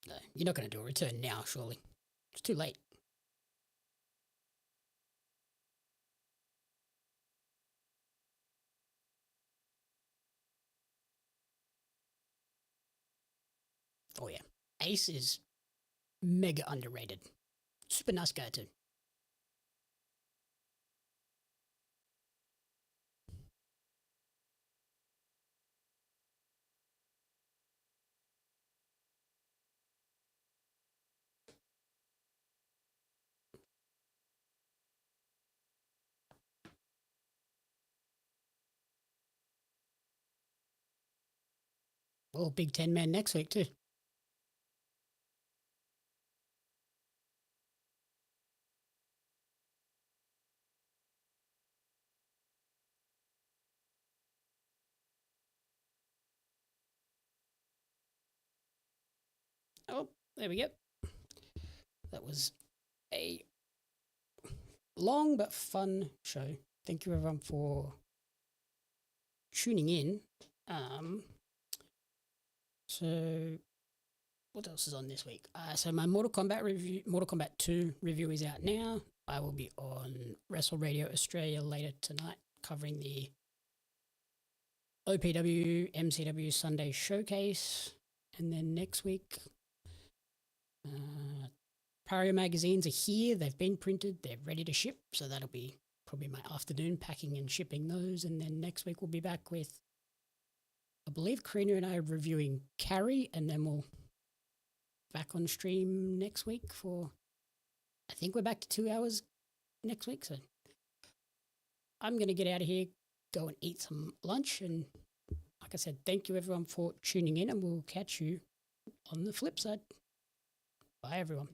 Speaker 1: No, you're not going to do a return now, surely. It's too late. Oh yeah. Ace is mega underrated. Super nice guy too. Oh, big 10-man next week too. Oh, there we go. That was a long but fun show. Thank you everyone for tuning in. So what else is on this week? So my Mortal Kombat 2 review is out now. I will be on Wrestle Radio Australia later tonight covering the OPW MCW Sunday Showcase. And then next week, Pario magazines are here. They've been printed. They're ready to ship. So that'll be probably my afternoon packing and shipping those. And then next week we'll be back with, I believe Karina and I are reviewing Carrie, and then we'll back on stream next week for, I think we're back to 2 hours next week. So I'm going to get out of here, go and eat some lunch. And like I said, thank you everyone for tuning in, and we'll catch you on the flip side. Bye everyone.